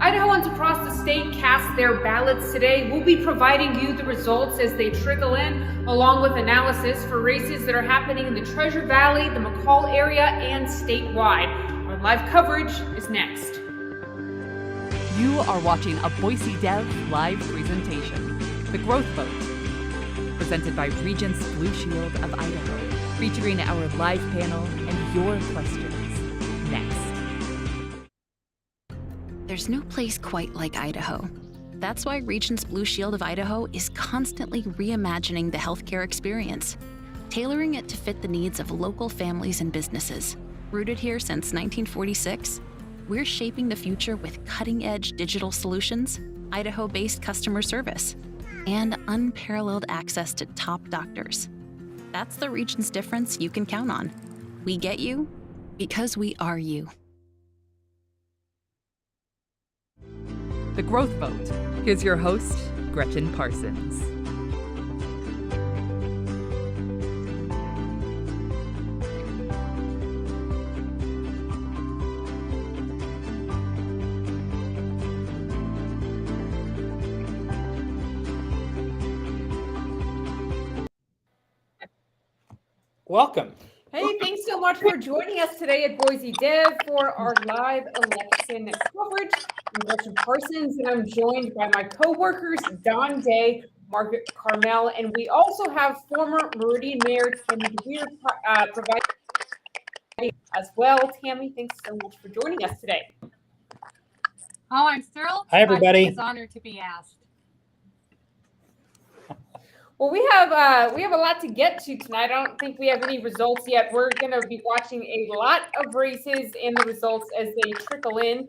Idahoans across the state cast their ballots today. We'll be providing you the results as they trickle in, along with analysis for races that are happening in the Treasure Valley, the McCall area, and statewide. Our live coverage is next. You are watching a BoiseDev live presentation, The Growth Vote, presented by Regents Blue Shield of Idaho, featuring our live panel and your questions. Next. There's no place quite like Idaho. That's why Regents Blue Shield of Idaho is constantly reimagining the healthcare experience, tailoring it to fit the needs of local families and businesses. Rooted here since 1946, we're shaping the future with cutting-edge digital solutions, Idaho-based customer service, and unparalleled access to top doctors. That's the Regents difference you can count on. We get you because we are you. The Growth Vote. Here's your host, Gretchen Parsons. Welcome. Hey, thanks so much for joining us today at BoiseDev for our live election coverage. I'm Gretchen Parsons, and I'm joined by my co-workers, Don Day, Margaret Carmel, and we also have former Meridian Mayor Tammy DeVere providing as well. Tammy, thanks so much for joining us today. Oh, I'm thrilled. Hi, everybody. It's an honor to be asked. Well, we have a lot to get to tonight. I don't think we have any results yet. We're going to be watching a lot of races and the results as they trickle in.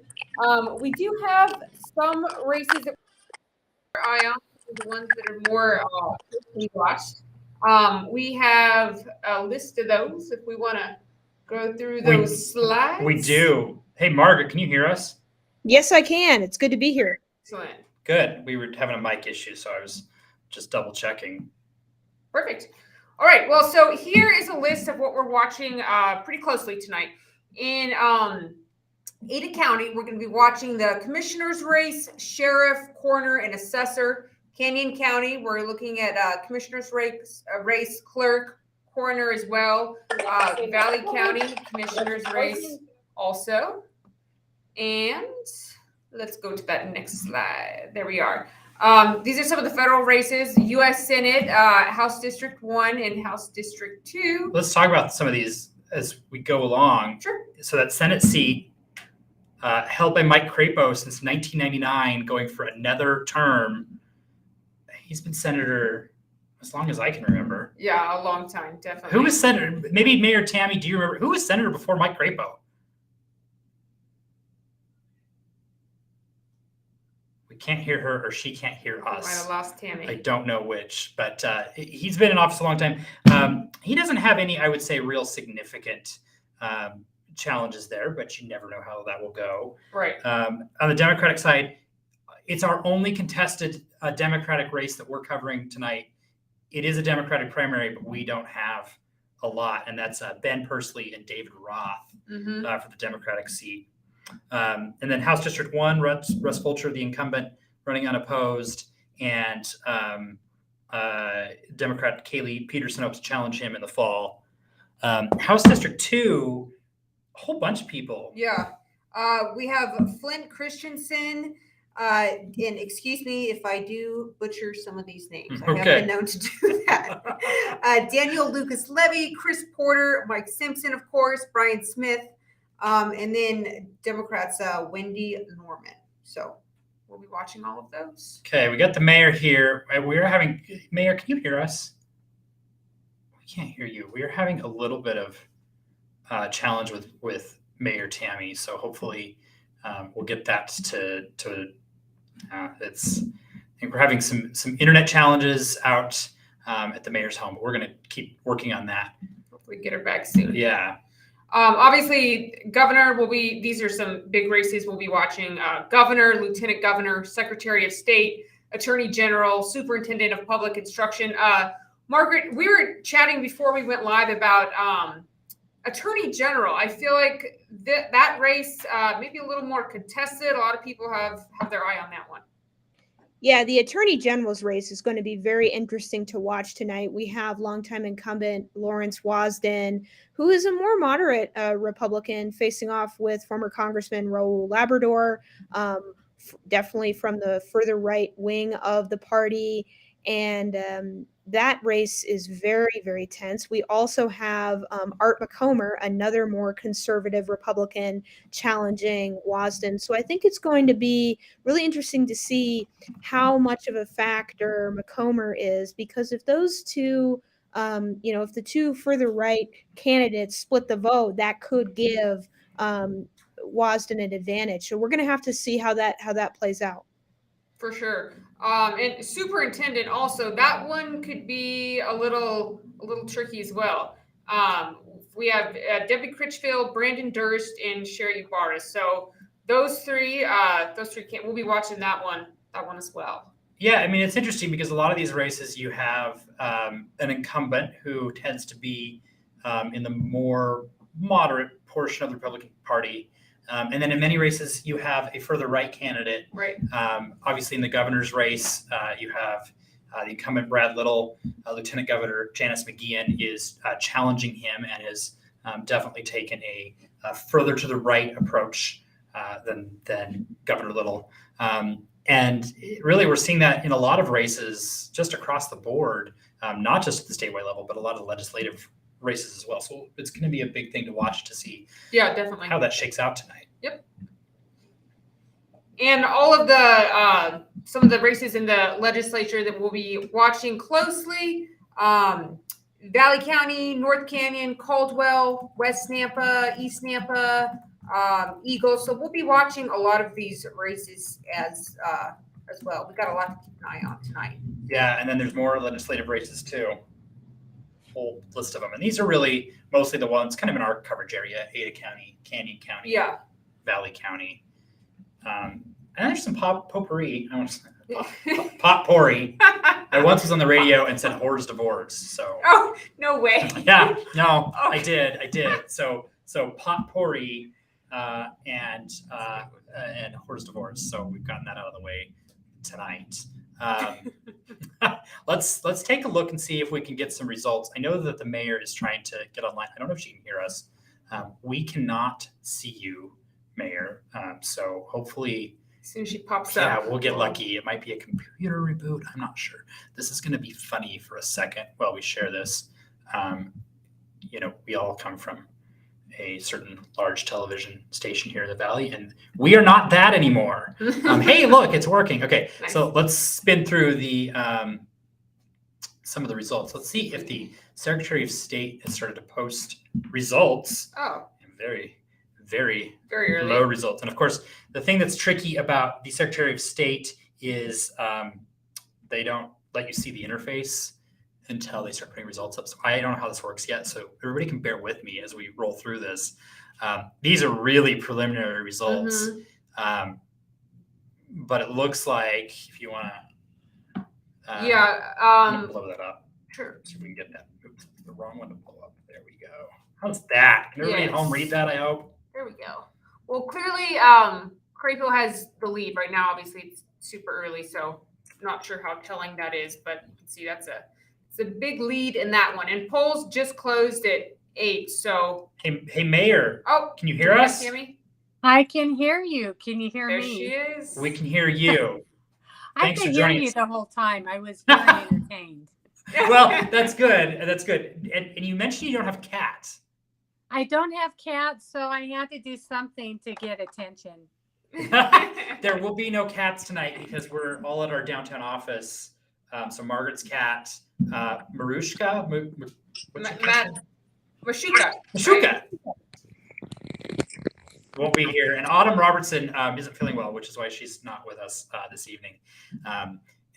We do have some races that we're eye on, the ones that are more closely watched. We have a list of those if we want to go through those slides. We do. Hey, Margaret, can you hear us? Yes, I can. It's good to be here. Excellent. Good. We were having a mic issue, so I was just double checking. Perfect. All right. Well, so here is a list of what we're watching pretty closely tonight. In Ada County, we're going to be watching the commissioner's race, sheriff, coroner, and assessor. Canyon County, we're looking at commissioner's race, clerk, coroner as well. Valley County, commissioner's race also. And let's go to that next slide. There we are. These are some of the federal races: U.S. Senate, House District 1, and House District 2. Let's talk about some of these as we go along. Sure. So that Senate seat held by Mike Crapo since 1999, going for another term. He's been senator as long as I can remember. Yeah, a long time, definitely. Who was senator? Maybe Mayor Tammy, do you remember? Who was senator before Mike Crapo? We can't hear her, or she can't hear us. I might have lost Tammy. I don't know which, but he's been in office a long time. He doesn't have any, I would say, real significant challenges there, but you never know how that will go. Right. On the Democratic side, it's our only contested Democratic race that we're covering tonight. It is a Democratic primary, but we don't have a lot, and that's Ben Persley and David Roth for the Democratic seat. And then House District 1, Russ Fulcher, the incumbent, running unopposed, and Democrat Kaylee Peterson hopes to challenge him in the fall. House District 2, a whole bunch of people. Yeah. We have Flint Christensen, and excuse me if I do butcher some of these names. I have been known to do that. Daniel Lucas Levy, Chris Porter, Mike Simpson, of course, Brian Smith, and then Democrats Wendy Norman. So we'll be watching all of those. Okay, we got the mayor here. We're having, Mayor, can you hear us? We can't hear you. We are having a little bit of challenge with Mayor Tammy, so hopefully we'll get that to it's. I think we're having some internet challenges out at the mayor's home, but we're going to keep working on that. Hopefully get her back soon. Yeah. Obviously, governor will be, these are some big races we'll be watching. Governor, lieutenant governor, secretary of state, attorney general, superintendent of public instruction. Margaret, we were chatting before we went live about Attorney General, I feel like that race maybe a little more contested. A lot of people have their eye on that one. Yeah, the Attorney General's race is going to be very interesting to watch tonight. We have longtime incumbent Lawrence Wasden, who is a more moderate Republican, facing off with former Congressman Raul Labrador, definitely from the further right wing of the party. And that race is very, very tense. We also have Art McComber, another more conservative Republican, challenging Wasden. So I think it's going to be really interesting to see how much of a factor McComber is, because if those two, if the two further right candidates split the vote, that could give Wasden an advantage. So we're going to have to see how that plays out. For sure. And superintendent also, that one could be a little tricky as well. We have Debbie Critchfield, Brandon Durst, and Sherry Barris. So those three we'll be watching that one as well. Yeah, I mean, it's interesting because a lot of these races you have an incumbent who tends to be in the more moderate portion of the Republican Party. And then in many races, you have a further right candidate. Right. Obviously, in the governor's race, you have the incumbent Brad Little. Lieutenant Governor Janice McGeehan is challenging him and has definitely taken a further to the right approach than Governor Little. And really, we're seeing that in a lot of races just across the board, not just at the statewide level, but a lot of the legislative races as well. So it's going to be a big thing to watch to see definitely how that shakes out tonight. Yep. And all of the some of the races in the legislature that we'll be watching closely, Valley County, North Canyon, Caldwell, West Nampa, East Nampa, Eagle. So we'll be watching a lot of these races as well. We've got a lot to keep an eye on tonight. Yeah, and then there's more legislative races too. Whole list of them, and these are really mostly the ones kind of in our coverage area: Ada County, Canyon County, Valley County, and there's some potpourri. I want to say potpourri. I once was on the radio and said "Whores Divorce." So no way. Yeah, no, I did. So potpourri and Whores Divorce. So we've gotten that out of the way tonight. Let's take a look and see if we can get some results. I know that the mayor is trying to get online. I don't know if she can hear us. We cannot see you, Mayor. So hopefully, as soon as she pops up, yeah, we'll get lucky. It might be a computer reboot. I'm not sure. This is going to be funny for a second while we share this. We all come from a certain large television station here in the Valley, and we are not that anymore. Hey, look, it's working. Okay, nice. So let's spin through the some of the results. Let's see if the Secretary of State has started to post results. Very, very, very early. Low results. And of course, the thing that's tricky about the Secretary of State is they don't let you see the interface until they start putting results up. So I don't know how this works yet. So everybody can bear with me as we roll through this. These are really preliminary results. But it looks like if you want to blow that up. Sure. See if we can get that. Oops, the wrong one to blow up. There we go. How's that? Can everybody at home read that, I hope? There we go. Well, clearly Crayville has the lead right now. Obviously, it's super early, so not sure how telling that is, but you can see it's a big lead in that one. And polls just closed at 8. So hey Mayor. Can you hear us? Tammy? I can hear you. Can you hear me? There she is. We can hear you. I've been hearing you the whole time. I was very entertained. Well, that's good. That's good. And you mentioned you don't have cats. I don't have cats, so I had to do something to get attention. There will be no cats tonight because we're all at our downtown office. So Margaret's cat, Marushka, Mashuka won't be here, and Autumn Robertson isn't feeling well, which is why she's not with us this evening.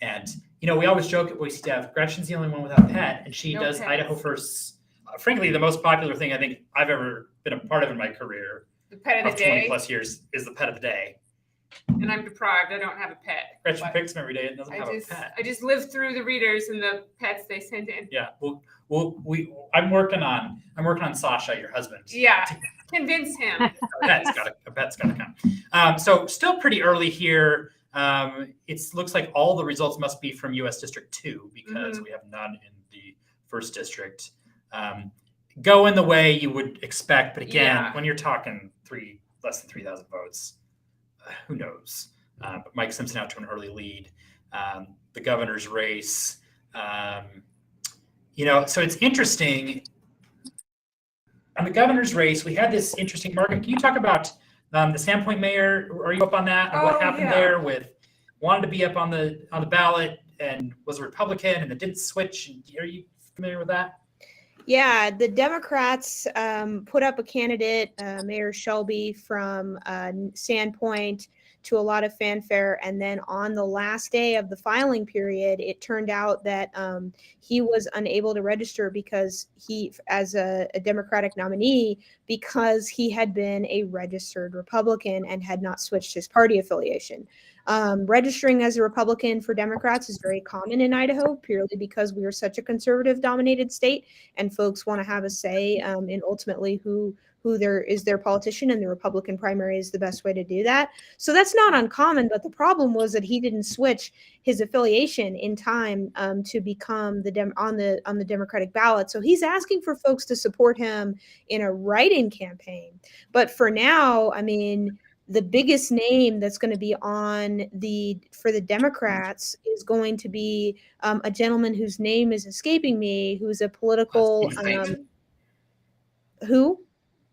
And we always joke at BoiseDev, Gretchen's the only one without a pet, and she does pets. Idaho First. Frankly, the most popular thing I think I've ever been a part of in my career, the pet of the day, 20 plus years, is the pet of the day. and I'm deprived. I don't have a pet. Gretchen but picks them every day and doesn't have a pet. I just live through the readers and the pets they send in. Yeah. I'm working on Sasha, your husband. Yeah. Convince him. A pet's gotta come. So still pretty early here. It looks like all the results must be from U.S. District 2 because we have none in the first district. Going the way you would expect, but again, when you're talking less than 3,000 votes, who knows? But Mike Simpson out to an early lead. The governor's race, so it's interesting. On the governor's race, we had this interesting market. Can you talk about the Sandpoint mayor? Are you up on that? And what happened there with wanted to be up on the ballot and was a Republican and then didn't switch? Are you familiar with that? Yeah, the Democrats put up a candidate, Mayor Shelby from Sandpoint, to a lot of fanfare. And then on the last day of the filing period, it turned out that he was unable to register because as a Democratic nominee, because he had been a registered Republican and had not switched his party affiliation. Registering as a Republican for Democrats is very common in Idaho, purely because we are such a conservative dominated state and folks want to have a say in ultimately who there is their politician, and the Republican primary is the best way to do that. So that's not uncommon, but the problem was that he didn't switch his affiliation in time to become on the Democratic ballot. So he's asking for folks to support him in a write-in campaign. But for now, I mean, the biggest name that's going to be for the Democrats is going to be a gentleman whose name is escaping me, who's a political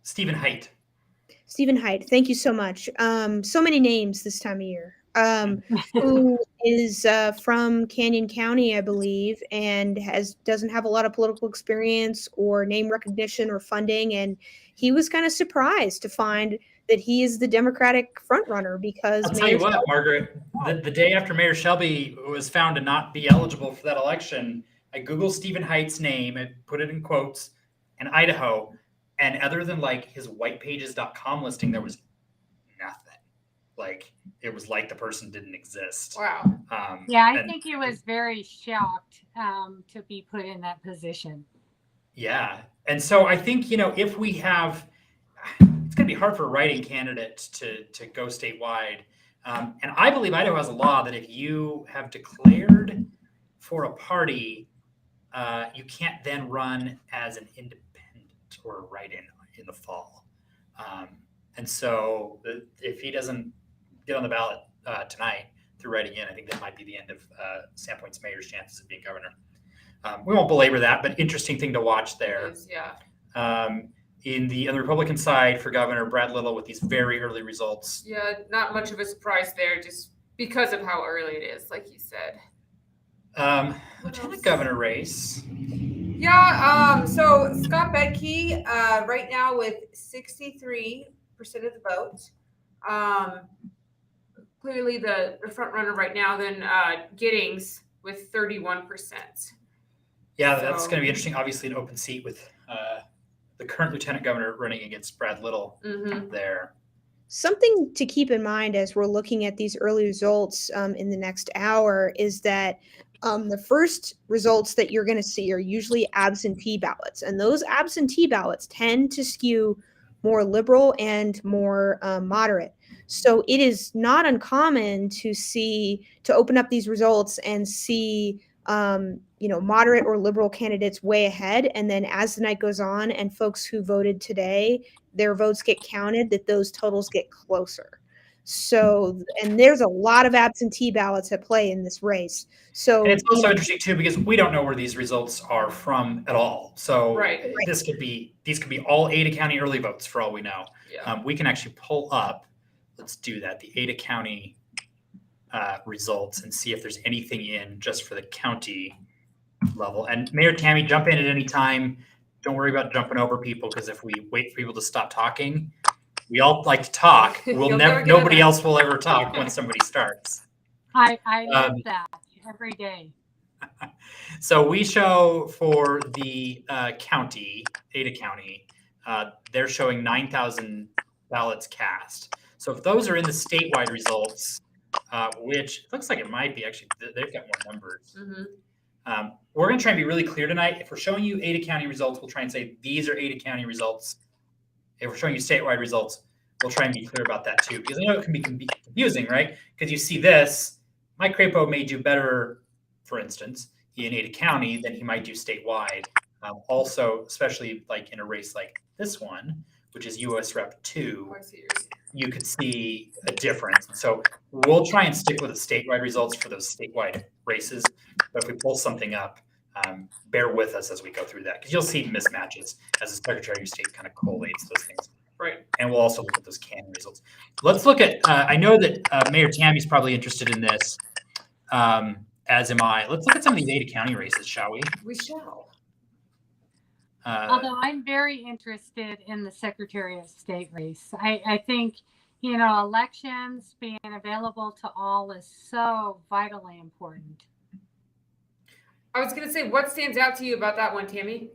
Stephen Haidt. Stephen Haidt. Thank you so much. So many names this time of year. Who is from Canyon County, I believe, and doesn't have a lot of political experience or name recognition or funding. And he was kind of surprised to find that he is the Democratic frontrunner because I'll tell you what, Margaret, the day after Mayor Shelby was found to not be eligible for that election, I Googled Stephen Haidt's name and put it in quotes and Idaho. And other than like his whitepages.com listing, there was nothing. Like it was like the person didn't exist. Wow. I think he was very shocked to be put in that position. Yeah. And so I think, if we have, it's going to be hard for a writing candidate to go statewide. And I believe Idaho has a law that if you have declared for a party, you can't then run as an independent or a write-in in the fall. And so if he doesn't get on the ballot tonight through writing in, I think that might be the end of Sandpoint's mayor's chances of being governor. We won't belabor that, but interesting thing to watch there. On the Republican side for governor, Brad Little with these very early results. Yeah, not much of a surprise there, just because of how early it is, like you said. Lieutenant governor race. Yeah, so Scott Bedke, right now with 63% of the vote. Clearly the front runner right now, then Giddings with 31%. Yeah, that's going to be interesting. Obviously, an open seat with the current lieutenant governor running against Brad Little there. Something to keep in mind as we're looking at these early results in the next hour is that the first results that you're going to see are usually absentee ballots. And those absentee ballots tend to skew more liberal and more moderate. So it is not uncommon to open up these results and see moderate or liberal candidates way ahead. And then as the night goes on and folks who voted today, their votes get counted, that those totals get closer. So, and there's a lot of absentee ballots at play in this race. So and it's also interesting too, because we don't know where these results are from at all. So these could be all Ada County early votes for all we know. Yeah. We can actually pull up, let's do that, the Ada County results and see if there's anything in just for the county level. And Mayor Tammy, jump in at any time. Don't worry about jumping over people, because if we wait for people to stop talking, we all like to talk. Nobody else will ever talk when somebody starts. I love that every day. So we show for the county, Ada County, they're showing 9,000 ballots cast. So if those are in the statewide results, which looks like it might be, actually, they've got more numbers. We're going to try and be really clear tonight. If we're showing you Ada County results, we'll try and say these are Ada County results. If we're showing you statewide results, we'll try and be clear about that too, because I know it can be confusing, right? Because you see this, Mike Crapo may do better, for instance, in Ada County than he might do statewide. Also, especially like in a race like this one, which is US Rep 2, you could see a difference. So we'll try and stick with the statewide results for those statewide races. But if we pull something up, bear with us as we go through that, because you'll see mismatches as the Secretary of State kind of collates those things. Right. And we'll also look at those county results. Let's look at, I know that Mayor Tammy's probably interested in this, as am I. Let's look at some of these Ada County races, shall we? We shall. Although I'm very interested in the Secretary of State race. I think, elections being available to all is so vitally important. I was going to say, what stands out to you about that one, Tammy?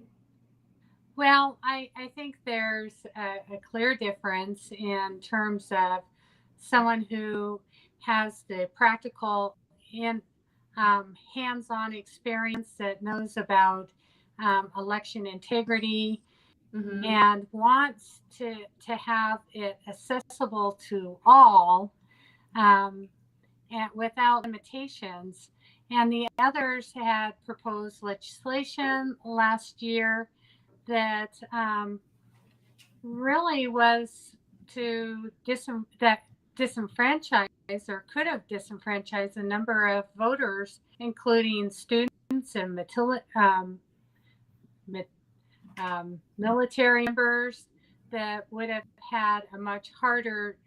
Well, I think there's a clear difference in terms of someone who has the practical and hands-on experience that knows about election integrity and wants to have it accessible to all and without limitations. And the others had proposed legislation last year that really was to disenfranchise or could have disenfranchised a number of voters, including students and military members that would have had a much harder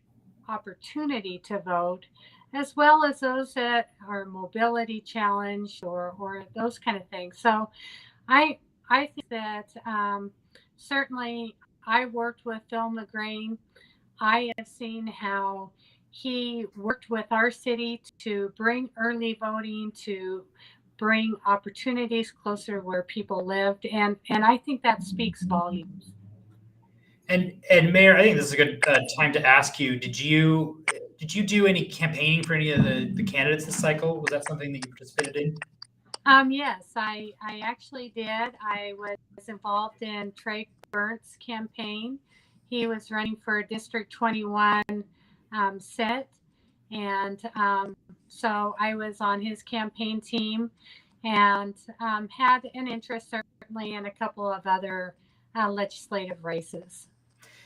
opportunity to vote, as well as those that are mobility challenged or those kind of things. So I think that certainly I worked with Phil McGrain. I have seen how he worked with our city to bring early voting, to bring opportunities closer where people lived. And I think that speaks volumes. And Mayor, I think this is a good time to ask you, did you do any campaigning for any of the candidates this cycle? Was that something that you participated in? Yes, I actually did. I was involved in Trey Burt's campaign. He was running for District 21 Senate. And so I was on his campaign team and had an interest certainly in a couple of other legislative races.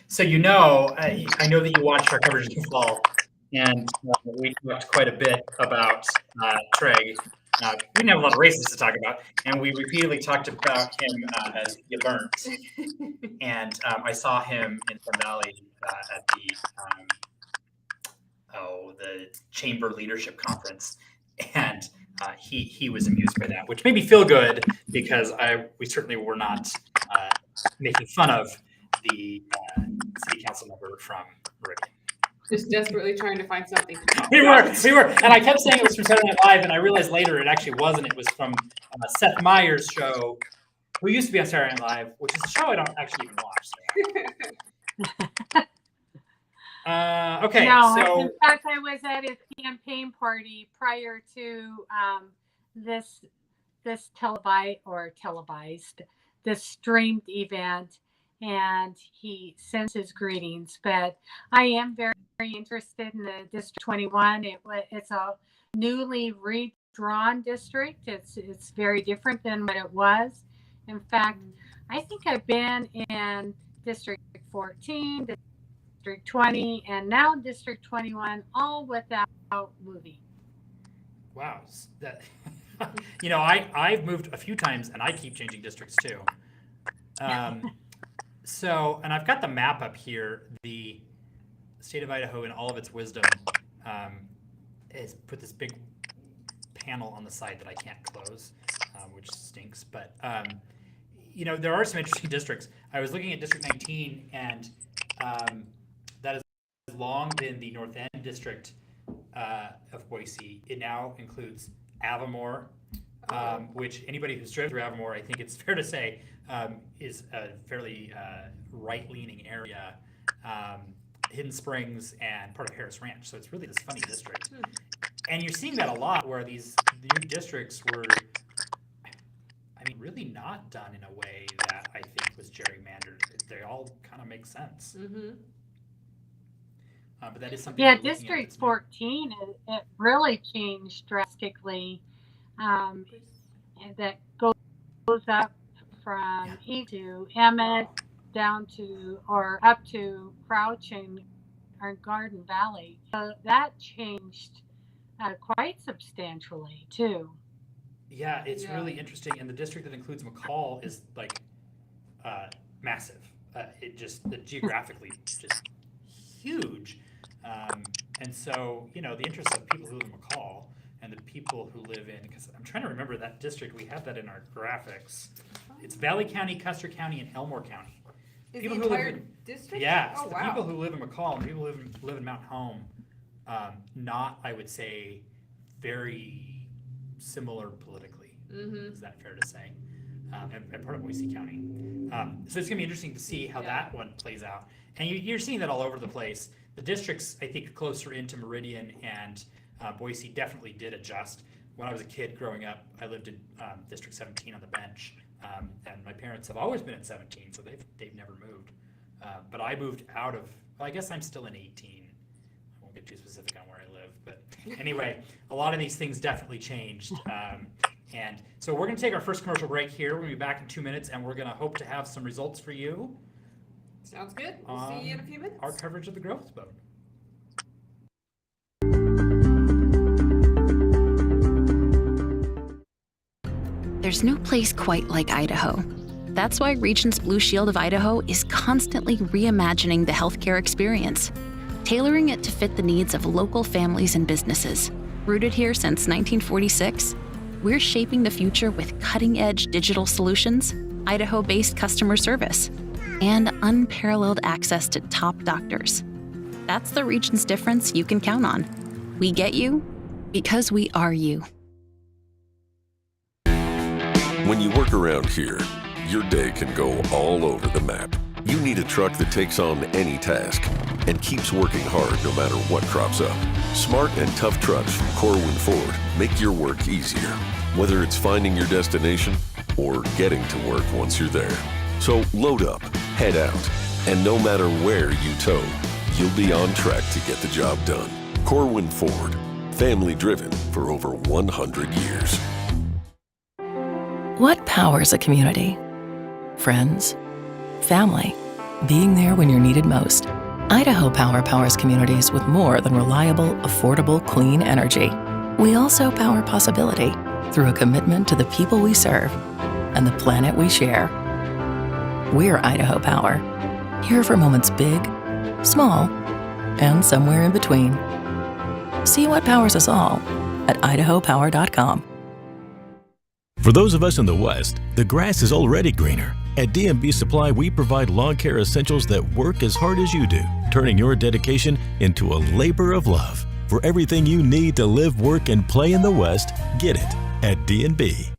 So I know that you watched our coverage in the fall, and we talked quite a bit about Trey. We didn't have a lot of races to talk about, and we repeatedly talked about him as you burnt. And I saw him in Sun Valley at the Chamber Leadership Conference, and he was amused by that, which made me feel good because we certainly were not making fun of the city council member from Meridian. Just desperately trying to find something. We were, and I kept saying it was from Saturday Night Live, and I realized later it actually wasn't. It was from Seth Meyers' show, who used to be on Saturday Night Live, which is a show I don't actually even watch. So. Okay. No, so in fact, I was at his campaign party prior to this televised, this streamed event, and he sends his greetings. But I am very, very interested in the District 21. It's a newly redrawn district. It's very different than what it was. In fact, I think I've been in District 14, District 20, and now District 21, all without moving. Wow, that I've moved a few times, and I keep changing districts too. So, and I've got the map up here. The state of Idaho, in all of its wisdom, has put this big panel on the side that I can't close, which stinks. But there are some interesting districts. I was looking at District 19, and that has long been the North End district of Boise. It now includes Avamore, which anybody who's driven through Avamore, I think it's fair to say, is a fairly right-leaning area. Hidden Springs and part of Harris Ranch. So it's really this funny district. And you're seeing that a lot where these new districts were, I mean, really not done in a way that I think was gerrymandered. They all kind of make sense. But that is something. Yeah, District 14, it really changed drastically. And that goes up from to Emmett down to or up to Crouch and Garden Valley. So that changed quite substantially too. Yeah, it's really interesting. And the district that includes McCall is like massive. Geographically just huge. And so, the interests of people who live in McCall and the people who live in, because I'm trying to remember that district, we have that in our graphics. It's Valley County, Custer County, and Elmore County. Is people the who entire live in, district? Yeah, Oh, so the wow. people who live in McCall and people who live in Mount Home, not, I would say, very similar politically. Is that fair to say? And part of Boise County. So it's going to be interesting to see how that one plays out. And you're seeing that all over the place. The districts, I think, closer into Meridian and Boise definitely did adjust. When I was a kid growing up, I lived in District 17 on the bench, and my parents have always been in 17, so they've never moved. But I moved out of, well, I guess I'm still in 18. I won't get too specific on where I live, but anyway, a lot of these things definitely changed. And so we're going to take our first commercial break here. We're going to be back in 2 minutes, and we're going to hope to have some results for you. Sounds good. We'll see you in a few minutes. Our coverage of the growth vote. There's no place quite like Idaho. That's why Regents Blue Shield of Idaho is constantly reimagining the healthcare experience, tailoring it to fit the needs of local families and businesses. Rooted here since 1946, we're shaping the future with cutting-edge digital solutions, Idaho-based customer service, and unparalleled access to top doctors. That's the Regents difference you can count on. We get you because we are you. When you work around here, your day can go all over the map. You need a truck that takes on any task and keeps working hard no matter what crops up. Smart and tough trucks from Corwin Ford make your work easier, whether it's finding your destination or getting to work once you're there. So load up, head out, and no matter where you tow, you'll be on track to get the job done. Corwin Ford, family driven for over 100 years. What powers a community? Friends, family, being there when you're needed most. Idaho Power powers communities with more than reliable, affordable, clean energy. We also power possibility through a commitment to the people we serve and the planet we share. We're Idaho Power, here for moments big, small, and somewhere in between. See what powers us all at idahopower.com. For those of us in the West, the grass is already greener. At D&B Supply, we provide lawn care essentials that work as hard as you do, turning your dedication into a labor of love. For everything you need to live, work, and play in the West, get it at D&B.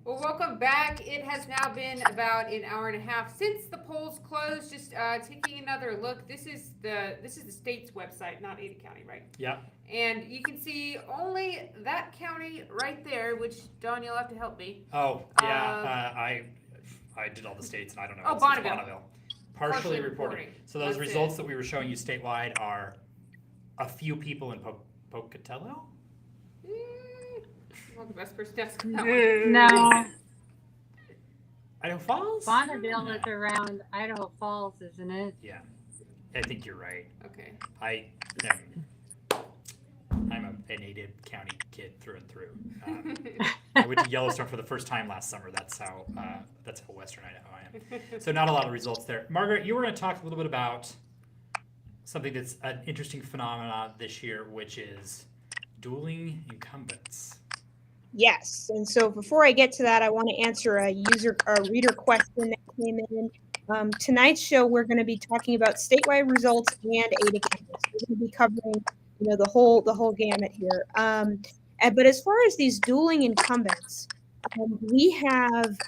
Well, welcome back. It has now been about an hour and a half since the polls closed. Just taking another look. This is the state's website, not Ada County, right? Yeah. And you can see only that county right there, which, Don, you'll have to help me. Oh, yeah. I did all the states, and I don't know. Oh, It's Bonneville. Partially reporting. So those That's results it. that we were showing you statewide are a few people in Pocatello? Well, the best person to ask that one. No, Idaho Falls? Bonneville is around Idaho Falls, isn't it? Yeah. I think you're right. Okay. I'm a native county kid through and through. I went to Yellowstone for the first time last summer. That's how Western Idaho I am. So not a lot of results there. Margaret, you were going to talk a little bit about something that's an interesting phenomenon this year, which is dueling incumbents. Yes, and so before I get to that, I want to answer a reader question that came in. Tonight's show, we're going to be talking about statewide results and Ada County. So we're going to be covering, the whole gamut here. But as far as these dueling incumbents, we have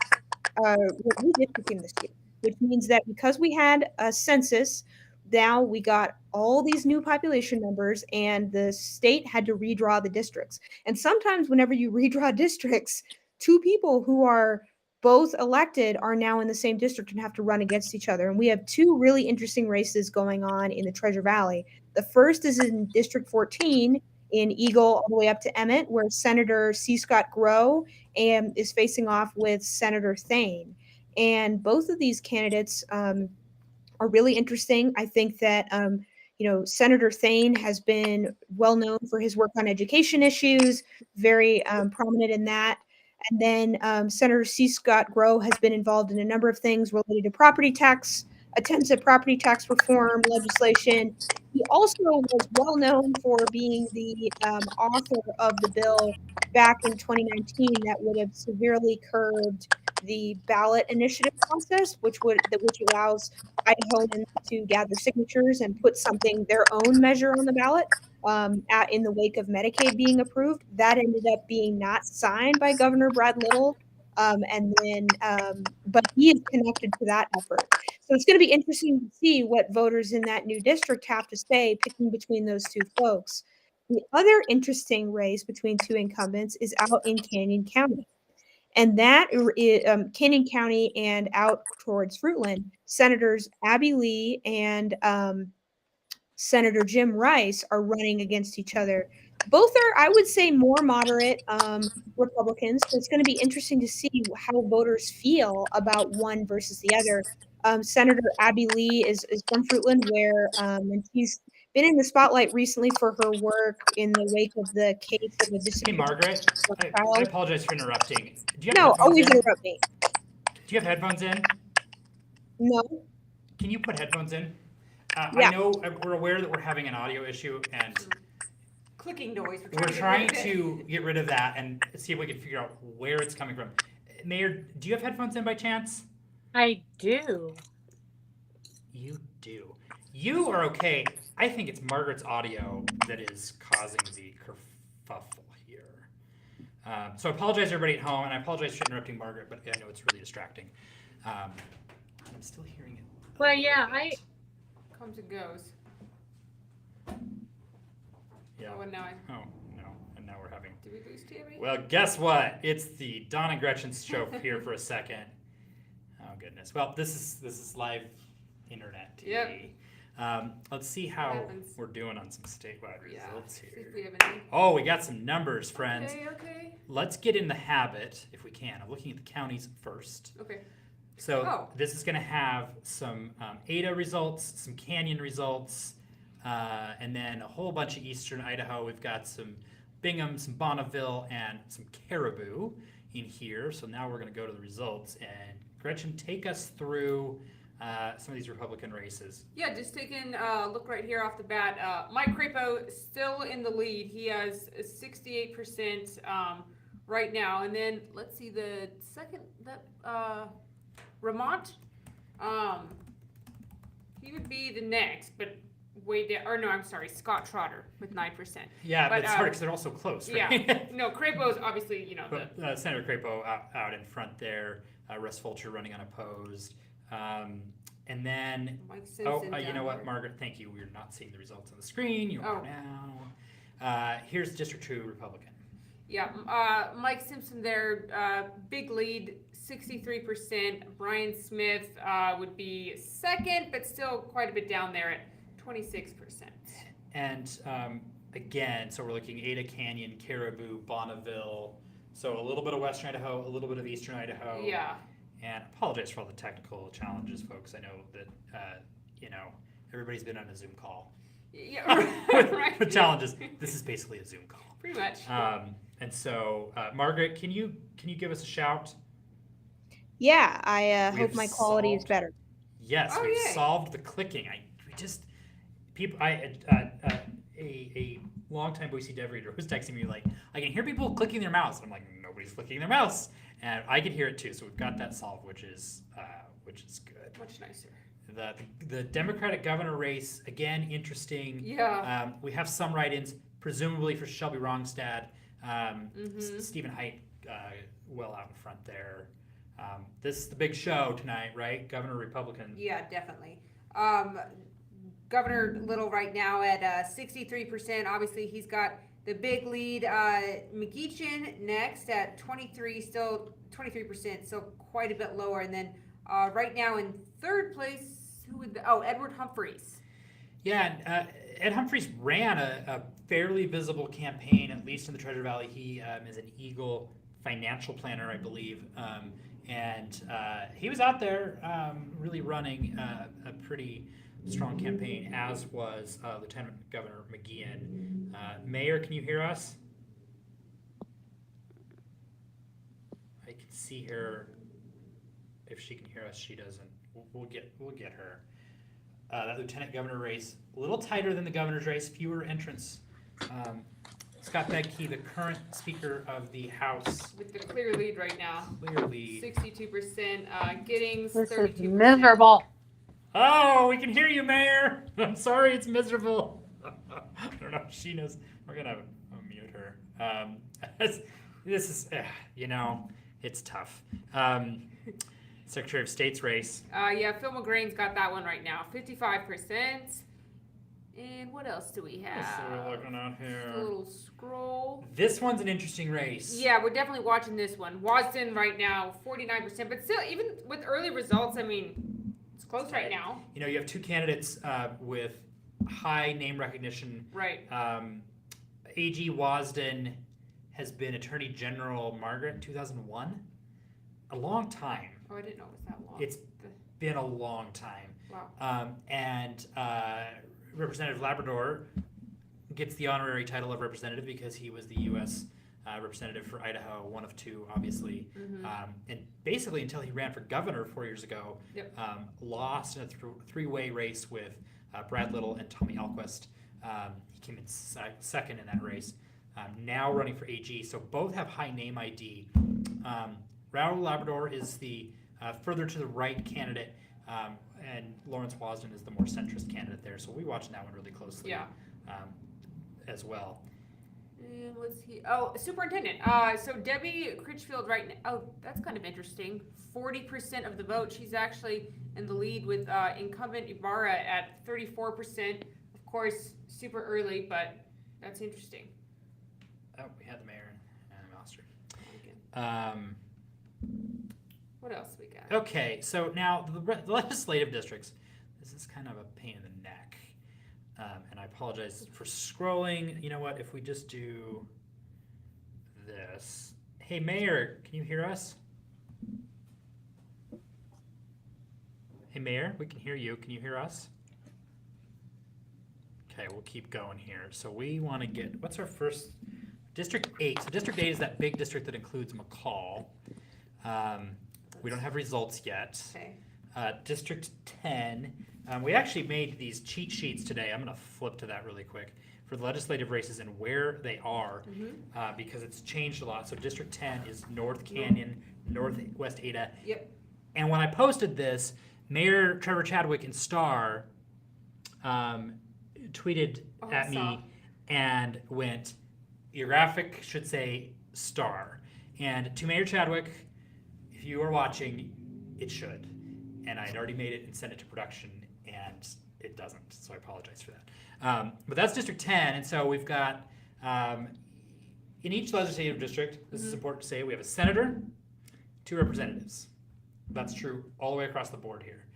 redistricting this year, which means that because we had a census, now we got all these new population numbers, and the state had to redraw the districts. And sometimes, whenever you redraw districts, two people who are both elected are now in the same district and have to run against each other. And we have two really interesting races going on in the Treasure Valley. The first is in District 14 in Eagle all the way up to Emmett, where Senator C. Scott Grow is facing off with Senator Thane. And both of these candidates are really interesting. I think that Senator Thane has been well known for his work on education issues, very prominent in that. And then Senator C. Scott Grow has been involved in a number of things related to property tax, attempts at property tax reform legislation. He also was well known for being the author of the bill back in 2019 that would have severely curbed the ballot initiative process, which allows Idahoans to gather signatures and put their own measure on the ballot. In the wake of Medicaid being approved, that ended up being not signed by Governor Brad Little, but he is connected to that effort. So it's going to be interesting to see what voters in that new district have to say, picking between those two folks. The other interesting race between two incumbents is out in Canyon County. And that is Canyon County and out towards Fruitland, Senators Abby Lee and Senator Jim Rice are running against each other. Both are, I would say, more moderate Republicans. So it's going to be interesting to see how voters feel about one versus the other. Senator Abby Lee is from Fruitland, and she's been in the spotlight recently for her work in the wake of the case of the Hey, Margaret, I apologize for interrupting. Do you have No, headphones always in? interrupt me. Do you have headphones in? No. Can you put headphones in? Yeah. I know we're aware that we're having an audio issue, and Clicking noise. we're trying to get rid of that and see if we can figure out where it's coming from. Mayor, do you have headphones in by chance? I do. You do. You are okay. I think it's Margaret's audio that is causing the kerfuffle here. So I apologize to everybody at home, and I apologize for interrupting Margaret, but I know it's really distracting. I'm still hearing it. Well, yeah, Comes and goes. Yeah. Oh, and now Oh, no. And now we're having... Did we lose Tammy? Well, guess what? It's the Don and Gretchen's show here for a second. Oh, goodness. Well, this is live internet TV. Yep. Let's see how we're doing on some statewide results See here. if we have any. Oh, we got some numbers, friends. Okay. Let's get in the habit, if we can, of looking at the counties first. Okay. So this is going to have some Ada results, some Canyon results, and then a whole bunch of Eastern Idaho. We've got some Bingham, some Bonneville, and some Caribou in here. So now we're going to go to the results. And Gretchen, take us through some of these Republican races. Yeah, just taking a look right here off the bat. Mike Crapo still in the lead. He has 68% right now. And then let's see the second Ramont. He would be the next, but way down. Or no, I'm sorry, Scott Trotter with 9%. Yeah, but it's hard because they're all so close, right? Yeah. No, Crapo's obviously, But, Senator Crapo out in front there. Russ Fulcher running unopposed. And then, Mike Simpson you know what, there. Margaret, thank you. We're not seeing the results on the screen. You are now. Here's District 2 Republican. Yeah, Mike Simpson there, big lead, 63%. Brian Smith would be second, but still quite a bit down there at 26%. And again, so we're looking Ada Canyon, Caribou, Bonneville. So a little bit of Western Idaho, a little bit of Eastern Idaho. Yeah. And apologize for all the technical challenges, folks. I know that, everybody's been on a Zoom call. Yeah, right. With challenges. This is basically a Zoom call. Pretty much. And so, Margaret, can you give us a shout? Yeah, I hope my quality is better. Yes, we've solved the clicking. A longtime BoiseDev reader was texting me like, I can hear people clicking their mouse. And I'm like, nobody's clicking their mouse, and I can hear it too. So we've got that solved, which is good. Much nicer. The Democratic governor race, again, interesting. Yeah. We have some write-ins, presumably for Shelby Wrongstad. Stephen Height well out in front there. This is the big show tonight, right? Governor Republican. Yeah, definitely. Governor Little right now at 63%. Obviously, he's got the big lead. McGeechan next at 23%, so quite a bit lower. And then right now in third place, Edward Humphreys. Yeah, Ed Humphreys ran a fairly visible campaign, at least in the Treasure Valley. He is an Eagle financial planner, I believe. And he was out there really running a pretty strong campaign, as was Lieutenant Governor McGeehan. Mayor, can you hear us? I can see her. If she can hear us, she doesn't. We'll get her. That Lieutenant Governor race, a little tighter than the governor's race, fewer entrants. Scott Bedke, the current Speaker of the House. With the clear lead right now. Clear lead. 62%. Giddings, This 32%. is miserable. Oh, we can hear you, Mayor. I'm sorry, it's miserable. I don't know if she knows. We're going to mute her. This is, it's tough. Secretary of State's race. Phil McGrain's got that one right now, 55%. And what else do we have? So we're looking out here. Just a little scroll. This one's an interesting race. Yeah, we're definitely watching this one. Wasden right now, 49%. But still, even with early results, I mean, it's close right now. You have two candidates with high name recognition. Right. A.G. Wasden has been Attorney General Margaret 2001. A long time. Oh, I didn't know it was that long. It's been a long time. Wow. And Representative Labrador gets the honorary title of representative because he was the U.S. Representative for Idaho, one of two, obviously. Mm-hmm. And basically until he ran for governor 4 years ago, Yep. Lost in a three-way race with Brad Little and Tommy Alquist. He came in second in that race. Now running for AG, so both have high name ID. Raul Labrador is the further to the right candidate, and Lawrence Wasden is the more centrist candidate there. So we're watching that one really closely. Yeah. As well. And superintendent. So Debbie Critchfield right now. Oh, that's kind of interesting. 40% of the vote. She's actually in the lead with incumbent Ibarra at 34%. Of course, super early, but that's interesting. Oh, we had the mayor and I lost her. What else we got? Okay, so now the legislative districts. This is kind of a pain in the neck. And I apologize for scrolling. You know what? If we just do this. Hey, Mayor, can you hear us? Hey, Mayor, we can hear you. Can you hear us? Okay, we'll keep going here. So we want to get, what's our first? District 8. So District 8 is that big district that includes McCall. We don't have results yet. Okay. District 10. We actually made these cheat sheets today. I'm going to flip to that really quick for the legislative races and where they are because it's changed a lot. So District 10 is North Canyon, Northwest Ada. Yep. And when I posted this, Mayor Trevor Chadwick in Star tweeted at me and went, your graphic should say Star. And to Mayor Chadwick, if you are watching, it should. And I had already made it and sent it to production, and it doesn't. So I apologize for that. But that's District 10, and so we've got, in each legislative district, this is important to say, we have a senator, 2 representatives. That's true all the way across the board here.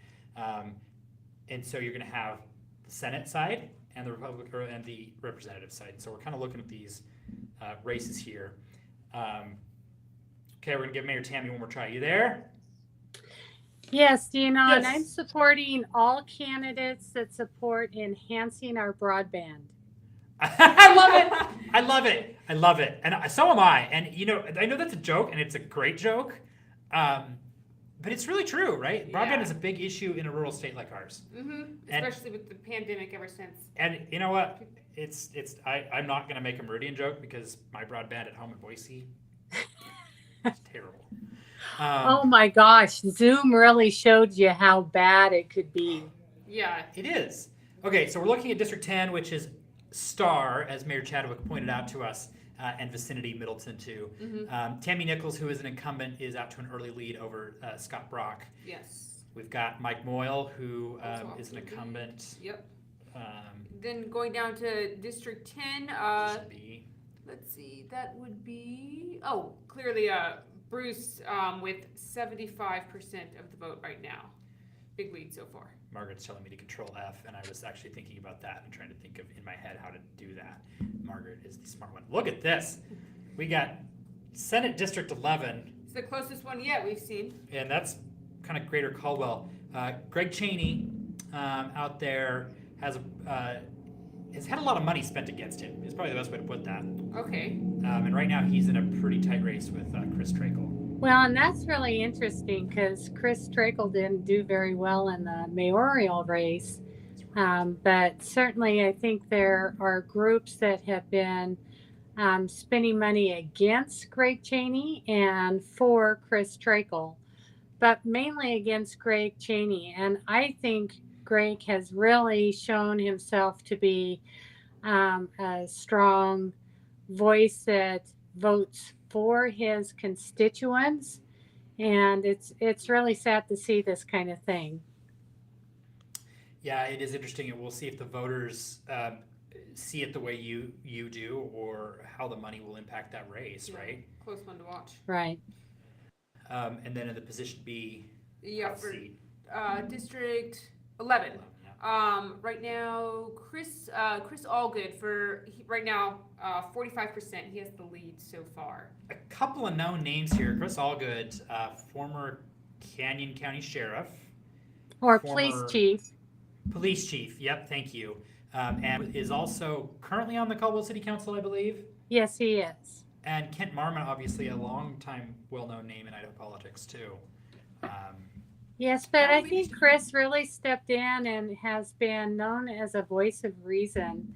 And so you're going to have the Senate side and the Republican and the representative side. And so we're kind of looking at these races here. Okay, we're going to give Mayor Tammy one more try. You there? Yes, Dina, and Yes. I'm supporting all candidates that support enhancing our broadband. I love it. I love it. I love it. And so am I. And, I know that's a joke, and it's a great joke. But it's really true, right? Broadband is a big issue in a rural state like ours. Especially with the pandemic ever since. And you know what? I'm not going to make a Meridian joke because my broadband at home in Boise is terrible. Oh my gosh, Zoom really showed you how bad it could be. Yeah. It is. Okay, so we're looking at District 10, which is Star, as Mayor Chadwick pointed out to us. and vicinity Middleton too. Mm-hmm. Tammy Nichols, who is an incumbent, is out to an early lead over Scott Brock. Yes. We've got Mike Moyle, who is an Also incumbent. Yep. Um, Then going down to District 10, position B. let's see, that would be, clearly Bruce with 75% of the vote right now. Big lead so far. Margaret's telling me to control F, and I was actually thinking about that and trying to think of in my head how to do that. Margaret is the smart one. Look at this. We got Senate District 11. It's the closest one yet we've seen. And that's kind of Greater Caldwell. Greg Cheney out there has had a lot of money spent against him. Is probably the best way to put that. Okay. And right now he's in a pretty tight race with Chris Trakel. Well, and that's really interesting because Chris Trakel didn't do very well in the mayoral race. But certainly I think there are groups that have been spending money against Greg Cheney and for Chris Trakel, but mainly against Greg Cheney. And I think Greg has really shown himself to be a strong voice that votes for his constituents, and it's really sad to see this kind of thing. Yeah, it is interesting, and we'll see if the voters see it the way you do, or how the money will impact that race, right? Close one to watch. Right. And then in the position B, For seat. District 11. Yeah. Right now, Chris Allgood right now 45%. He has the lead so far. A couple of known names here. Chris Allgood, former Canyon County Sheriff. Or police chief. Police chief, yep, thank you. And is also currently on the Caldwell City Council, I believe. Yes, he is. And Kent Marmon, obviously a long-time well-known name in Idaho politics, too. Yes, but I think Chris really stepped in and has been known as a voice of reason.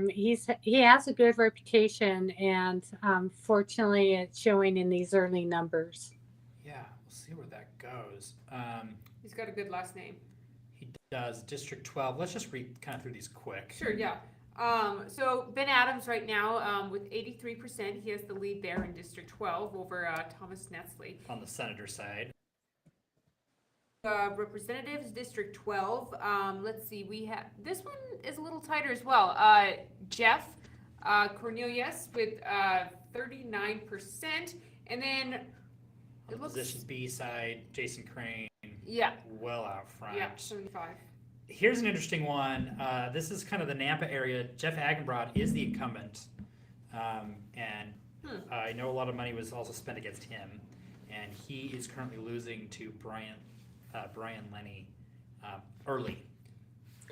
He has a good reputation, and fortunately, it's showing in these early numbers. Yeah, we'll see where that goes. He's got a good last name. He does. District 12. Let's just read kind of through these quick. Sure, yeah. So Ben Adams right now with 83%. He has the lead there in District 12 over Thomas Netzley. On the senator side. Representatives, District 12. Let's see, we have, this one is a little tighter as well. Jeff Cornelius with 39%. And then on the position B side, Jason Crane. Yeah. Well out front. Yeah, 75. Here's an interesting one. This is kind of the Nampa area. Jeff Agenbrod is the incumbent. And I know a lot of money was also spent against him. And he is currently losing to Brian Lenny early.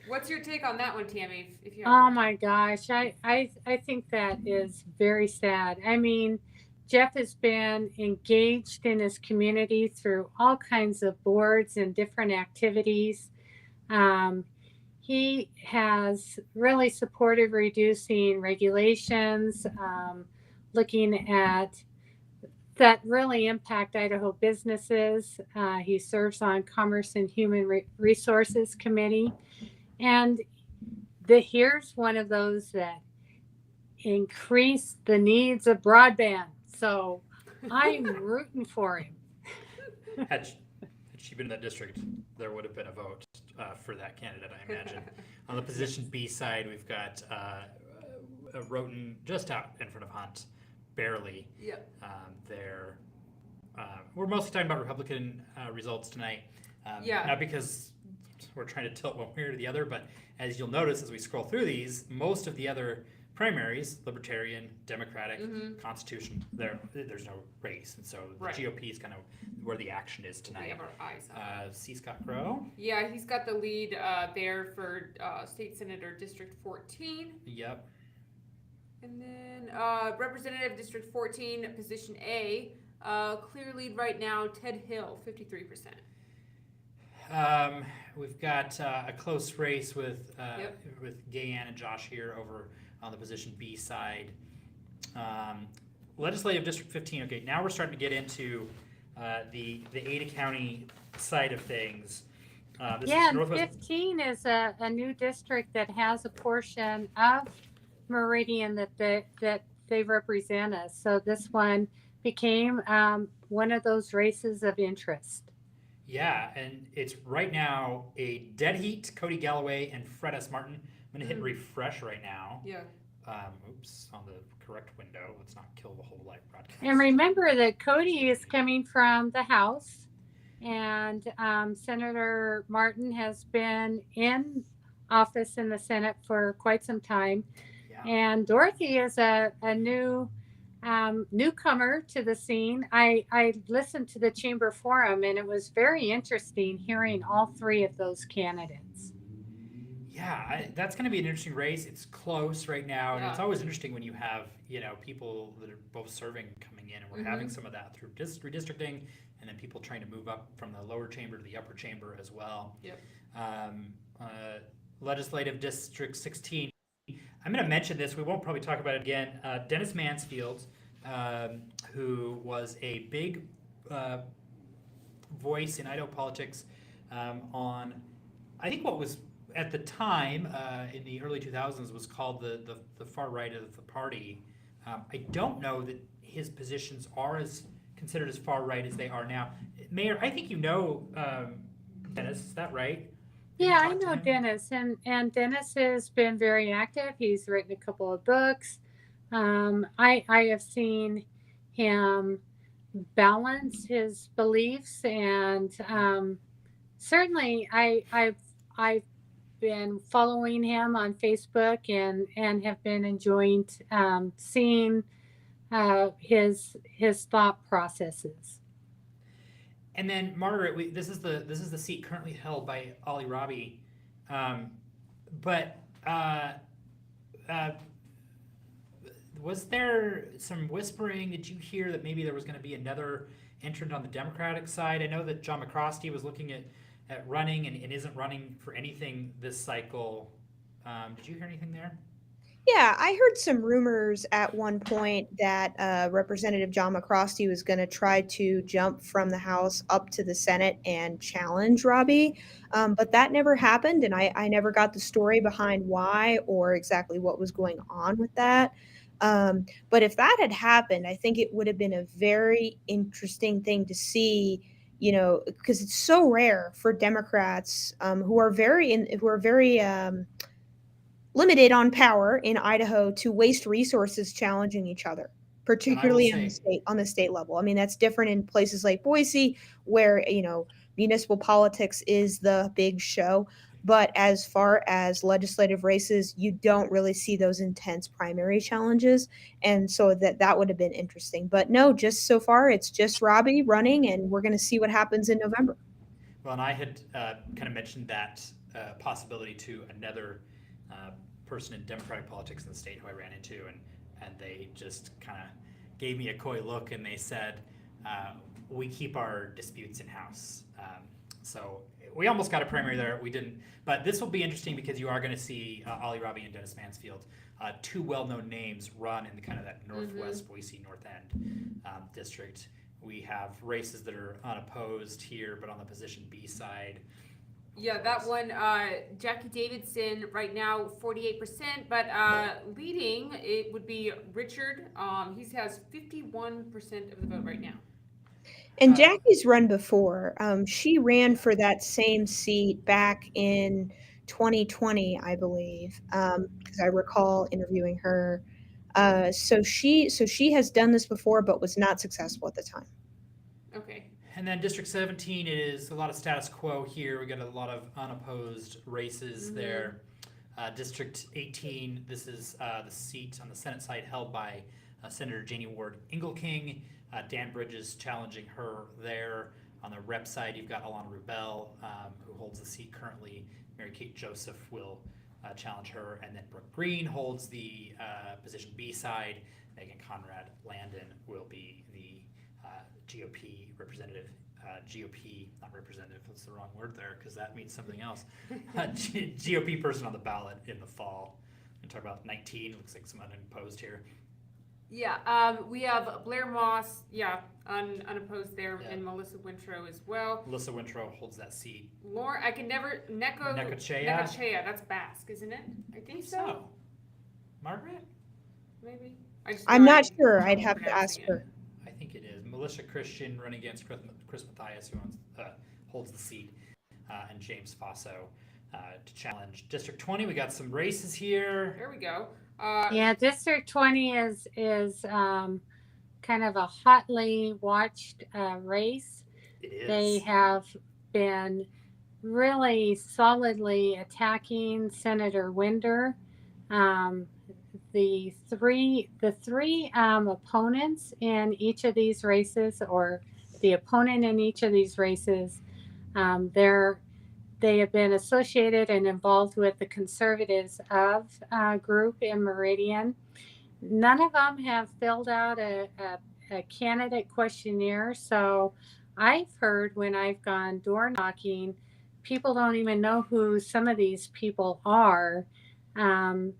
What's your take on that one, Tammy? If you Oh my gosh, I think that is very sad. I mean, Jeff has been engaged in his community through all kinds of boards and different activities. He has really supported reducing regulations, looking at that really impact Idaho businesses. He serves on Commerce and Human Resources Committee. And here's one of those that increase the needs of broadband. So I'm rooting for him. Had she been in that district, there would have been a vote for that candidate, I imagine. On the position B side, we've got Roten just out in front of Hunt. Barely. Yep. There. We're mostly talking about Republican results tonight. Yeah. Not because we're trying to tilt one way or the other, but as you'll notice as we scroll through these, most of the other primaries, Libertarian, Democratic, Constitution, there's no race. And so the GOP is kind of where the action is tonight. We have our eyes on. C. Scott Crow. Yeah, he's got the lead there for State Senator District 14. Yep. And then Representative District 14, position A, clear lead right now, Ted Hill, 53%. We've got a close race with Gayanne and Josh here over on the position B side. Legislative District 15. Okay, now we're starting to get into the Ada County side of things. This is Northwest. 15 is a new district that has a portion of Meridian that they represent us. So this one became one of those races of interest. Yeah, and it's right now a dead heat. Cody Galloway and Fred S. Martin. I'm going to hit refresh right now. Yeah. Oops, on the correct window. Let's not kill the whole live broadcast. And remember that Cody is coming from the House, and Senator Martin has been in office in the Senate for quite some time. Yeah. And Dorothy is a new newcomer to the scene. I listened to the Chamber Forum, and it was very interesting hearing all three of those candidates. Yeah, that's going to be an interesting race. It's close right now, and Yeah. it's always interesting when you have people that are both serving coming in, and we're having some of that through redistricting, and then people trying to move up from the lower chamber to the upper chamber as well. Yep. Legislative District 16. I'm going to mention this. We won't probably talk about it again. Dennis Mansfield, who was a big voice in Idaho politics on, I think what was at the time in the early 2000s was called the far right of the party. I don't know that his positions are as considered as far right as they are now. Mayor, I think Dennis, is that right? Yeah, I know Dennis, and Dennis has been very active. He's written a couple of books. I have seen him balance his beliefs, and certainly I've been following him on Facebook and have been enjoying seeing his thought processes. And then Margaret, this is the seat currently held by Ollie Robbie, but was there some whispering? Did you hear that maybe there was going to be another entrant on the Democratic side? I know that John McCrosty was looking at running and isn't running for anything this cycle. Did you hear anything there? Yeah, I heard some rumors at one point that Representative John McCrosty was going to try to jump from the House up to the Senate and challenge Robbie, but that never happened, and I never got the story behind why or exactly what was going on with that. But if that had happened, I think it would have been a very interesting thing to see, because it's so rare for Democrats who are very limited on power in Idaho to waste resources challenging each other, particularly on the state level. I mean, that's different in places like Boise, where municipal politics is the big show. But as far as legislative races, you don't really see those intense primary challenges, and so that would have been interesting. But no, just so far, it's just Robbie running, and we're going to see what happens in November. Well, and I had kind of mentioned that possibility to another person in Democratic politics in the state who I ran into, and they just kind of gave me a coy look, and they said, we keep our disputes in-house. So we almost got a primary there. We didn't. But this will be interesting because you are going to see Ollie Robbie and Dennis Mansfield, two well-known names, run in the kind of that northwest Boise North End district. We have races that are unopposed here, but on the position B side. Yeah, that one, Jackie Davidson right now 48%, but leading it would be Richard. He has 51% of the vote right now. And Jackie's run before. She ran for that same seat back in 2020, I believe, because I recall interviewing her. So she has done this before, but was not successful at the time. Okay. And then District 17 is a lot of status quo here. We got a lot of unopposed races there. District 18, this is the seat on the Senate side held by Senator Janie Ward Engelking. Dan Bridges challenging her there. On the rep side, you've got Alana Rubel, who holds the seat currently. Mary Kate Joseph will challenge her. And then Brooke Green holds the position B side. Megan Conrad Landon will be the GOP representative. GOP, not representative, that's the wrong word there because that means something else. GOP person on the ballot in the fall. We talk about 19, looks like some unopposed here. Yeah, we have Blair Moss, unopposed there, and Melissa Wintrow as well. Melissa Wintrow holds that seat. Lauren, I can never, Necochea, that's Basque, isn't it? I think so. Margaret? Maybe. I'm not sure. I'd have to ask her. I think it is Militia Christian running against Chris Mathias, who holds the seat, and James Faso to challenge District 20. We got some races here. Here we go. Yeah, District 20 is kind of a hotly watched race. It is. They have been really solidly attacking Senator Winder. The three opponents in each of these races, or the opponent in each of these races, they have been associated and involved with the Conservatives of group in Meridian. None of them have filled out a candidate questionnaire. So I've heard when I've gone door knocking, people don't even know who some of these people are. And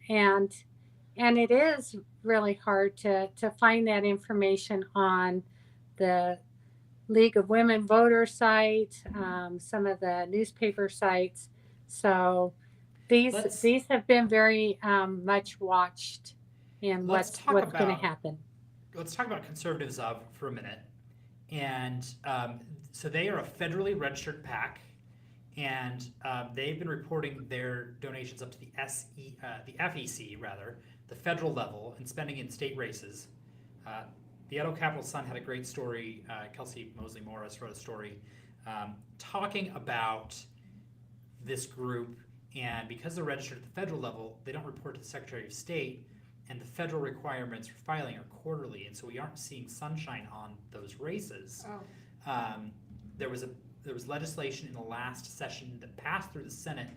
it is really hard to find that information on the League of Women Voters site, some of the newspaper sites. So these have been very much watched in what's going to happen. Let's talk about Conservatives of for a minute. And so they are a federally registered PAC, and they've been reporting their donations up to the FEC, the federal level, and spending in state races. The Idaho Capital Sun had a great story. Kelsey Mosley Morris wrote a story talking about this group, and because they're registered at the federal level, they don't report to the Secretary of State, and the federal requirements for filing are quarterly, and so we aren't seeing sunshine on those races. There was legislation in the last session that passed through the Senate.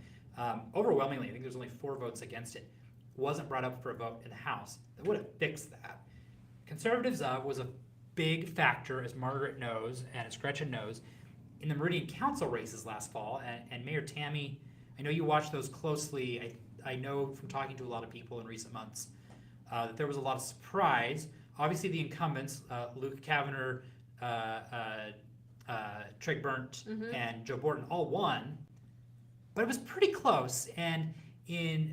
Overwhelmingly, I think there's only 4 votes against it. Wasn't brought up for a vote in the House. That would have fixed that. Conservatives was a big factor, as Margaret knows and as Gretchen knows, in the Meridian Council races last fall. And Mayor Tammy, I know you watched those closely. I know from talking to a lot of people in recent months that there was a lot of surprise. Obviously, the incumbents, Luke Kavanagh, Trig Burnt, and Joe Borton, all won, but it was pretty close. And in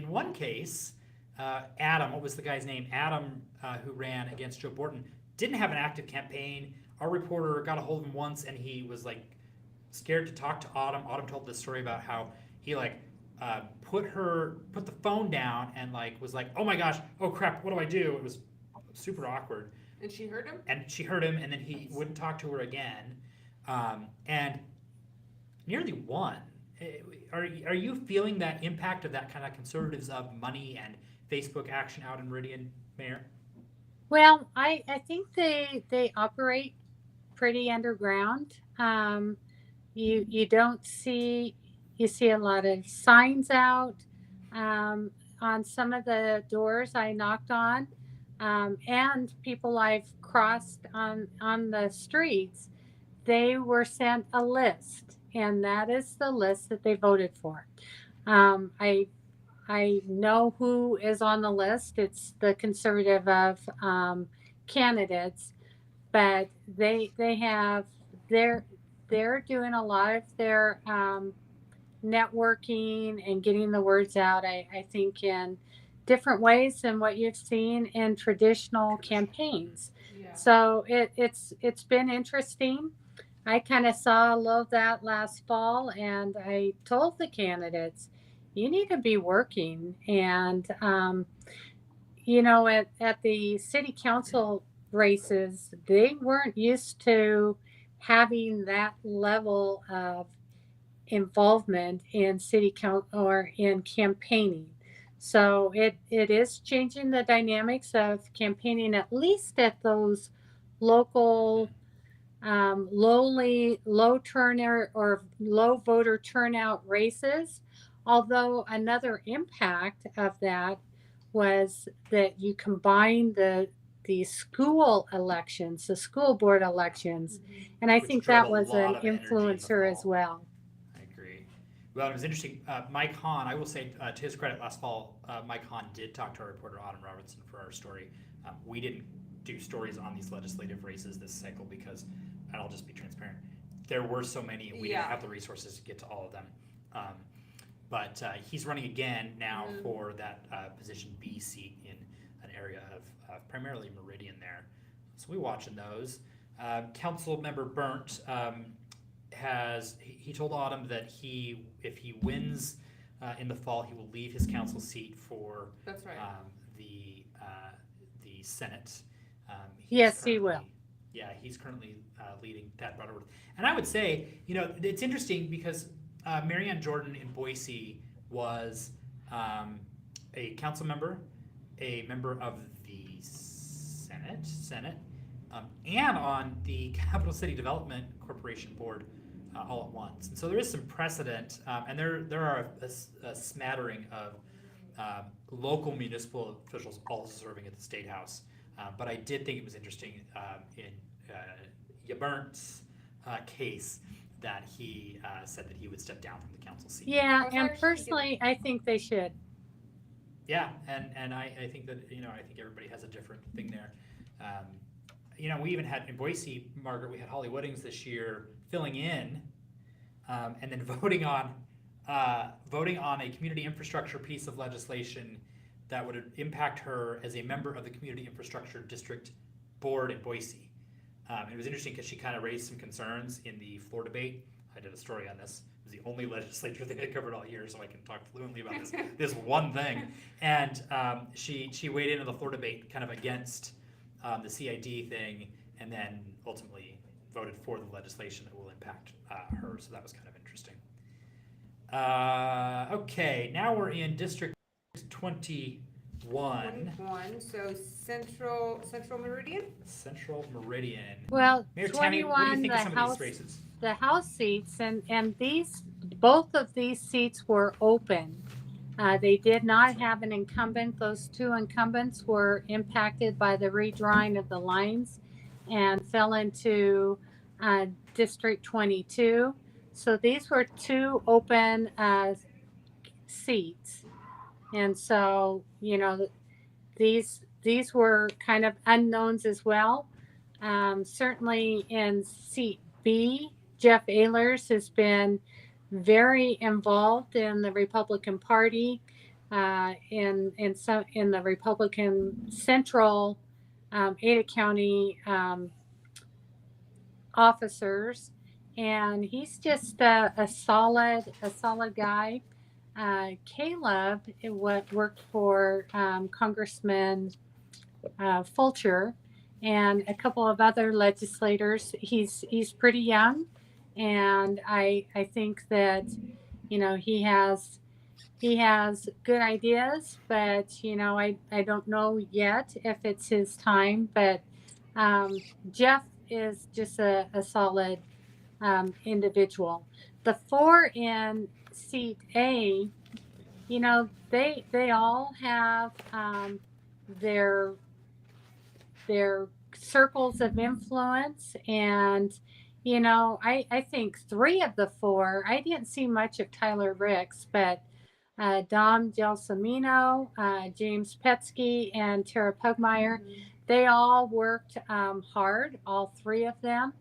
one case, Adam, what was the guy's name? Adam, who ran against Joe Borton, didn't have an active campaign. Our reporter got a hold of him once, and he was scared to talk to Autumn. Autumn told this story about how he put the phone down and was like, oh my gosh, oh crap, what do I do? It was super awkward. And she heard him? And she heard him, and then he wouldn't talk to her again, and nearly won. Are you feeling that impact of that kind of Conservatives of money and Facebook action out in Meridian, Mayor? Well, I think they operate pretty underground. You don't see a lot of signs out on some of the doors I knocked on, and people I've crossed on the streets. They were sent a list, and that is the list that they voted for. I know who is on the list. It's the Conservative of candidates, but they're doing a lot of their networking and getting the words out. I think in different ways than what you've seen in traditional campaigns. Yeah. So it's been interesting. I kind of saw a little of that last fall, and I told the candidates, you need to be working. And, at the city council races, they weren't used to having that level of involvement in city council or in campaigning. So it is changing the dynamics of campaigning, at least at those local low turnout or low voter turnout races. Although another impact of that was that you combine the school elections, the school board elections, and I think that was an influencer as well. I agree. Well, it was interesting. Mike Hahn, I will say to his credit, last fall, Mike Hahn did talk to our reporter Autumn Robertson for our story. We didn't do stories on these legislative races this cycle because, and I'll just be transparent, there were so many and we didn't have the resources to get to all of them. But he's running again now for that position B seat in an area of primarily Meridian there. So we watching those. Council member Burnt he told Autumn that if he wins in the fall, he will leave his council seat for That's right. the Senate. Yes, he will. Yeah, he's currently leading that Butterworth. And I would say, it's interesting because Marianne Jordan in Boise was a council member, a member of the Senate, and on the Capital City Development Corporation board all at once. And so there is some precedent, and there are a smattering of local municipal officials also serving at the State House. But I did think it was interesting in Yaburnt's case that he said that he would step down from the council seat. Yeah, and personally, I think they should. Yeah, and I think that, I think everybody has a different thing there. We even had in Boise, Margaret, we had Holly Woodings this year filling in, and then voting on a community infrastructure piece of legislation that would impact her as a member of the Community Infrastructure District Board in Boise. It was interesting because she kind of raised some concerns in the floor debate. I did a story on this. It was the only legislature thing I covered all year, so I can talk fluently about this one thing. And she weighed in on the floor debate kind of against the CID thing, and then ultimately voted for the legislation that will impact her. So that was kind of interesting. Okay, now we're in District 21. 21, so Central Meridian? Central Meridian. Well, Mayor Tammy, what do you 21, think of some of these races? the House seats, and both of these seats were open. They did not have an incumbent. Those two incumbents were impacted by the redrawing of the lines and fell into District 22. So these were two open seats. And so, these were kind of unknowns as well. Certainly in seat B, Jeff Ehlers has been very involved in the Republican Party, in the Republican Central Ada County officers, and he's just a solid guy. Caleb worked for Congressman Fulcher and a couple of other legislators. He's pretty young, and I think that he has good ideas, but I don't know yet if it's his time. But Jeff is just a solid individual. The four in seat A, they all have their circles of influence, and I think three of the four, I didn't see much of Tyler Ricks, but Dom Gelsomino, James Petsky, and Tara Pugmire, they all worked hard, all three of them.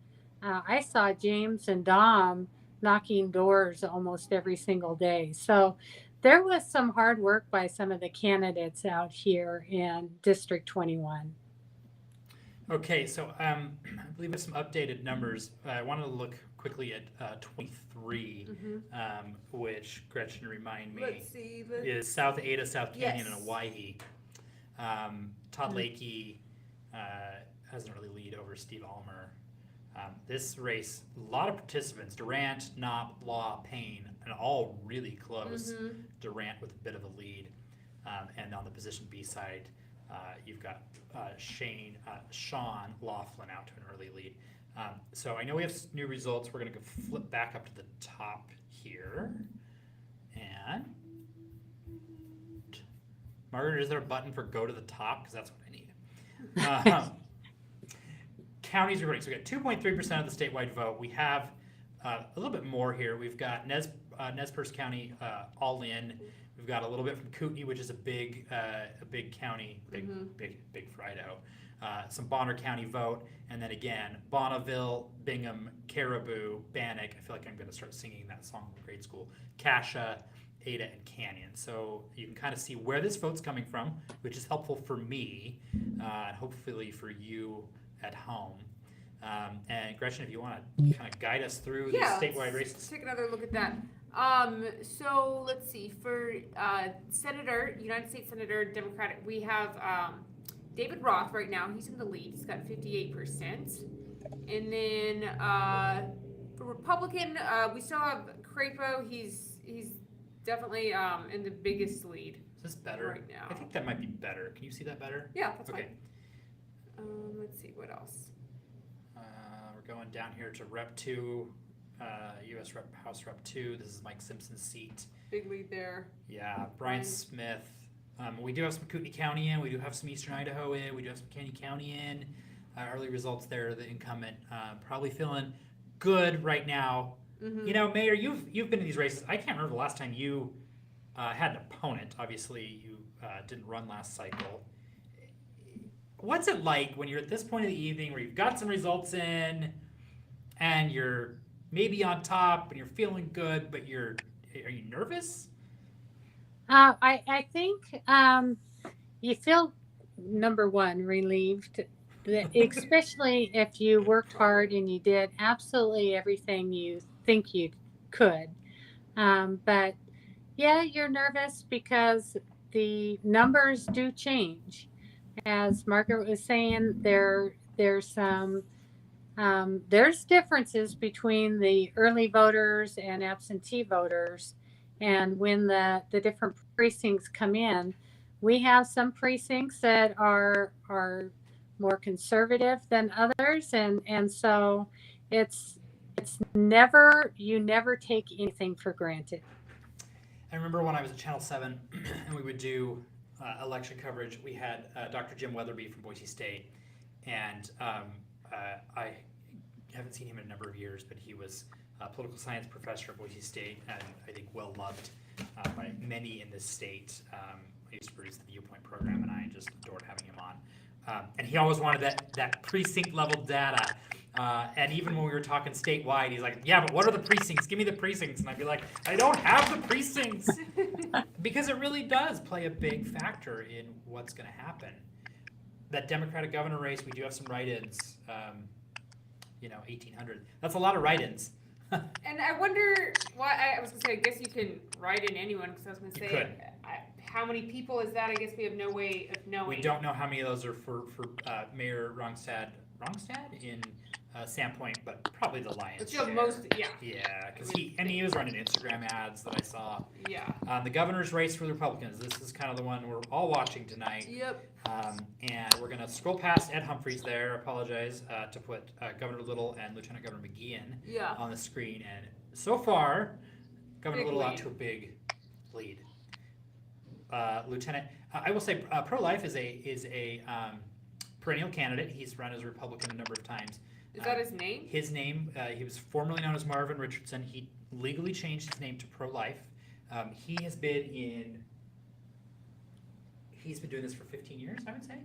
I saw James and Dom knocking doors almost every single day. So there was some hard work by some of the candidates out here in District 21. Okay, so I believe there's some updated numbers. I wanted to look quickly at 23, which, Gretchen, remind me, Let's see, is South Ada, South Canyon, Yes. and Owyhee. Todd Lakey has an early lead over Steve Almer. This race, a lot of participants: Durant, Knopp, Law, Payne, and all really close. Durant with a bit of a lead. And on the position B side, you've got Sean Laughlin out to an early lead. So I know we have new results. We're going to flip back up to the top here. And Margaret, is there a button for go to the top? Because that's what I need. Counties are voting. So we got 2.3% of the statewide vote. We have a little bit more here. We've got Nez Perce County all in. We've got a little bit from Kootenai, which is a big county, big for Idaho. Some Bonner County vote, and then again Bonneville, Bingham, Caribou, Bannock. I feel like I'm going to start singing that song in grade school. Cascia, Ada and Canyon. So you can kind of see where this vote's coming from, which is helpful for me and hopefully for you at home. And Gretchen, if you want to kind of guide us through these statewide races. Let's take another look at that. So let's see, for Senator, United States Senator, Democratic, we have David Roth right now. He's in the lead. He's got 58%. And then for Republican, we still have Crapo. He's definitely in the biggest lead. Is this better? Right now. I think that might be better. Can you see that better? Yeah, that's okay. Fine. Let's see, what else? We're going down here to Rep 2, U.S. House Rep 2. This is Mike Simpson's seat. Big lead there. Yeah, Brian Smith. We do have some Kootenai County in. We do have some Eastern Idaho in. We do have some Canyon County in. Early results there. The incumbent probably feeling good right now. Mm-hmm. You know, Mayor, you've been in these races. I can't remember the last time you had an opponent. Obviously, you didn't run last cycle. What's it like when you're at this point of the evening where you've got some results in and you're maybe on top and you're feeling good, but are you nervous? I think you feel, number one, relieved, especially if you worked hard and you did absolutely everything you think you could. But yeah, you're nervous because the numbers do change. As Margaret was saying, there's some there's differences between the early voters and absentee voters, and when the different precincts come in, we have some precincts that are more conservative than others, and so it's never, you never take anything for granted. I remember when I was at Channel 7 and we would do election coverage, we had Dr. Jim Weatherby from Boise State, and I haven't seen him in a number of years, but he was a political science professor at Boise State, and I think well loved by many in this state. I used to produce the Viewpoint program, and I just adored having him on. And he always wanted that precinct level data. And even when we were talking statewide, he's like, yeah, but what are the precincts? Give me the precincts. And I'd be like, I don't have the precincts. Because it really does play a big factor in what's going to happen. That Democratic governor race, we do have some write-ins, 1,800. That's a lot of write-ins. And I wonder why, I was going to say, I guess you can write in anyone, because I was going to say, how many people is that? I guess we have no way of knowing. We don't know how many of those are for Mayor Rongstad in Sandpoint, but probably the lion's share. Yeah, because he was running Instagram ads that I saw. Yeah. The governor's race for the Republicans. This is kind of the one we're all watching tonight. Yep. And we're going to scroll past Ed Humphreys there. Apologize to put Governor Little and Lieutenant Governor McGeehan on the screen. And so far, Governor Little out to a big lead. Lieutenant, I will say, pro-life is a perennial candidate. He's run as a Republican a number of times. Is that his name? His name, he was formerly known as Marvin Richardson. He legally changed his name to pro-life. He's been doing this for 15 years, I would say.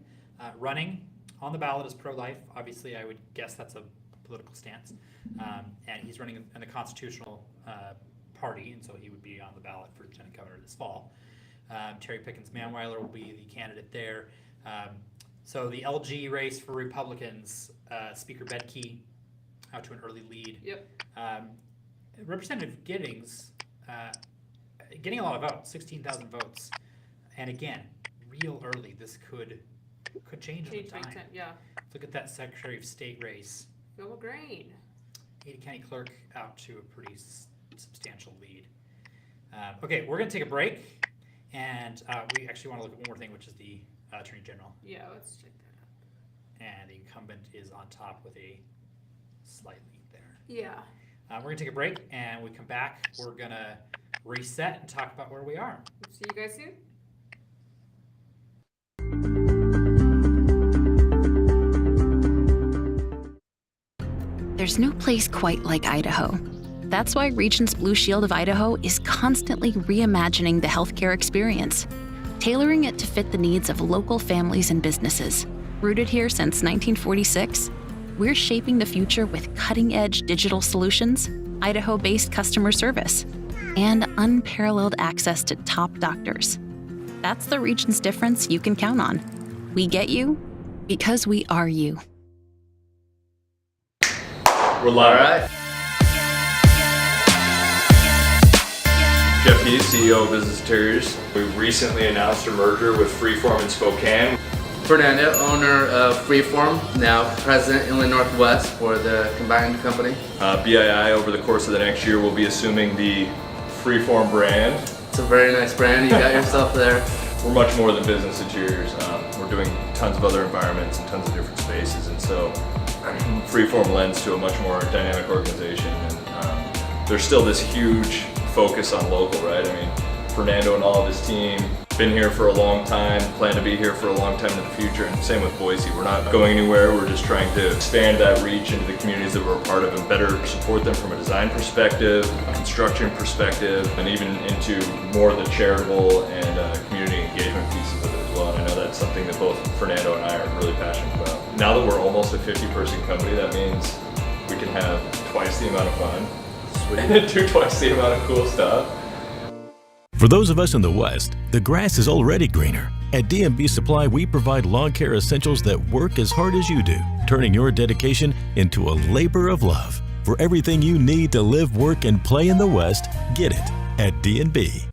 Running on the ballot as pro-life. Obviously, I would guess that's a political stance. And he's running in the constitutional party, and so he would be on the ballot for lieutenant governor this fall. Terry Pickens Manweiler will be the candidate there. So the LG race for Republicans, Speaker Bedke out to an early lead. Yep. Representative Giddings getting a lot of votes, 16,000 votes. And again, real early. This could change over time. Yeah. Look at that Secretary of State race. Phil Grain. Ada County Clerk out to a pretty substantial lead. Okay, we're going to take a break. And we actually want to look at one more thing, which is the Attorney General. Yeah, let's check that out. And the incumbent is on top with a slight lead there. Yeah. We're going to take a break, and when we come back, we're going to reset and talk about where we are. See you guys soon. There's no place quite like Idaho. That's why Regent's Blue Shield of Idaho is constantly reimagining the healthcare experience, tailoring it to fit the needs of local families and businesses. Rooted here since 1946, we're shaping the future with cutting-edge digital solutions, Idaho-based customer service, and unparalleled access to top doctors. That's the region's difference you can count on. We get you because we are you. We're live. All right. Jeff Hughes, CEO of Business Interiors. We recently announced a merger with Freeform in Spokane. Fernando, owner of Freeform, now president Inland Northwest for the combined company. BII over the course of the next year will be assuming the Freeform brand. It's a very nice brand. You got yourself there. We're much more than business interiors. We're doing tons of other environments and tons of different spaces, and so Freeform lends to a much more dynamic organization. And there's still this huge focus on local, right? I mean, Fernando and all of his team been here for a long time, plan to be here for a long time in the future, and same with Boise. We're not going anywhere, we're just trying to expand that reach into the communities that we're a part of and better support them from a design perspective, construction perspective, and even into more of the charitable and community engagement pieces of it as well. And I know that's something that both Fernando and I are really passionate about. Now that we're almost a 50-person company, that means we can have twice the amount of fun and do twice the amount of cool stuff. For those of us in the West, the grass is already greener. At D&B Supply, we provide lawn care essentials that work as hard as you do, turning your dedication into a labor of love. For everything you need to live, work, and play in the West, get it at D&B.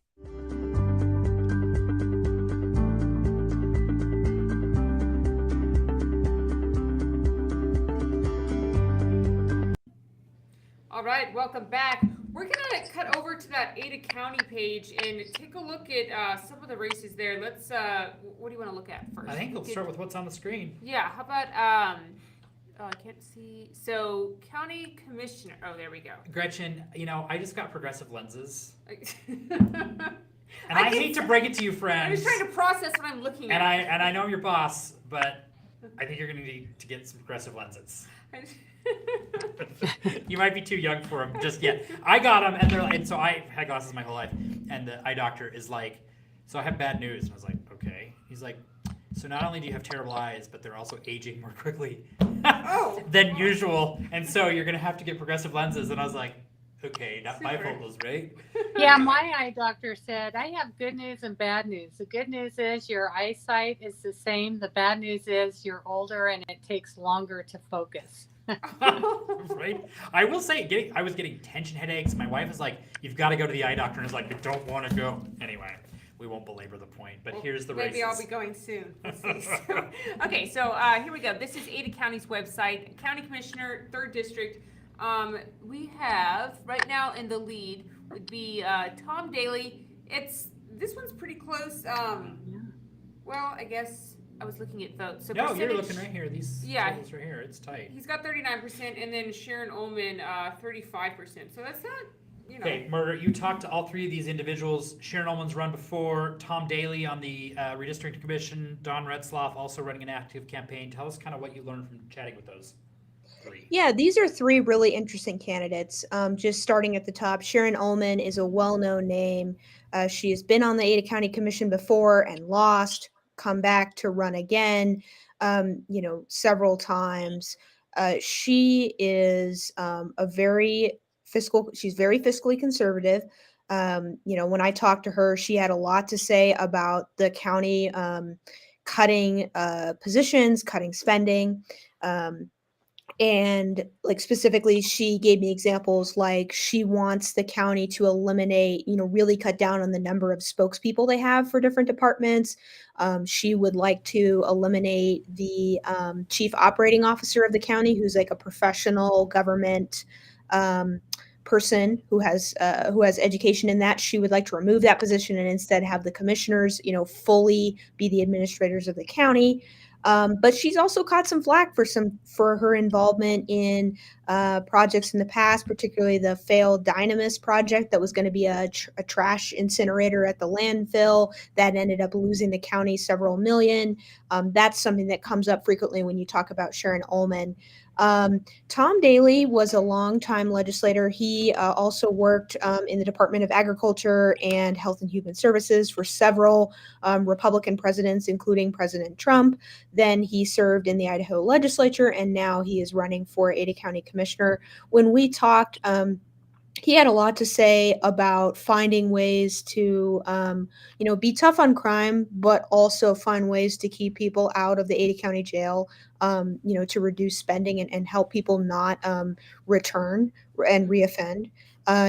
All right, welcome back. We're gonna cut over to that Ada County page and take a look at some of the races there. Let's. What do you want to look at first? I think we'll start with what's on the screen. Yeah. How about? Oh, I can't see. So county commissioner. Oh, there we go. Gretchen, I just got progressive lenses. And I hate to break it to you, friends. I'm just trying to process what I'm looking at. And I know I'm your boss, but I think you're going to need to get some progressive lenses. You might be too young for them just yet. I got them, and so I had glasses my whole life. And the eye doctor is like, so I have bad news. And I was like, okay. He's like, so not only do you have terrible eyes, but they're also aging more quickly than usual. And so you're going to have to get progressive lenses. And I was like, okay, not bifocals, right? Yeah, my eye doctor said, I have good news and bad news. The good news is your eyesight is the same. The bad news is you're older and it takes longer to focus. Right? I will say, I was getting tension headaches. My wife was like, you've got to go to the eye doctor. And I was like, I don't want to go. Anyway, we won't belabor the point, but here's the races. Maybe I'll be going soon. Let's see. Okay, so here we go. This is Ada County's website. County Commissioner, 3rd District. We have, right now in the lead, would be Tom Daly. This one's pretty close. Well, I guess I was looking at votes. So no, you're looking right here. These totals right here. It's tight. He's got 39%, and then Sharon Ullman, 35%. So that's not, Okay, Margaret, you talked to all three of these individuals. Sharon Ullman's run before. Tom Daly on the Redistricting Commission. Don Retzloff also running an active campaign. Tell us kind of what you learned from chatting with those three. Yeah, these are three really interesting candidates. Just starting at the top, Sharon Ullman is a well-known name. She has been on the Ada County Commission before and lost, come back to run again, several times. She is she's very fiscally conservative. When I talked to her, she had a lot to say about the county cutting positions, cutting spending. And like specifically, she gave me examples like she wants the county to eliminate, really cut down on the number of spokespeople they have for different departments. She would like to eliminate the chief operating officer of the county, who's like a professional government person who has education in that. She would like to remove that position and instead have the commissioners, fully be the administrators of the county. But she's also caught some flack for her involvement in projects in the past, particularly the failed Dynamis project that was going to be a trash incinerator at the landfill that ended up losing the county several million. That's something that comes up frequently when you talk about Sharon Ullman. Tom Daly was a longtime legislator. He also worked in the Department of Agriculture and Health and Human Services for several Republican presidents, including President Trump. Then he served in the Idaho legislature, and now he is running for Ada County Commissioner. When we talked, he had a lot to say about finding ways to, be tough on crime, but also find ways to keep people out of the Ada County Jail, to reduce spending and help people not return and reoffend.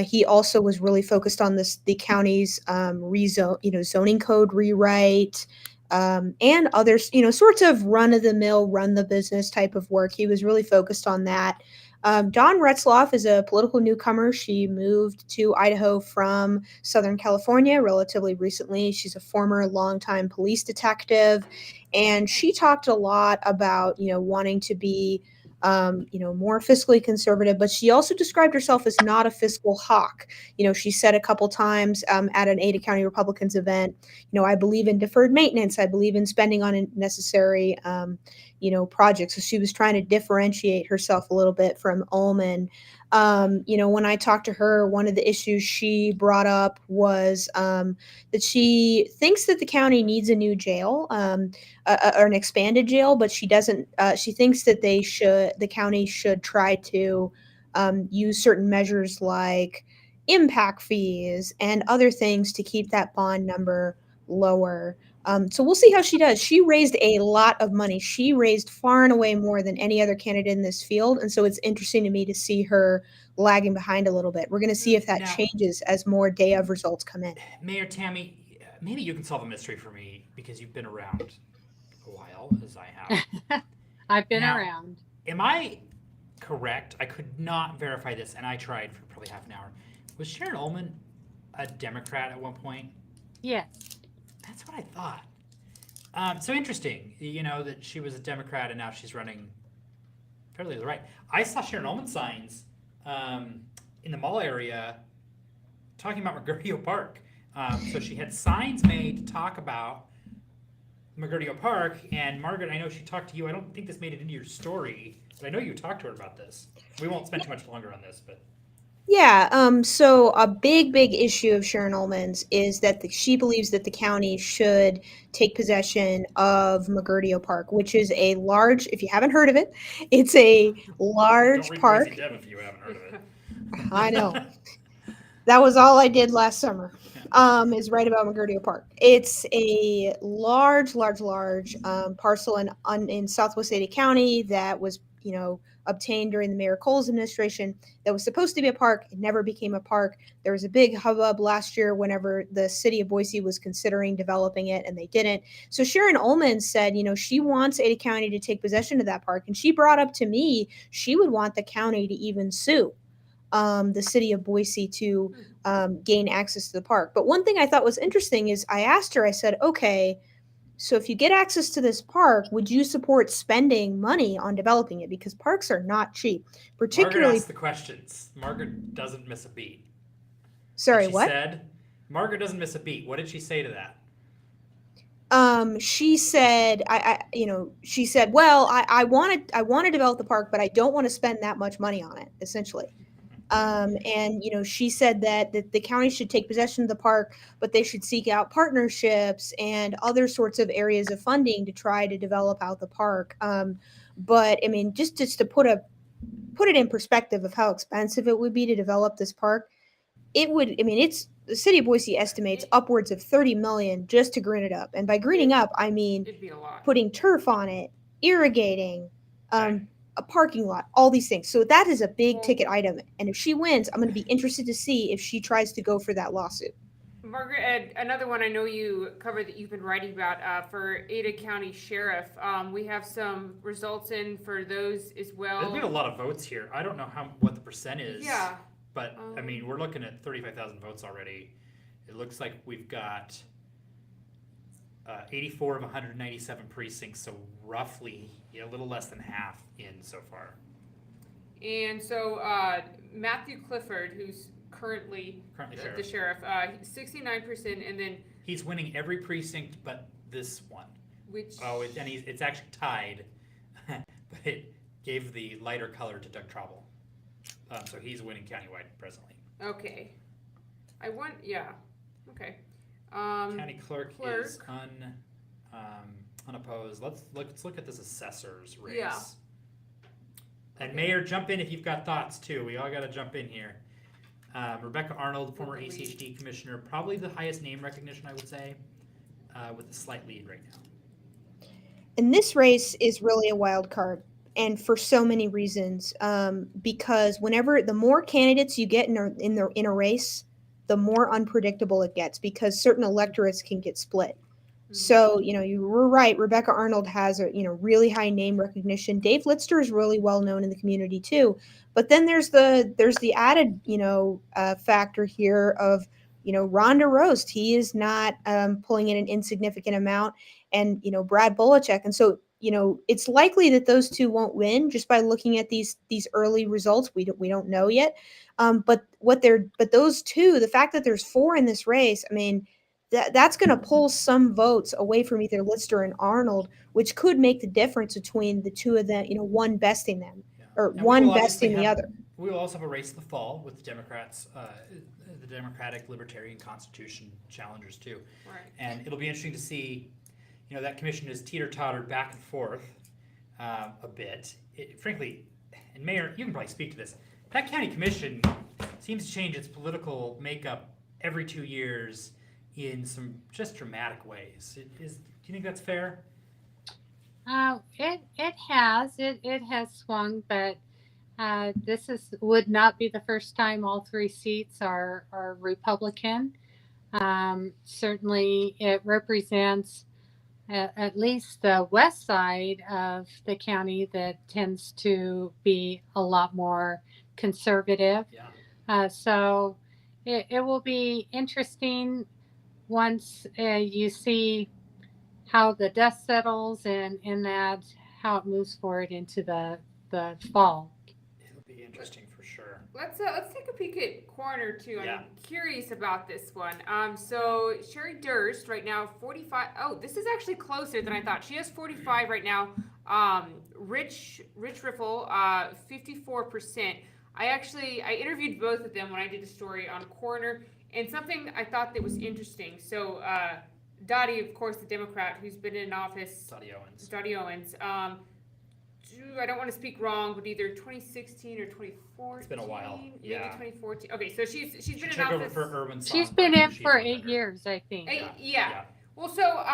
He also was really focused on the county's zoning code rewrite, and others, sorts of run of the mill, run the business type of work. He was really focused on that. Dawn Retzloff is a political newcomer. She moved to Idaho from Southern California relatively recently. She's a former longtime police detective, and she talked a lot about, wanting to be, more fiscally conservative, but she also described herself as not a fiscal hawk. She said a couple times at an Ada County Republicans event, I believe in deferred maintenance. I believe in spending on unnecessary projects. So she was trying to differentiate herself a little bit from Ullman. When I talked to her, one of the issues she brought up was that she thinks that the county needs a new jail, or an expanded jail, but she doesn't. She thinks that the county should try to use certain measures like impact fees and other things to keep that bond number lower. So we'll see how she does. She raised a lot of money. She raised far and away more than any other candidate in this field. And so it's interesting to me to see her lagging behind a little bit. We're going to see if that changes as more day of results come in. Mayor Tammy, maybe you can solve a mystery for me because you've been around a while, as I have. I've been around. Am I correct? I could not verify this, and I tried for probably half an hour. Was Sharon Ullman a Democrat at one point? Yes. That's what I thought. So interesting, that she was a Democrat and now she's running fairly to the right. I saw Sharon Ullman signs in the mall area talking about McGurdio Park. So she had signs made to talk about McGurdio Park. And Margaret, I know she talked to you. I don't think this made it into your story, but I know you talked to her about this. We won't spend too much longer on this, but... Yeah, so a big issue of Sharon Ullman's is that she believes that the county should take possession of McGurdio Park, which is a large, if you haven't heard of it, it's a large park. Don't read BoiseDev if you haven't heard of it. I know. That was all I did last summer, is write about McGurdio Park. It's a large parcel in Southwest Ada County that was, obtained during the Mayor Cole's administration that was supposed to be a park. It never became a park. There was a big hubbub last year whenever the city of Boise was considering developing it, and they didn't. So Sharon Ullman said, she wants Ada County to take possession of that park. And she brought up to me, she would want the county to even sue the city of Boise to gain access to the park. But one thing I thought was interesting is I asked her, I said, okay, so if you get access to this park, would you support spending money on developing it? Because parks are not cheap, particularly. Margaret asks the questions. Margaret doesn't miss a beat. Sorry, what? Margaret doesn't miss a beat. What did she say to that? She said, she said, well, I want to develop the park, but I don't want to spend that much money on it, essentially. And she said that the county should take possession of the park, but they should seek out partnerships and other sorts of areas of funding to try to develop out the park. But I mean, just to put it in perspective of how expensive it would be to develop this park, it's the city of Boise estimates upwards of $30 million just to green it up. And by greening up, I mean putting turf on it, irrigating, a parking lot, all these things. So that is a big ticket item. And if she wins, I'm going to be interested to see if she tries to go for that lawsuit. Margaret, another one I know you covered that you've been writing about for Ada County Sheriff. We have some results in for those as well. There's been a lot of votes here. I don't know what the percent is. Yeah. But, I mean, we're looking at 35,000 votes already. It looks like we've got 84 of 197 precincts, so roughly a little less than half in so far. And so Matthew Clifford, who's currently the sheriff, 69%, and then he's winning every precinct but this one. It's actually tied, but it gave the lighter color to Doug Traubel. So he's winning countywide presently. Okay. Okay. County clerk is unopposed. Let's look at this assessor's race. Yeah. And Mayor, jump in if you've got thoughts too. We all got to jump in here. Rebecca Arnold, former ACHD commissioner, probably the highest name recognition, I would say, with a slight lead right now. And this race is really a wild card, and for so many reasons. Because whenever the more candidates you get in a race, the more unpredictable it gets because certain electorates can get split. So, you were right. Rebecca Arnold has a, really high name recognition. Dave Litster is really well known in the community too. But then there's the added, factor here of, Rhonda Roast. He is not pulling in an insignificant amount, and, Brad Bolachek. And so, it's likely that those two won't win just by looking at these early results. We don't know yet. But those two, the fact that there's 4 in this race, I mean, that's going to pull some votes away from either Lister and Arnold, which could make the difference between the two of them, one besting them or And one besting the other. We will also have a race in the fall with the Democrats, the Democratic Libertarian Constitution challengers too. Right. And it'll be interesting to see, that commission is teeter-tottered back and forth a bit. Frankly, and Mayor, you can probably speak to this. That county commission seems to change its political makeup every 2 years in some just dramatic ways. Do you think that's fair? It has swung, but this would not be the first time all 3 seats are Republican. Certainly, it represents at least the west side of the county that tends to be a lot more conservative. Yeah. So it will be interesting once you see how the dust settles and that how it moves forward into the fall. It'll be interesting for sure. Let's take a peek at coroner too. Yeah. I'm curious about this one. So Sherry Durst right now 45. Oh, this is actually closer than I thought. She has 45 right now. Rich Riffle 54%. I interviewed both of them when I did the story on coroner, and something I thought that was interesting. So Dottie, of course, the Democrat who's been in office. Dottie Owens. I don't want to speak wrong, but either 2016 or 2014. It's been a while. Maybe Yeah. 2014. Okay, so she's been in took over office for Urban She's Song been for in for 8 better. years, I think. Yeah. Well, so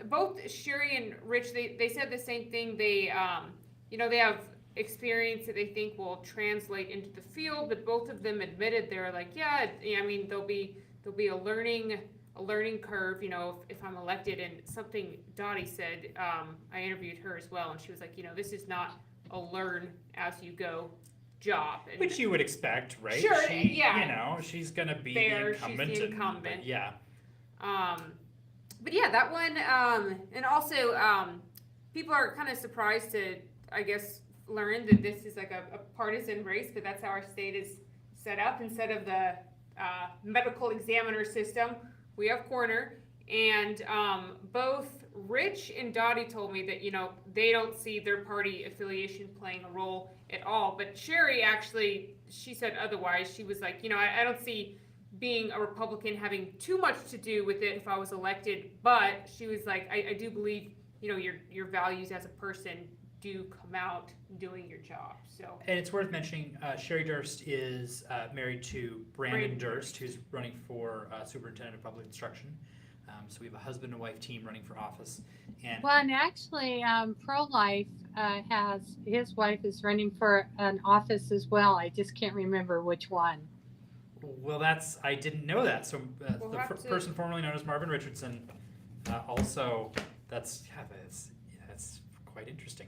both Sherry and Rich, they said the same thing. They they have experience that they think will translate into the field, but both of them admitted they're like, I mean, there'll be a learning curve, if I'm elected. And something Dottie said, I interviewed her as well, and she was like, this is not a learn as you go job. And which you would expect, right? Sure, she's going to be fair, the incumbent. she's the incumbent. Yeah. But yeah, that one, and also people are kind of surprised to, I guess, learn that this is like a partisan race, but that's how our state is set up. Instead of the medical examiner system, we have coroner. And both Rich and Dottie told me that, they don't see their party affiliation playing a role at all. But Sherry actually, she said otherwise. She was like, I don't see being a Republican having too much to do with it if I was elected. But she was like, I do believe, your values as a person do come out doing your job. So, and it's worth mentioning, Sherry Durst is married to Brandon Durst, who's running for superintendent of public instruction. So we have a husband and wife team running for office. And actually, Pro-Life his wife is running for an office as well. I just can't remember which one. Well, I didn't know that. So the person formerly known as Marvin Richardson, also, that's quite interesting.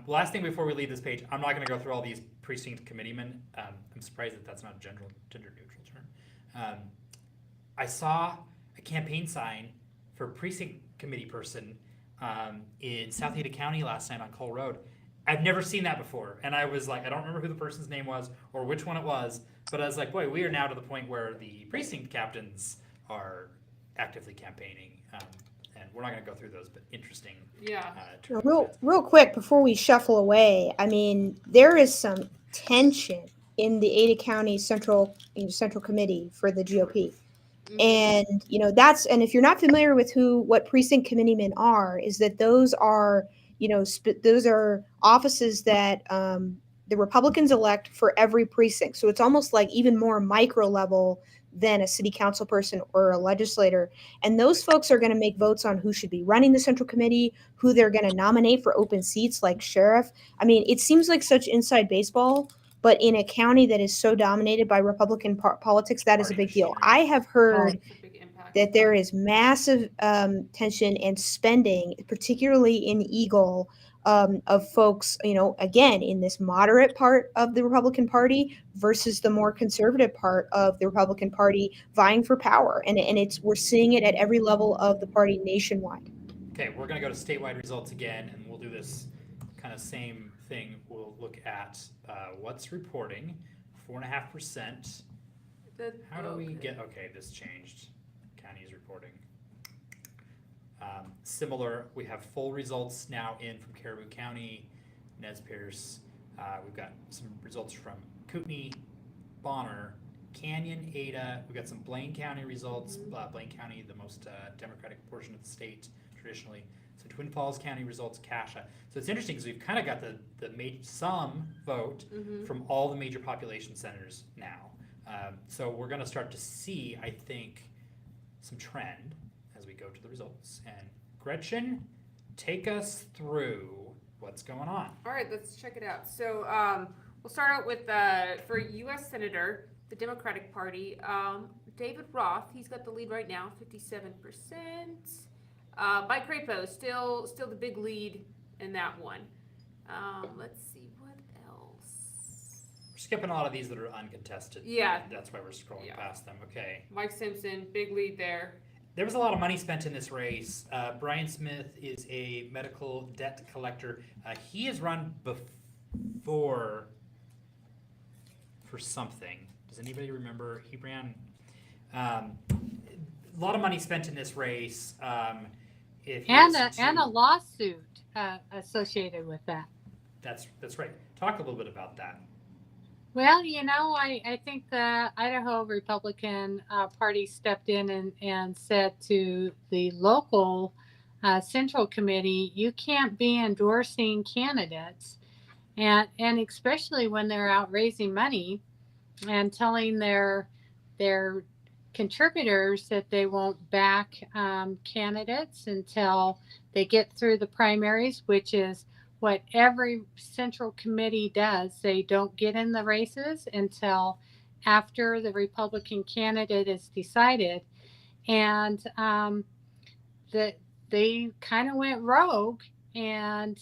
Last thing before we leave this page, I'm not going to go through all these precinct committeemen. I'm surprised that's not a gender neutral term. I saw a campaign sign for precinct committee person in South Ada County last night on Cole Road. I've never seen that before, and I was like, I don't remember who the person's name was or which one it was, but I was like, boy, we are now to the point where the precinct captains are actively campaigning. And we're not going to go through those, but interesting. Yeah. Real quick before we shuffle away, I mean, there is some tension in the Ada County Central Committee for the GOP. And and if you're not familiar with what precinct committeemen are, is that those are those are offices that the Republicans elect for every precinct. So it's almost like even more micro level than a city council person or a legislator. And those folks are going to make votes on who should be running the central committee, who they're going to nominate for open seats like sheriff. I mean, it seems like such inside baseball, but in a county that is so dominated by Republican politics, that is a big deal. I have heard that there is massive tension and spending, particularly in Eagle, of folks, again, in this moderate part of the Republican Party versus the more conservative part of the Republican Party vying for power. And we're seeing it at every level of the party nationwide. Okay, we're going to go to statewide results again, and we'll do this kind of same thing. We'll look at what's reporting, 4.5%. How do we get, okay, this changed. County is reporting. Similar, we have full results now in from Caribou County, Nez Perce. We've got some results from Kootenai, Bonner, Canyon, Ada. We've got some Blaine County results. Blaine County, the most Democratic portion of the state traditionally. So Twin Falls County results, Cassia. So it's interesting because we've kind of got some vote from all the major population centers now. So we're going to start to see, I think, some trend as we go to the results. And Gretchen, take us through what's going on. All right, let's check it out. So we'll start out with, for U.S. Senator, the Democratic Party, David Roth, he's got the lead right now, 57%. Mike Crapo, still the big lead in that one. Let's see, what else? We're skipping a lot of these that are uncontested. Yeah. That's why we're scrolling past them. Okay. Mike Simpson, big lead there. There was a lot of money spent in this race. Brian Smith is a medical debt collector. He has run before for something. Does anybody remember? He ran a lot of money spent in this race. And a lawsuit associated with that. That's right. Talk a little bit about that. Well, I think the Idaho Republican Party stepped in and said to the local Central Committee, you can't be endorsing candidates, and especially when they're out raising money and telling their contributors that they won't back candidates until they get through the primaries, which is what every Central Committee does. They don't get in the races until after the Republican candidate is decided. And that they kind of went rogue and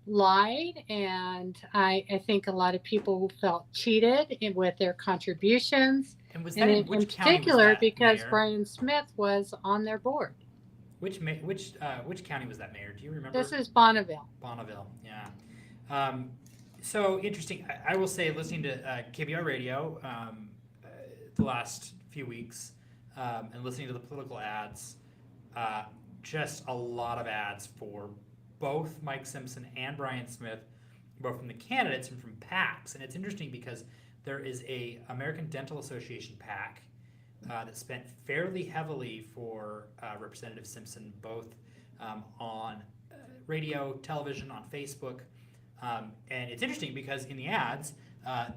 lied. And I think a lot of people felt cheated with their contributions. And was that in particular because Mayor? Brian Smith was on their board. Which county was that, Mayor? Do you remember? This is Bonneville. Bonneville, yeah. So interesting. I will say, listening to KBR radio the last few weeks and listening to the political ads, just a lot of ads for both Mike Simpson and Brian Smith, both from the candidates and from PACs. And it's interesting because there is a American Dental Association PAC that spent fairly heavily for Representative Simpson, both on radio, television, on Facebook. And it's interesting because in the ads,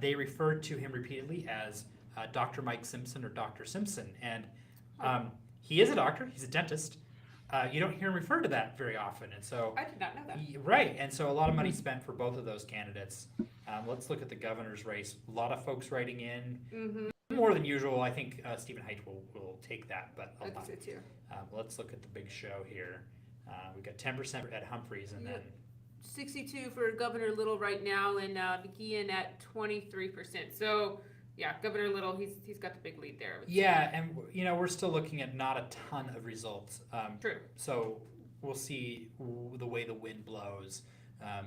they referred to him repeatedly as Dr. Mike Simpson or Dr. Simpson. And he is a doctor, he's a dentist. You don't hear him refer to that very often. And so I did not know that. Right. And so a lot of money spent for both of those candidates. Let's look at the governor's race. A lot of folks writing in. More than usual. I think Stephen Haidt will take that, but I think so too. Let's look at the big show here. We've got 10% for Ed Humphreys, and then 62 for Governor Little right now, and McGeehan at 23%. So yeah, Governor Little, he's got the big lead there. Yeah, and we're still looking at not a ton of results. True. So we'll see the way the wind blows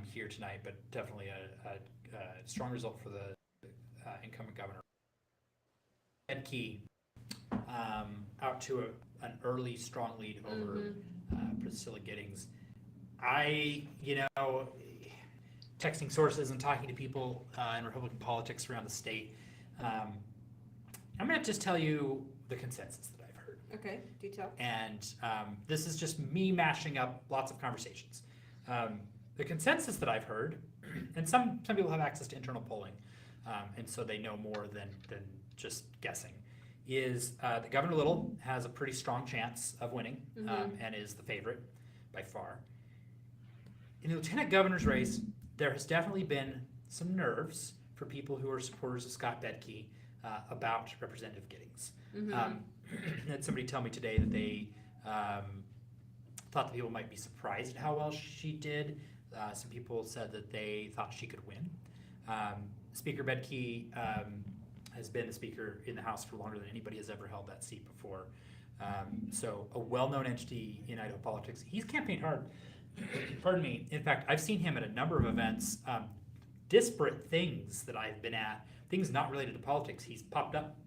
here tonight, but definitely a strong result for the incumbent governor. Ed Key out to an early strong lead over Priscilla Giddings. Texting sources and talking to people in Republican politics around the state, I'm going to just tell you the consensus that I've heard. Okay, do tell. And this is just me mashing up lots of conversations. the consensus that I've heard, and some people have access to internal polling, and so they know more than just guessing, is that Governor Little has a pretty strong chance of winning, and is the favorite by far. In the lieutenant governor's race, there has definitely been some nerves for people who are supporters of Scott Bedke about Representative Giddings. I had somebody tell me today that they thought that people might be surprised at how well she did. Some people said that they thought she could win. Speaker Bedke has been the speaker in the House for longer than anybody has ever held that seat before. So a well-known entity in Idaho politics. He's campaigned hard. Pardon me. In fact, I've seen him at a number of events, disparate things that I've been at, things not related to politics. He's popped up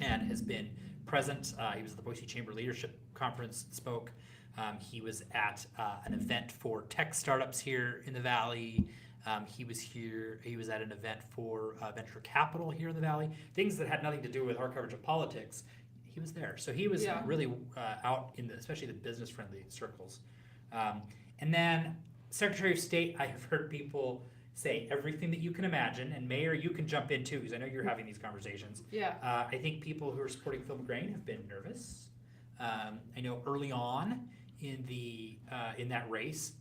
and has been present. He was at the Boise Chamber Leadership Conference and spoke. He was at an event for tech startups here in the Valley. He was here. He was at an event for venture capital here in the Valley. Things that had nothing to do with our coverage of politics. He was there, so he was really out in especially the business-friendly circles. And then Secretary of State, I have heard people say everything that you can imagine, and Mayor, you can jump in too, because I know you're having these conversations. I think people who are supporting Phil McGrain have been nervous. I know early on in that race,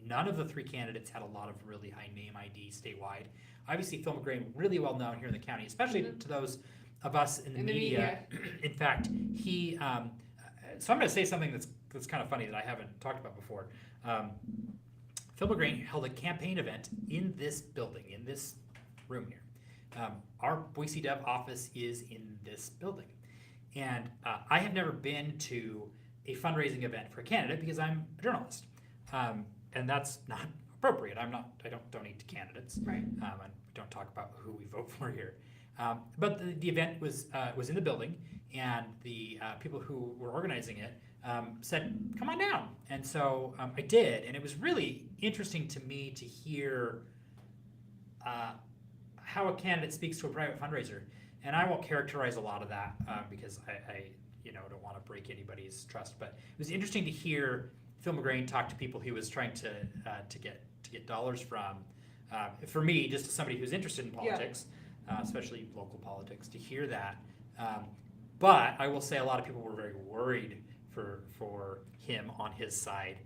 none of the three candidates had a lot of really high name ID statewide. Obviously, Phil McGrain, really well known here in the county, especially to those of us in the media. In fact, he. So I'm going to say something that's kind of funny that I haven't talked about before. Phil McGrain held a campaign event in this building, in this room here. Our BoiseDev office is in this building. And I have never been to a fundraising event for a candidate because I'm a journalist. And that's not appropriate. I don't donate to candidates. Right. And we don't talk about who we vote for here. But the event was in the building, and the people who were organizing it said, "Come on down." And so I did, and it was really interesting to me to hear how a candidate speaks to a private fundraiser. And I won't characterize a lot of that because I don't want to break anybody's trust. But it was interesting to hear Phil McGrain talk to people he was trying to get dollars from. For me, just as somebody who's interested in politics, especially local politics, to hear that. But I will say a lot of people were very worried for him on his side.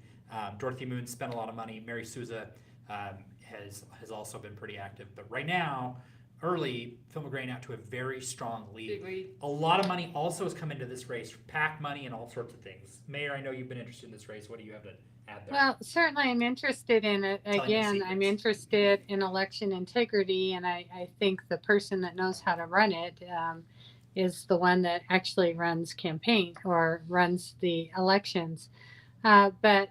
Dorothy Moon spent a lot of money. Mary Souza has also been pretty active. But right now, early, Phil McGrain out to a very strong lead. Big lead. A lot of money also has come into this race, PAC money and all sorts of things. Mayor, I know you've been interested in this race. What do you have to add there? Well, certainly I'm interested in it. Again, I'm interested in election integrity, and I think the person that knows how to run it is the one that actually runs campaign or runs the elections. But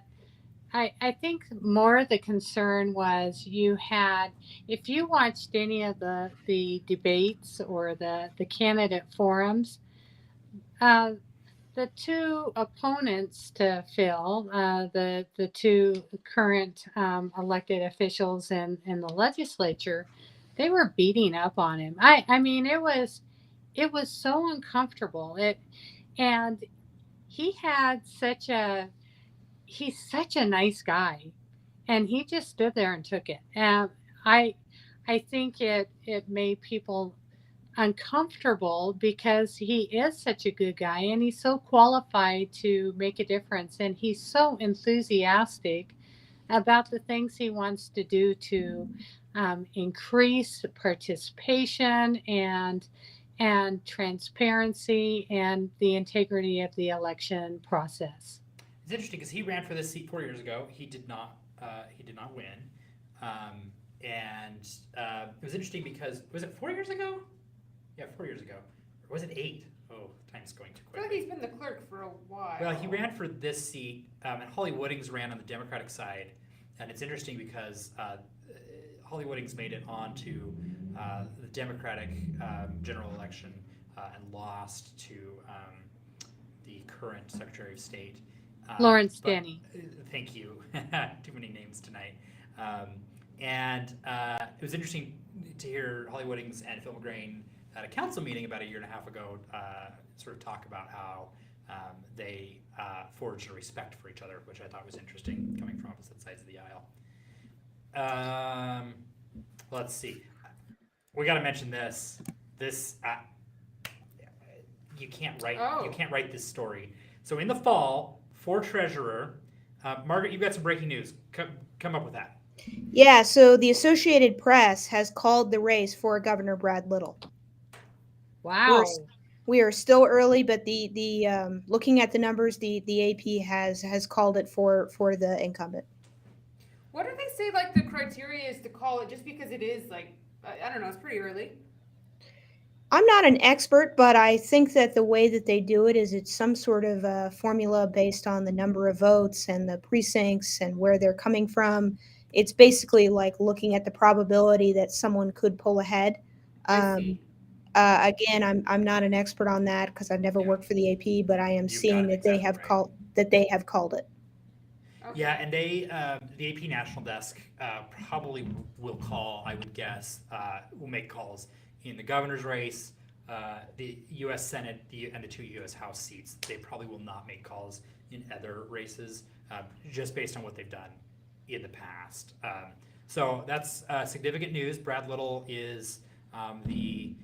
I think more the concern was if you watched any of the debates or the candidate forums, the two opponents to Phil, the two current elected officials in the legislature, they were beating up on him. I mean, it was so uncomfortable. And he's such a nice guy, and he just stood there and took it. And I think it made people uncomfortable because he is such a good guy and he's so qualified to make a difference, and he's so enthusiastic about the things he wants to do to increase participation and transparency and the integrity of the election process. It's interesting because he ran for this seat 4 years ago. He did not win, and it was interesting because was it 4 years ago? Yeah, 4 years ago. Or was it 8? Oh, time's going too quick. I feel like he's been the clerk for a while. Well, he ran for this seat, and Holly Woodings ran on the Democratic side, and it's interesting because Holly Woodings made it onto the Democratic general election and lost to the current Secretary of State. Lawrence Denny. Thank you. Too many names tonight. And it was interesting to hear Holly Woodings and Phil McGrain at a council meeting about a year and a half ago sort of talk about how they forged a respect for each other, which I thought was interesting coming from opposite sides of the aisle. Let's see. We got to mention this. This you can't write this story. So in the fall, for treasurer, Margaret, you've got some breaking news. Come up with that. Yeah, so the Associated Press has called the race for Governor Brad Little. Wow. We are still early, but the looking at the numbers, the AP has called it for the incumbent. What do they say, like, the criteria is to call it, just because it is, like, I don't know, it's pretty early. I'm not an expert, but I think that the way that they do it is it's some sort of formula based on the number of votes and the precincts and where they're coming from. It's basically like looking at the probability that someone could pull ahead. I see. Again, I'm not an expert on that because I've never worked for the AP, but I am seeing that they have called it. Okay. Yeah, and the AP National Desk probably will call, I would guess, will make calls in the governor's race, the U.S. Senate, and the 2 U.S. House seats. They probably will not make calls in other races, just based on what they've done in the past. So that's significant news. Brad Little is the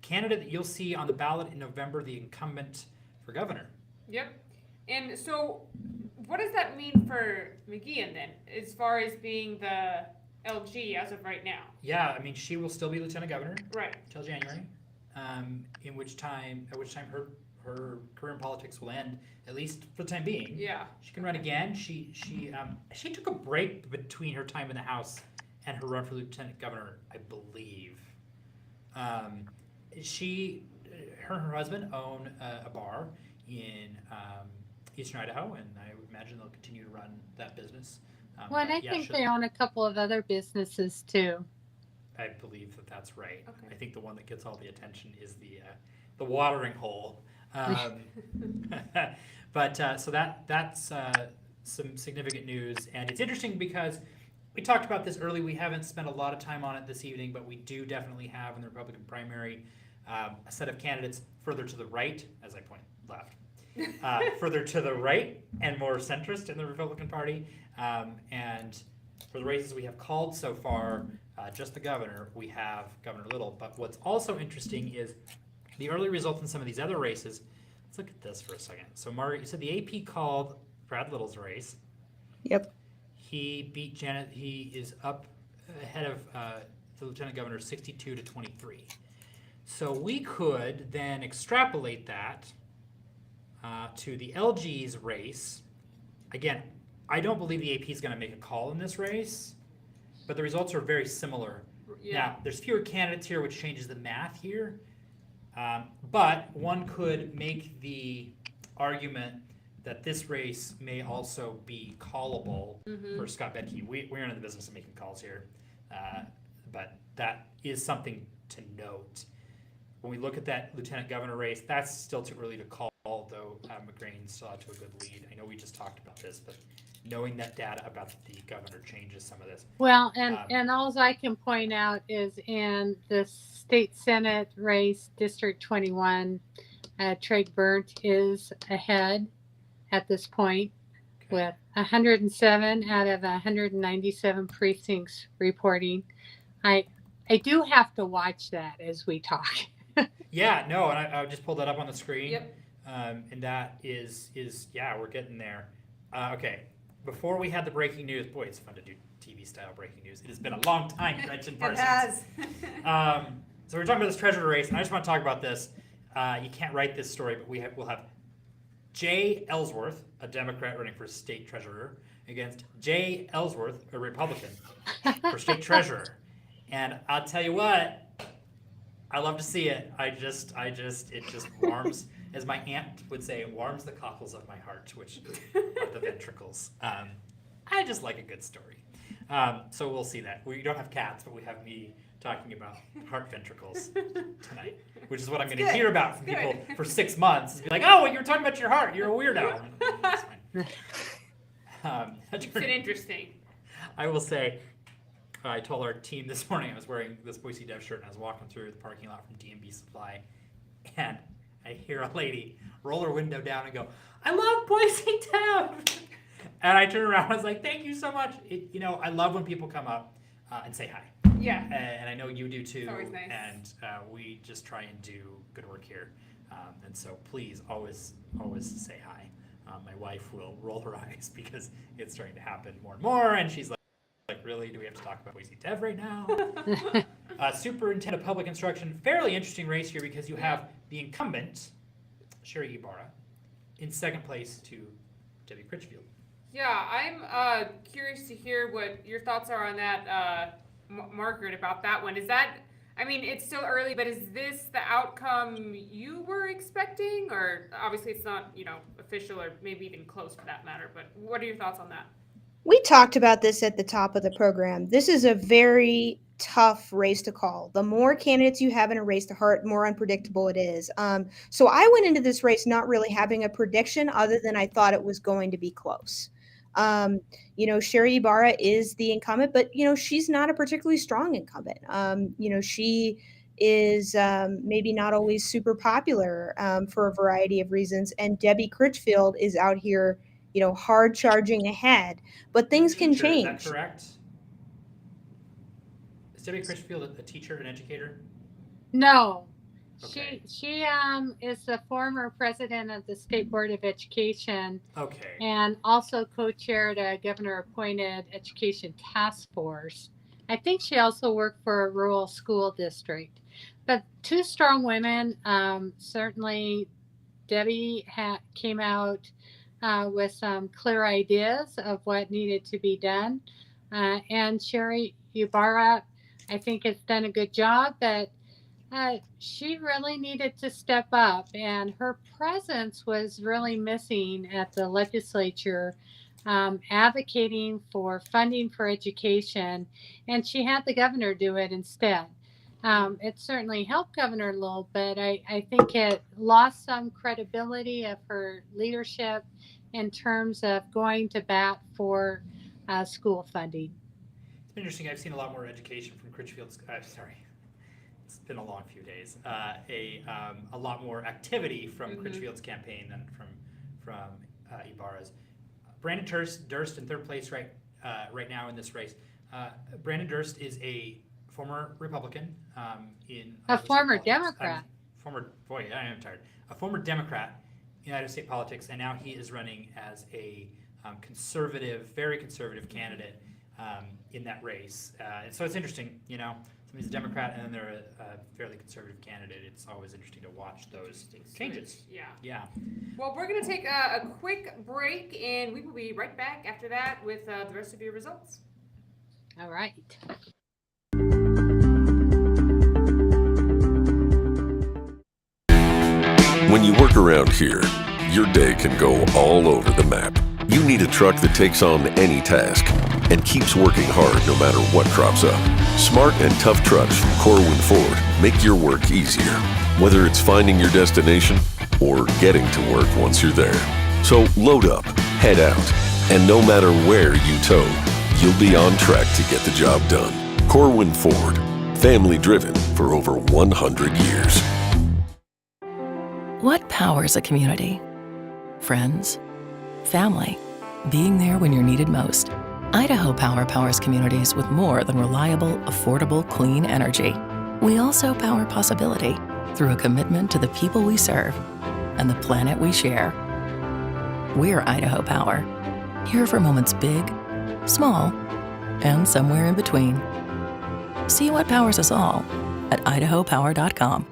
candidate that you'll see on the ballot in November, the incumbent for governor. Yep. And so, what does that mean for McGeehan then, as far as being the LG as of right now? Yeah, I mean, she will still be lieutenant governor, right, until January. At which time her career in politics will end, at least for the time being. Yeah. She can run again. She took a break between her time in the House and her run for lieutenant governor, I believe. Her and her husband own a bar in Eastern Idaho, and I would imagine they'll continue to run that business. Well, and I think they own a couple of other businesses too. I believe that's right. Okay. I think the one that gets all the attention is the watering hole. But so that's some significant news, and it's interesting because we talked about this early. We haven't spent a lot of time on it this evening, but we do definitely have in the Republican primary a set of candidates further to the right, as I point left, further to the right and more centrist in the Republican Party. And for the races we have called so far, just the governor, we have Governor Little. But what's also interesting is the early results in some of these other races. Let's look at this for a second. So, Margaret, you said the AP called Brad Little's race. Yep. He beat Janet. He is up ahead of the lieutenant governor 62 to 23. So we could then extrapolate that to the LG's race. Again, I don't believe the AP is going to make a call in this race, but the results are very similar. Yeah. Now, there's fewer candidates here, which changes the math here. But one could make the argument that this race may also be callable for Scott Bedke. We're in the business of making calls here, but that is something to note. When we look at that lieutenant governor race, that's still too early to call, though McGrain's still out to a good lead. I know we just talked about this, but knowing that data about the governor changes some of this. Well, and all I can point out is in the state senate race, District 21, Trey Burnt is ahead at this point with 107 out of 197 precincts reporting. I do have to watch that as we talk. Yeah, no, and I just pulled that up on the screen. Yep. And that is yeah, we're getting there. Okay, before we had the breaking news, boy, it's fun to do TV style breaking news. It has been a long time, Gretchen Parsons. It has. So we're talking about this treasurer race, and I just want to talk about this. You can't write this story, but we'll have Jay Ellsworth, a Democrat running for state treasurer, against Jay Ellsworth, a Republican, for state treasurer. And I'll tell you what, I love to see it. It just warms, as my aunt would say, it warms the cockles of my heart, which are the ventricles. I just like a good story. So we'll see that. We don't have cats, but we have me talking about heart ventricles tonight, which is what I'm going to hear about from people for 6 months. Be like, oh, well, you were talking about your heart. You're a weirdo. That's fine. It's interesting. I will say, I told our team this morning I was wearing this BoiseDev shirt and I was walking through the parking lot from D&B Supply, and I hear a lady roll her window down and go, "I love BoiseDev," And I turned around, I was like, thank you so much. I love when people come up and say hi. Yeah. And I know you do too. It's always nice. And we just try and do good work here. And so please always say hi. My wife will roll her eyes because it's starting to happen more and more. And she's like, really? Do we have to talk about BoiseDev right now? Superintendent of Public Instruction. Fairly interesting race here because you have the incumbent, Sherry Ibarra, in second place to Debbie Critchfield. Yeah, I'm curious to hear what your thoughts are on that, Margaret, about that one. Is that, I mean, it's still early, but is this the outcome you were expecting? Or obviously it's not, official or maybe even close for that matter, but what are your thoughts on that? We talked about this at the top of the program. This is a very tough race to call. The more candidates you have in a race, the more unpredictable it is. So I went into this race not really having a prediction other than I thought it was going to be close. Sherry Ibarra is the incumbent, but, she's not a particularly strong incumbent. She is maybe not always super popular for a variety of reasons. And Debbie Critchfield is out here, hard charging ahead, but things can change. Is that correct? Is Debbie Critchfield a teacher, an educator? No. Okay. She is the former president of the State Board of Education. Okay. And also co-chaired a governor-appointed education task force. I think she also worked for a rural school district. But two strong women. Certainly, Debbie came out with some clear ideas of what needed to be done. And Sherry Ibarra, I think, has done a good job, but she really needed to step up, and her presence was really missing at the legislature, advocating for funding for education, and she had the governor do it instead. It certainly helped Governor a little, but I think it lost some credibility of her leadership in terms of going to bat for school funding. It's been interesting. I've seen a lot more education from Critchfield's. It's been a long few days. A lot more activity from Critchfield's campaign than from Ibarra's. Brandon Durst in third place right now in this race. Brandon Durst is a former Republican in a former Democrat. I am tired. A former Democrat in United States politics, and now he is running as a very conservative candidate in that race. And so it's interesting, somebody's a Democrat and then they're a fairly conservative candidate. It's always interesting to watch those changes. Yeah. Well, we're going to take a quick break, and we will be right back after that with the rest of your results. All right. When you work around here, your day can go all over the map. You need a truck that takes on any task and keeps working hard no matter what crops up. Smart and tough trucks from Corwin Ford make your work easier, whether it's finding your destination or getting to work once you're there. So load up, head out, and no matter where you tow, you'll be on track to get the job done. Corwin Ford, family driven for over 100 years. What powers a community? Friends, family, being there when you're needed most. Idaho Power powers communities with more than reliable, affordable, clean energy. We also power possibility through a commitment to the people we serve and the planet we share. We're Idaho Power, here for moments big, small, and somewhere in between. See what powers us all at idahopower.com.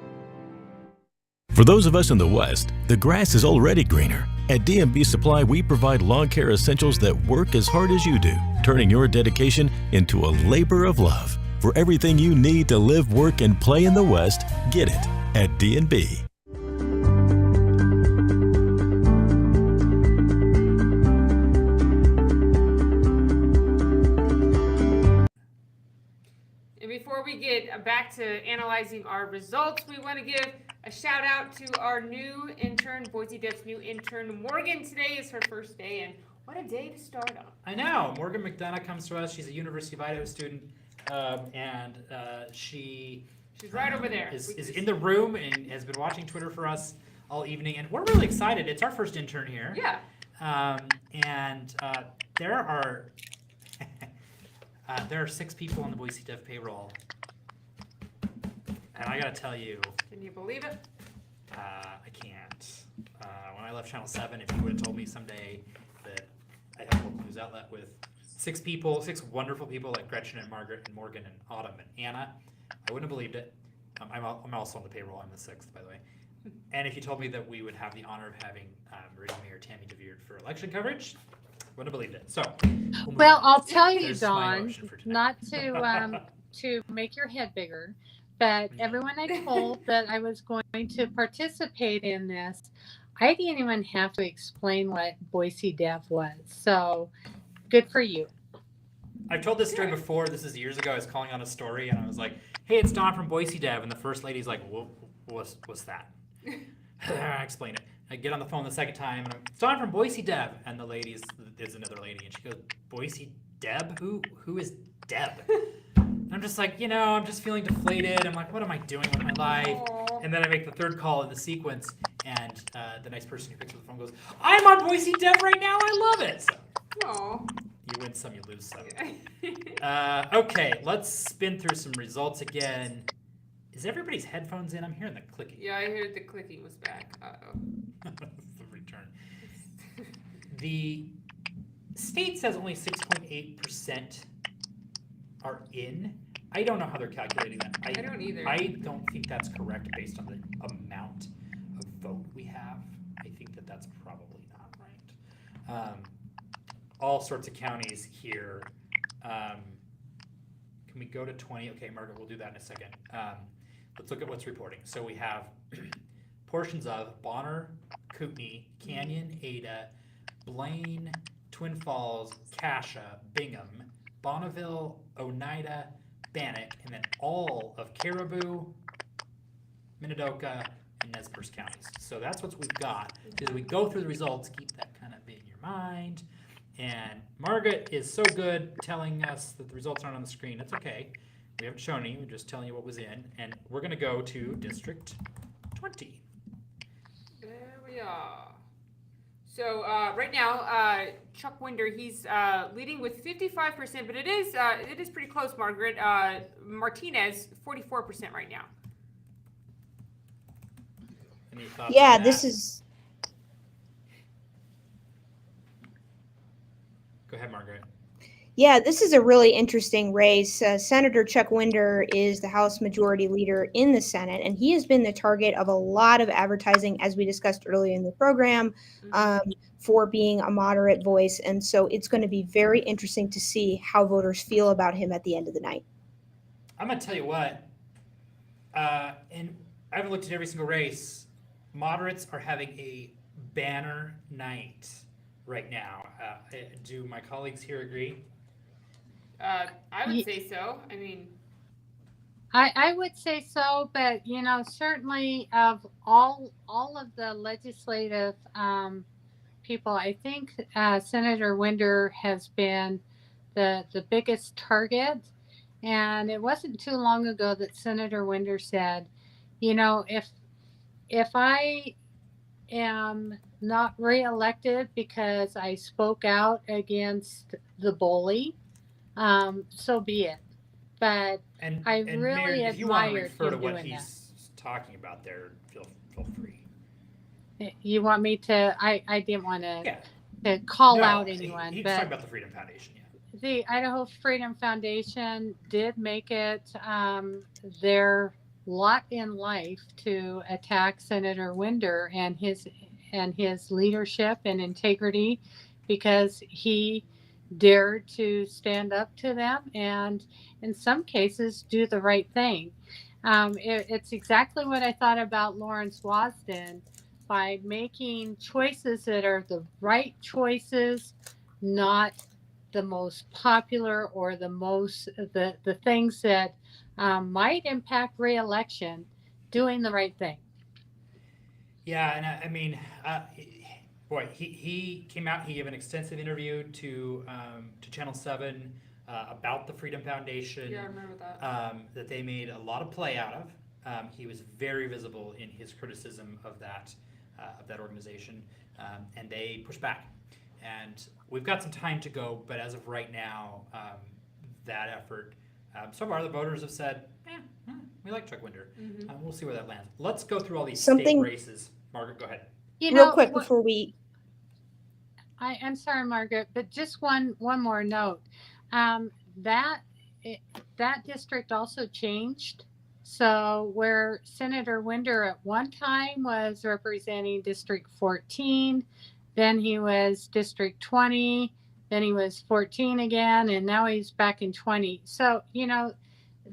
For those of us in the West, the grass is already greener. At D&B Supply, we provide lawn care essentials that work as hard as you do, turning your dedication into a labor of love. For everything you need to live, work, and play in the West, get it at D&B. And before we get back to analyzing our results, we want to give a shout out to our new intern, BoiseDev's new intern, Morgan. Today is her first day, and what a day to start on. I know. Morgan McDonough comes to us. She's a University of Idaho student, and she's right over there. Is in the room and has been watching Twitter for us all evening, and we're really excited. It's our first intern here. Yeah. And there are there are 6 people on the BoiseDev payroll, and I gotta tell you, Can you believe it? I can't. When I left Channel 7, if you would have told me someday that I have a local news outlet with 6 people, 6 wonderful people like Gretchen and Margaret and Morgan and Autumn and Anna, I wouldn't have believed it. I'm also on the payroll. I'm the 6th, by the way. And if you told me that we would have the honor of having Meridian Mayor Tammy DeVere for election coverage, wouldn't have believed it. So, Well, I'll tell you, There's my Dawn, motion for tonight. not to make your head bigger, but everyone I told that I was going to participate in this, I didn't even have to explain what BoiseDev was. So, good for you. I've told this story before. This is years ago. I was calling on a story, and I was like, "Hey, it's Don from BoiseDev," and the first lady's like, "What's that?" I explain it. I get on the phone the second time, and it's Don from BoiseDev, and the lady is another lady, and she goes, "BoiseDev? Who is Deb?" And I'm just like, I'm just feeling deflated. I'm like, what am I doing with my life? Aww. And then I make the third call in the sequence, and the nice person who picks up the phone goes, "I'm on BoiseDev right now. I love it." So, Aw. you win some, you lose some. Okay, let's spin through some results again. Is everybody's headphones in? I'm hearing the clicking. Yeah, I heard the clicking was back. Uh-oh. The return. The state says only 6.8% are in. I don't know how they're calculating that. I don't either. I don't think that's correct based on the amount of vote we have. I think that that's probably not right. All sorts of counties here. Can we go to 20? Okay, Margaret, we'll do that in a second. Let's look at what's reporting. So we have portions of Bonner, Kootenai, Canyon, Ada, Blaine, Twin Falls, Cassia, Bingham, Bonneville, Oneida, Bannock, and then all of Caribou, Minidoka, and Nez Perce counties. So that's what we've got. As we go through the results, keep that kind of in your mind. And Margaret is so good telling us that the results aren't on the screen. That's okay. We haven't shown you. We're just telling you what was in. And we're going to go to District 20. There we are. So right now, Chuck Winder, he's leading with 55%, but it is pretty close, Margaret. Martinez, 44% right now. Any thoughts Yeah, on this that? is Go ahead, Margaret. Yeah, this is a really interesting race. Senator Chuck Winder is the House Majority Leader in the Senate, and he has been the target of a lot of advertising, as we discussed earlier in the program, for being a moderate voice. And so it's going to be very interesting to see how voters feel about him at the end of the night. I'm going to tell you what, and I haven't looked at every single race. Moderates are having a banner night right now. Do my colleagues here agree? I would say so. I mean, I would say so, but certainly of all of the legislative people, I think Senator Winder has been the biggest target. And it wasn't too long ago that Senator Winder said, if I am not reelected because I spoke out against the bully, so be it. But I really Mayor, if you want to admired refer to him what doing he's talking about there, feel free. that. You want me to? I didn't want to call out anyone, He's but talking about the Freedom Foundation. Yeah. the Idaho Freedom Foundation did make it their lot in life to attack Senator Winder and his leadership and integrity, because he dared to stand up to them and in some cases do the right thing. It's exactly what I thought about Lawrence Wasden, by making choices that are the right choices, not the most popular or the things that might impact re-election, doing the right thing. Yeah, and I mean, boy, he came out. He gave an extensive interview to Channel 7 about the Freedom Foundation. yeah, I remember that. That they made a lot of play out of. He was very visible in his criticism of that organization, and they pushed back. and we've got some time to go, but as of right now, that effort, so far the voters have said, we like Chuck Winder. We'll see where that lands. Let's go through all these state races. Margaret, go ahead. Real quick before we... I'm sorry, Margaret, but just one more note. That district also changed. So where Senator Winder at one time was representing District 14, then he was District 20, then he was 14 again, and now he's back in 20. So,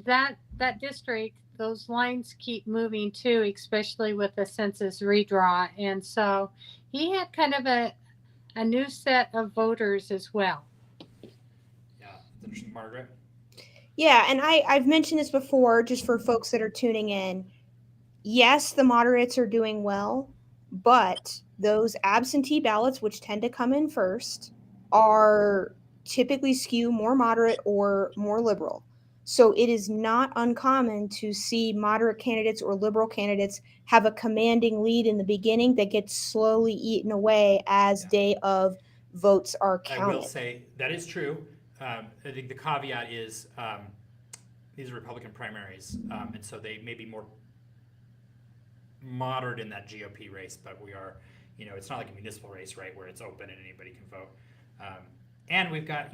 that district, those lines keep moving too, especially with the census redraw. And so he had kind of a new set of voters as well. Yeah, interesting, Margaret. Yeah, and I've mentioned this before, just for folks that are tuning in. Yes, the moderates are doing well, but those absentee ballots, which tend to come in first, are typically skew more moderate or more liberal. So it is not uncommon to see moderate candidates or liberal candidates have a commanding lead in the beginning that gets slowly eaten away as day of votes are counted. I will say that is true. I think the caveat is these are Republican primaries, and so they may be more moderate in that GOP race, but we are, it's not like a municipal race, right, where it's open and anybody can vote. And we've got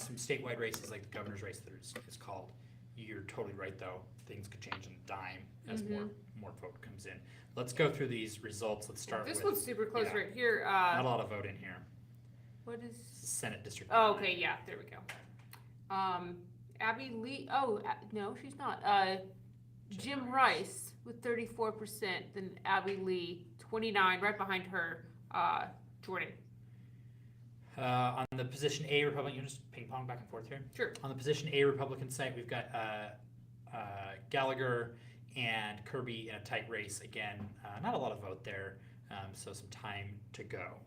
some statewide races like the governor's race that is called. You're totally right, though. Things could change on a dime as more vote comes in. Let's go through these results. Let's start with... This one's super close right here. Not a lot of vote in here. What is... Senate District. Oh, okay, yeah, there we go. Abby Lee... Oh, no, she's not. Jim Rice with 34%, then Abby Lee, 29, right behind her, Jordan. On the position A Republican, you just ping pong back and forth here. Sure. On the position A Republican side, we've got Gallagher and Kirby in a tight race again. Not a lot of vote there, so some time to go.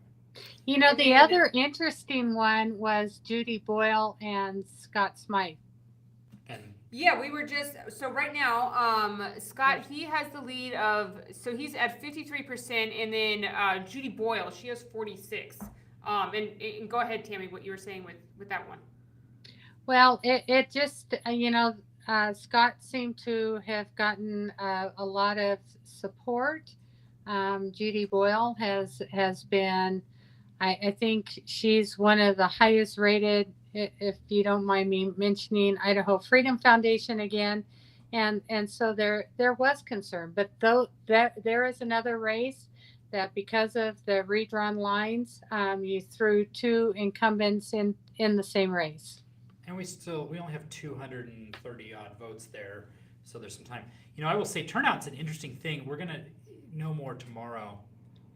The other interesting one was Judy Boyle and Scott Smythe. And yeah, we were just, so right now, Scott, he has the lead of, so he's at 53%, and then Judy Boyle, she has 46. And go ahead, Tammy, what you were saying with that one. Well, it just, Scott seemed to have gotten a lot of support. Judy Boyle has been, I think she's one of the highest rated, if you don't mind me mentioning Idaho Freedom Foundation again. And so there was concern, but there is another race that because of the redrawn lines, you threw two incumbents in the same race. And we only have 230 odd votes there, so there's some time. I will say turnout's an interesting thing. We're gonna know more tomorrow,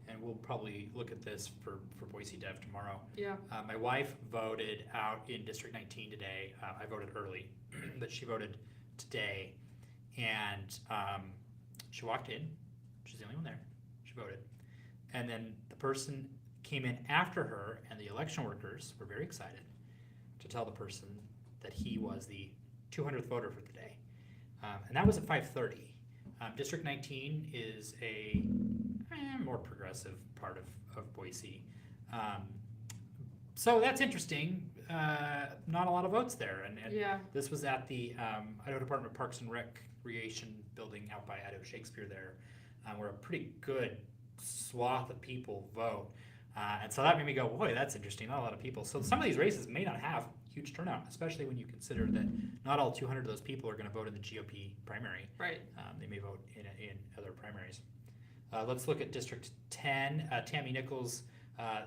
and we'll probably look at this for BoiseDev tomorrow. Yeah. My wife voted out in District 19 today. I voted early, but she voted today, and she walked in. She's the only one there. She voted. And then the person came in after her, and the election workers were very excited to tell the person that he was the 200th voter for the day. And that was at 5:30. District 19 is a more progressive part of Boise. So that's interesting. Not a lot of votes there. And this was at the Idaho Department of Parks and Recreation building out by Idaho Shakespeare there, where a pretty good swath of people vote. And so that made me go, boy, that's interesting. Not a lot of people. So some of these races may not have huge turnout, especially when you consider that not all 200 of those people are going to vote in the GOP primary. Right. They may vote in other primaries. Let's look at District 10. Tammy Nichols,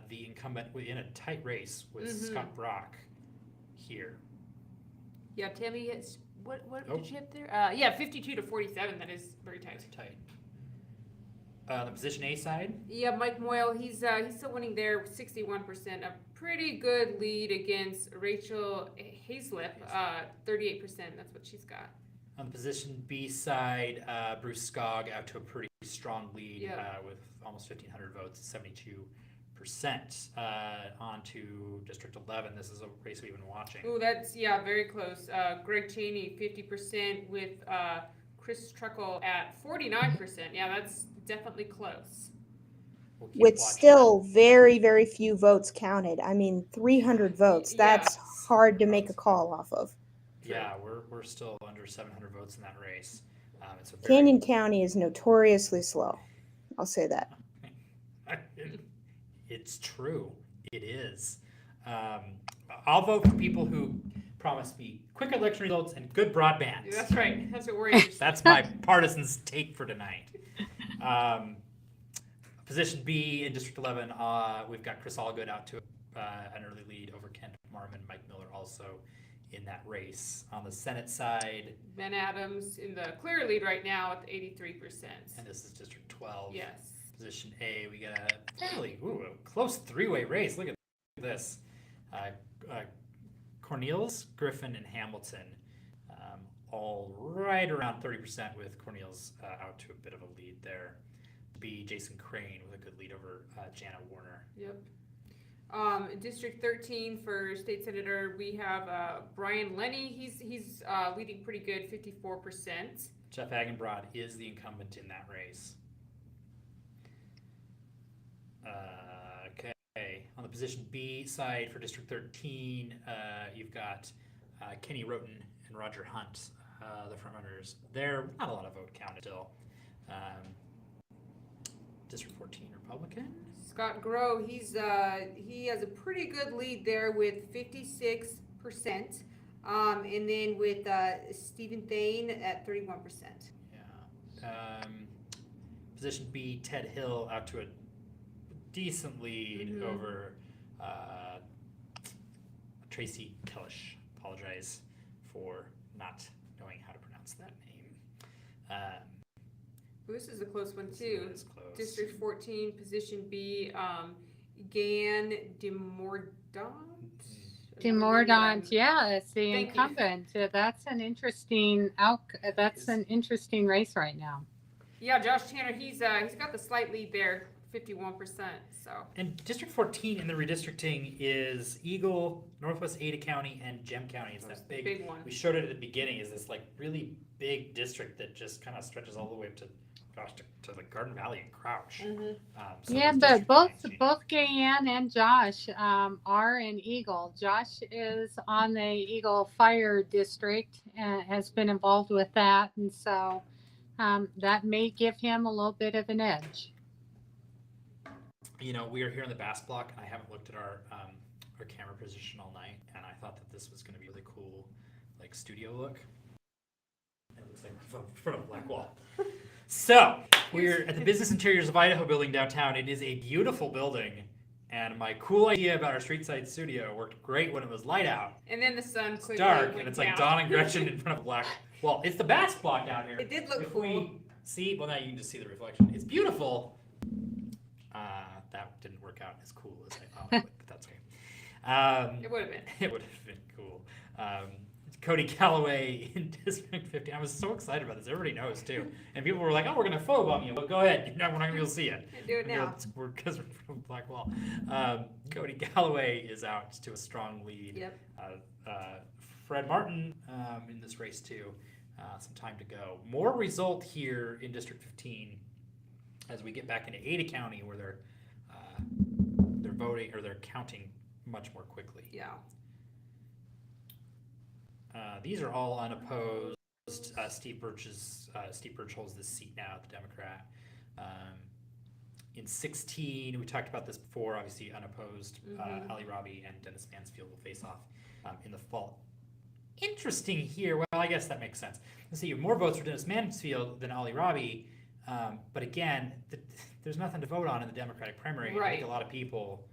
the incumbent in a tight race with Scott Brock here. Yeah, Tammy is, what did you hit there? 52 to 47. That is very tight. That's tight. The position A side? Yeah, Mike Moyle, he's still winning there with 61%. A pretty good lead against Rachel Hazlip, 38%. That's what she's got. On the position B side, Bruce Skog out to a pretty strong lead with almost 1,500 votes, 72%. On to District 11. This is a race we've been watching. Oh, that's, very close. Greg Cheney, 50% with Chris Truckle at 49%. Yeah, that's definitely close. keep with watching. still very, very few votes counted. I mean, 300 votes. Yeah. That's hard to make a call off of. Yeah, we're still under 700 votes in that race. It's a very, Canyon County is notoriously slow. I'll say that. it's true. It is. I'll vote for people who promise me quick election results and good broadband. That's right. That's what we're interested. That's my partisan's take for tonight. Position B in District 11, we've got Chris Allgood out to an early lead over Kent Marmon. Mike Miller also in that race. On the Senate side, Ben Adams in the clear lead right now at 83%. and this is District 12. Yes. Position A, we got a fairly a close three-way race. Look at this. Cornelius, Griffin, and Hamilton, all right around 30%, with Cornelius out to a bit of a lead there. B, Jason Crane with a good lead over Jana Warner. Yep. District 13 for state senator, we have Brian Lenny. He's leading pretty good, 54%. Jeff Agenbrod is the incumbent in that race. Okay, on the position B side for District 13, you've got Kenny Roten and Roger Hunt, the front runners. There, not a lot of vote counted still. District 14 Republican. Scott Groh, he has a pretty good lead there with 56%, and then with Stephen Thane at 31%. Yeah. Position B, Ted Hill out to a decent lead over Tracy Kellish. Apologize for not knowing how to pronounce that name. This is a close one too. This is close. District 14, position B, Gan DeMordaunt. DeMordaunt, yeah, it's the Thank you. incumbent. That's an interesting That's an interesting race right now. Yeah, Josh Tanner, he's got the slight lead there, 51%. So. And District 14 in the redistricting is Eagle, Northwest Ada County, and Gem County. It's that big one. We showed it at the beginning. Is this like really big district that just kind of stretches all the way up to the Garden Valley and Crouch. So Yeah, it's but District both 19. Gayanne and Josh are in Eagle. Josh is on the Eagle Fire District and has been involved with that, and so that may give him a little bit of an edge. You know, we are here in the Bass Block, and I haven't looked at our camera position all night, and I thought that this was going to be a really cool, like, studio look. It looks like in front of a black wall. So, we're at the Business Interiors of Idaho building downtown. It is a beautiful building, and my cool idea about our street side studio worked great when it was light out. And then the sun It's quickly dark, went and it's down. like Dawn and Gretchen in front of a black wall. It's the Bass Block out here. It did look If cool. we see, well, now you can just see the reflection. It's beautiful. That didn't work out as cool as I thought it would, but that's okay. It would have been. It would have been cool. Cody Calloway in District 50. I was so excited about this. Everybody knows too. And people were like, "Oh, we're gonna photobomb you." Well, go ahead. We're not gonna be able to see it. Do it now. Because we're from Black Wall. Cody Calloway is out to a strong lead. Yep. Fred Martin in this race too. Some time to go. More result here in District 15 as we get back into Ada County, where they're voting or they're counting much more quickly. Yeah. These are all unopposed. Steve Birch holds this seat now, the Democrat. In 16, we talked about this before, obviously unopposed. Ali Rabi and Dennis Mansfield will face off in the fall. Interesting here. Well, I guess that makes sense. Let's see, you have more votes for Dennis Mansfield than Ali Rabi. But again, there's nothing to vote on in the Democratic primary. Right. I think a lot of people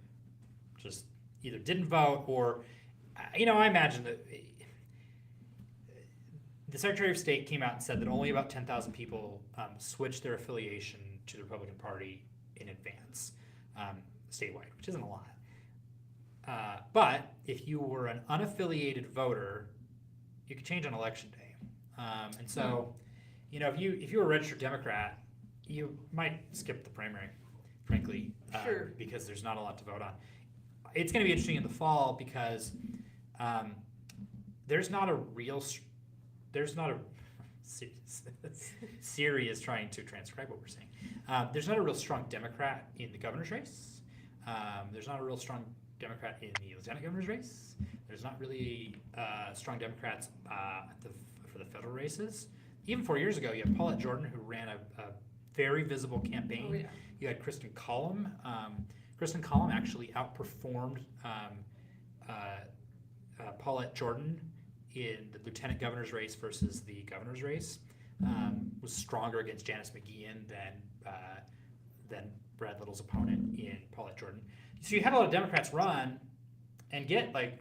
just either didn't vote or, I imagine that the Secretary of State came out and said that only about 10,000 people switched their affiliation to the Republican Party in advance, statewide, which isn't a lot. But if you were an unaffiliated voter, you could change on election day. And so, if you were a registered Democrat, you might skip the primary, frankly, Sure. because there's not a lot to vote on. It's going to be interesting in the fall because there's not a Siri is trying to transcribe what we're saying. There's not a real strong Democrat in the governor's race. There's not a real strong Democrat in the lieutenant governor's race. There's not really strong Democrats for the federal races. Even 4 years ago, you had Paulette Jordan, who ran a very visible campaign. Oh, yeah. You had Kristen Cullum. Kristen Cullum actually outperformed Paulette Jordan in the lieutenant governor's race versus the governor's race. Was stronger against Janice McGeehan than Brad Little's opponent in Paulette Jordan. So you had a lot of Democrats run and get like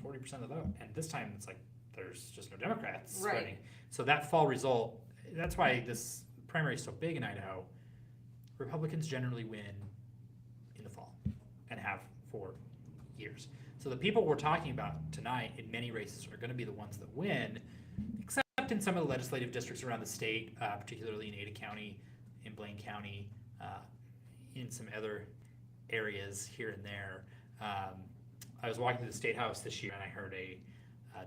40% of the vote, and this time it's like there's just no Democrats running. So that fall result, that's why this primary is so big in Idaho. Republicans generally win in the fall and have for years. So the people we're talking about tonight in many races are going to be the ones that win, except in some of the legislative districts around the state, particularly in Ada County, in Blaine County, in some other areas here and there. I was walking through the State House this year and I heard a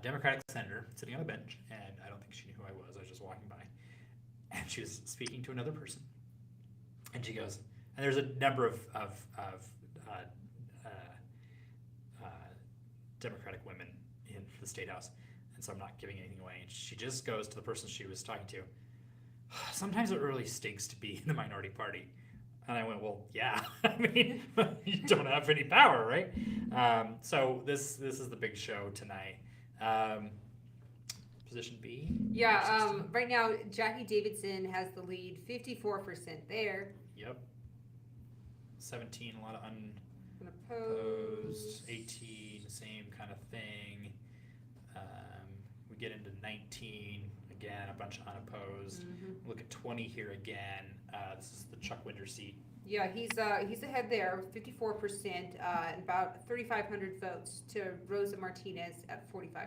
Democratic senator sitting on a bench, and I don't think she knew who I was. I was just walking by, and she was speaking to another person, and she goes, and there's a number of Democratic women in the State House, and so I'm not giving anything away. And she just goes to the person she was talking to, sometimes it really stinks to be in the minority party. And I went, well, yeah. I mean, you don't have any power, right? So this is the big show tonight. Position B? Yeah, right now, Jackie Davidson has the lead, 54% there. Yep. 17, a lot of Unopposed. 18, same kind of thing. We get into 19, again, a bunch of unopposed. Look at 20 here again. This is the Chuck Winder seat. Yeah, he's ahead there, 54%, and about 3,500 votes to Rosa Martinez at 45%.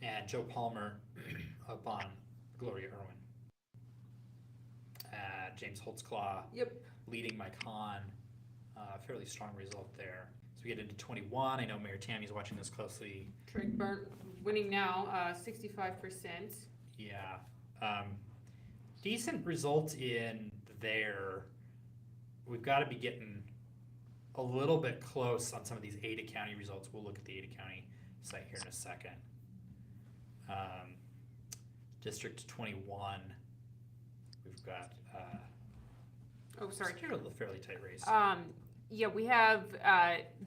And Joe Palmer up on Gloria Irwin. James Holtzclaw leading Mike Hahn. Fairly strong result there. So we get into 21. I know Mayor Tammy's watching this closely. Craig Burnt winning now, 65%. Yeah. Decent results in there. We've got to be getting a little bit close on some of these Ada County results. We'll look at the Ada County site here in a second. District 21, we've got it's a fairly tight race. Yeah, we have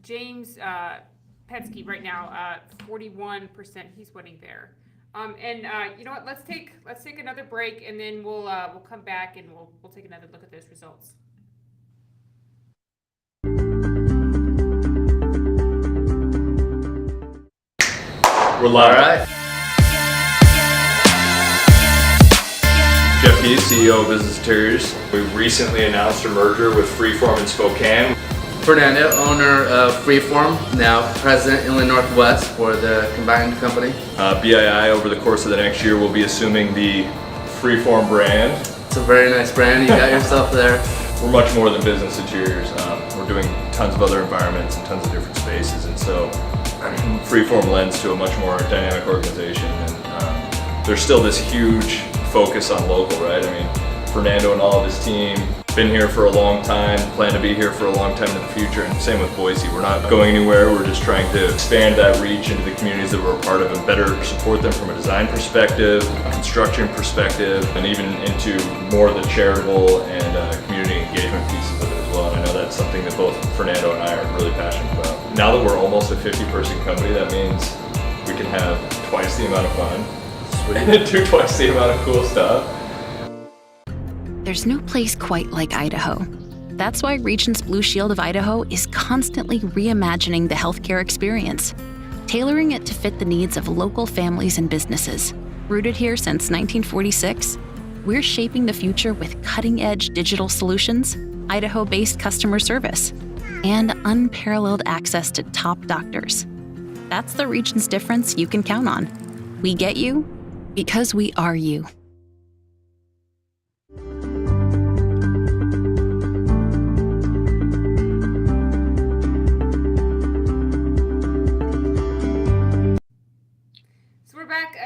James Petsky right now, 41%. He's winning there. And you know what? Let's take another break, and then we'll come back and we'll take another look at those results. We're live. All right. Jeff Hughes, CEO of Business Interiors. We recently announced a merger with Freeform in Spokane. Fernando, owner of Freeform, now president Inland Northwest for the combined company. BII over the course of the next year will be assuming the Freeform brand. It's a very nice brand. You got yourself there. We're much more than business interiors. We're doing tons of other environments and tons of different spaces, and so Freeform lends to a much more dynamic organization. And there's still this huge focus on local, right? I mean, Fernando and all of his team been here for a long time, plan to be here for a long time in the future, and same with Boise. We're not going anywhere, we're just trying to expand that reach into the communities that we're a part of and better support them from a design perspective, a construction perspective, and even into more of the charitable and community engagement pieces of it as well. And I know that's something that both Fernando and I are really passionate about. Now that we're almost a 50-person company, that means we can have twice the amount of fun, do twice the amount of cool stuff. There's no place quite like Idaho. That's why Regent's Blue Shield of Idaho is constantly reimagining the healthcare experience, tailoring it to fit the needs of local families and businesses. Rooted here since 1946, we're shaping the future with cutting-edge digital solutions, Idaho-based customer service, and unparalleled access to top doctors. That's the Regent's difference you can count on. We get you because we are you.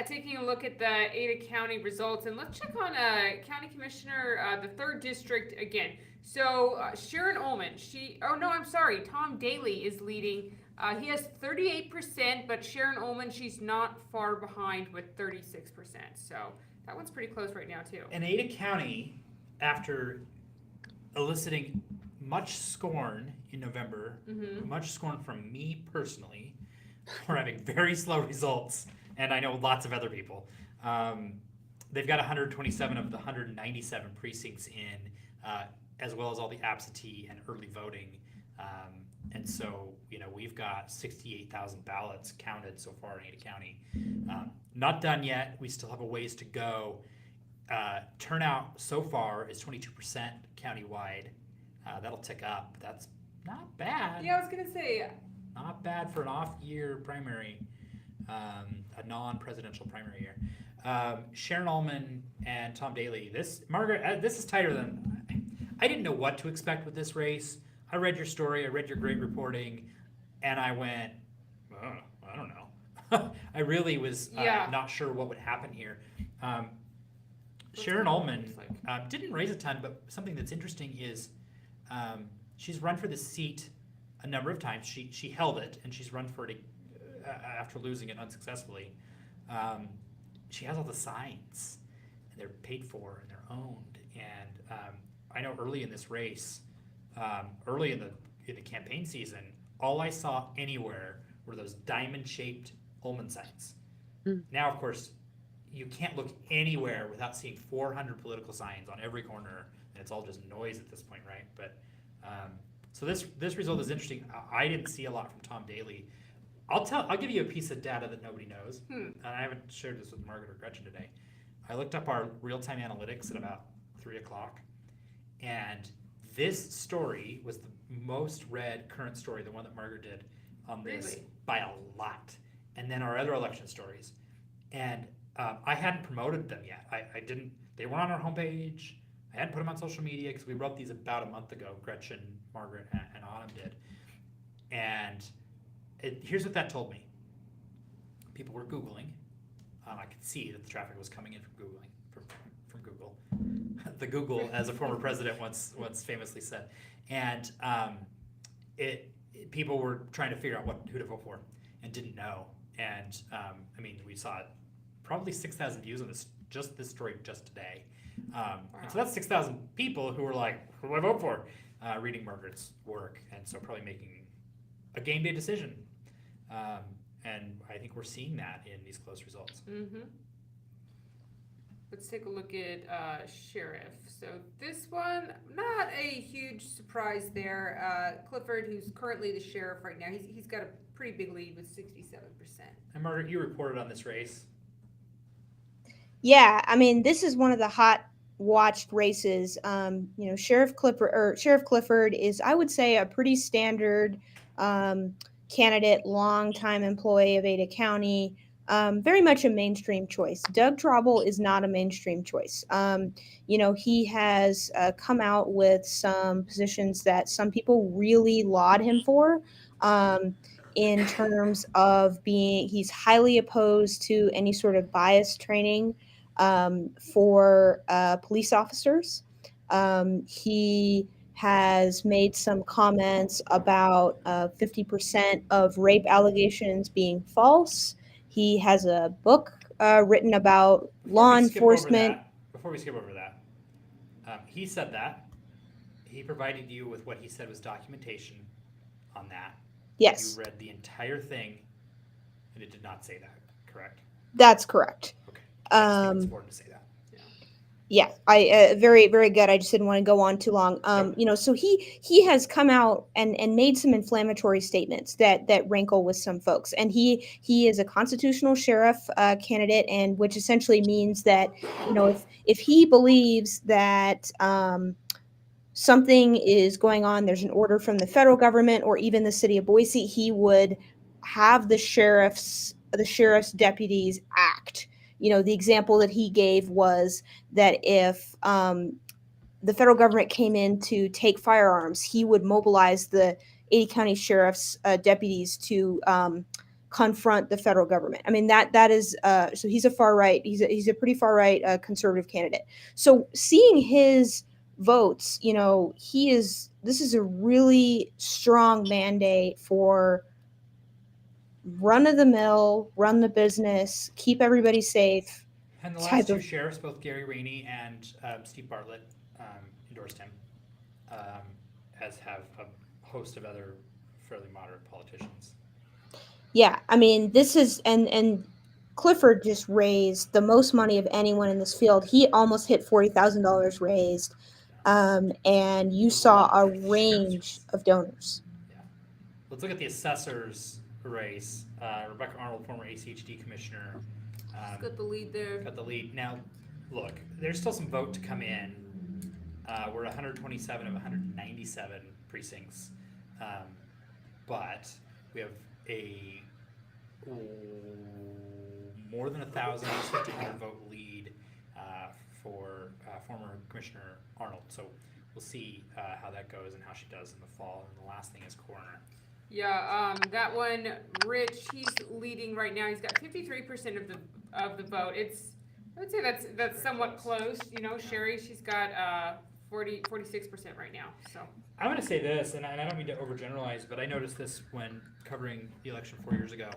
taking a look at the Ada County results, and let's check on County Commissioner, the 3rd District again. So Sharon Ullman, Tom Daly is leading. He has 38%, but Sharon Ullman, she's not far behind with 36%. So that one's pretty close right now, too. And Ada County, after eliciting much scorn in November, much scorn from me personally, for having very slow results, and I know lots of other people. They've got 127 of the 197 precincts in, as well as all the absentee and early voting. And so, we've got 68,000 ballots counted so far in Ada County. Not done yet. We still have a ways to go. Turnout so far is 22% countywide. That'll tick up. That's not bad. Yeah, I was going to say. Not bad for an off-year primary, a non-presidential primary year. Sharon Ullman and Tom Daly. Margaret, this is tighter than... I didn't know what to expect with this race. I read your story. I read your great reporting. And I went, oh, I don't know. I really was not sure what would happen here. Sharon Ullman didn't raise a ton, but something that's interesting is she's run for the seat a number of times. She held it, and she's run for it after losing it unsuccessfully. She has all the signs, and they're paid for and they're owned. And I know early in this race, early in the campaign season, all I saw anywhere were those diamond-shaped Ullman signs. Now, of course, you can't look anywhere without seeing 400 political signs on every corner, and it's all just noise at this point, right? But so this result is interesting. I didn't see a lot from Tom Daly. I'll give you a piece of data that nobody knows, and I haven't shared this with Margaret or Gretchen today. I looked up our real-time analytics at about 3 o'clock, and this story was the most read current story, the one that Margaret did on this, by a lot. And then our other election stories. And I hadn't promoted them yet. I didn't. They weren't on our homepage. I hadn't put them on social media because we wrote these about a month ago. Gretchen, Margaret, and Autumn did. And here's what that told me. People were Googling. I could see that the traffic was coming in from Googling, from Google. The Google, as a former president once famously said. And people were trying to figure out who to vote for and didn't know. And we saw probably 6,000 views on this story just today. And so that's 6,000 people who were like, who do I vote for? Reading Margaret's work, and so probably making a game day decision. And I think we're seeing that in these close results. Mm-hmm. Let's take a look at Sheriff. So this one, not a huge surprise there. Clifford, who's currently the sheriff right now, he's got a pretty big lead with 67%. And Margaret, you reported on this race. Yeah, this is one of the hot watched races. Sheriff Clifford is, I would say, a pretty standard candidate, longtime employee of Ada County. Very much a mainstream choice. Doug Traubel is not a mainstream choice. He has come out with some positions that some people really laud him for, in terms of he's highly opposed to any sort of bias training for police officers. He has made some comments about 50% of rape allegations being false. He has a book written about law enforcement. Before we skip over that, he said that. He provided you with what he said was documentation on that. Yes. You read the entire thing, and it did not say that, correct? That's correct. Okay. I think it's important to say that. Yeah, I very, very good. I just didn't want to go on too long. So he has come out and made some inflammatory statements that rankle with some folks. And he is a constitutional sheriff candidate, and which essentially means that if he believes that something is going on, there's an order from the federal government or even the city of Boise, he would have the sheriff's deputies act. The example that he gave was that if the federal government came in to take firearms, he would mobilize the Ada County Sheriff's deputies to confront the federal government. I mean, that is so he's a far right. He's a pretty far right conservative candidate. So seeing his votes, this is a really strong mandate for run of the mill, run the business, keep everybody safe. And the last two sheriffs, both Gary Rainey and Steve Bartlett, endorsed him, as have a host of other fairly moderate politicians. Yeah, I mean, this is and Clifford just raised the most money of anyone in this field. He almost hit $40,000 raised, and you saw a range of donors. Yeah. Let's look at the assessor's race. Rebecca Arnold, former ACHD commissioner, got the lead there. Got the lead. Now, look, there's still some vote to come in. We're 127 of 197 precincts, but we have a more than 1,500 vote lead for former Commissioner Arnold. So we'll see how that goes and how she does in the fall. And the last thing is coroner. Yeah, that one, Rich, he's leading right now. He's got 53% of the vote. I would say that's somewhat close. Sherry, she's got 46% right now. So I'm going to say this, and I don't mean to overgeneralize, but I noticed this when covering the election 4 years ago,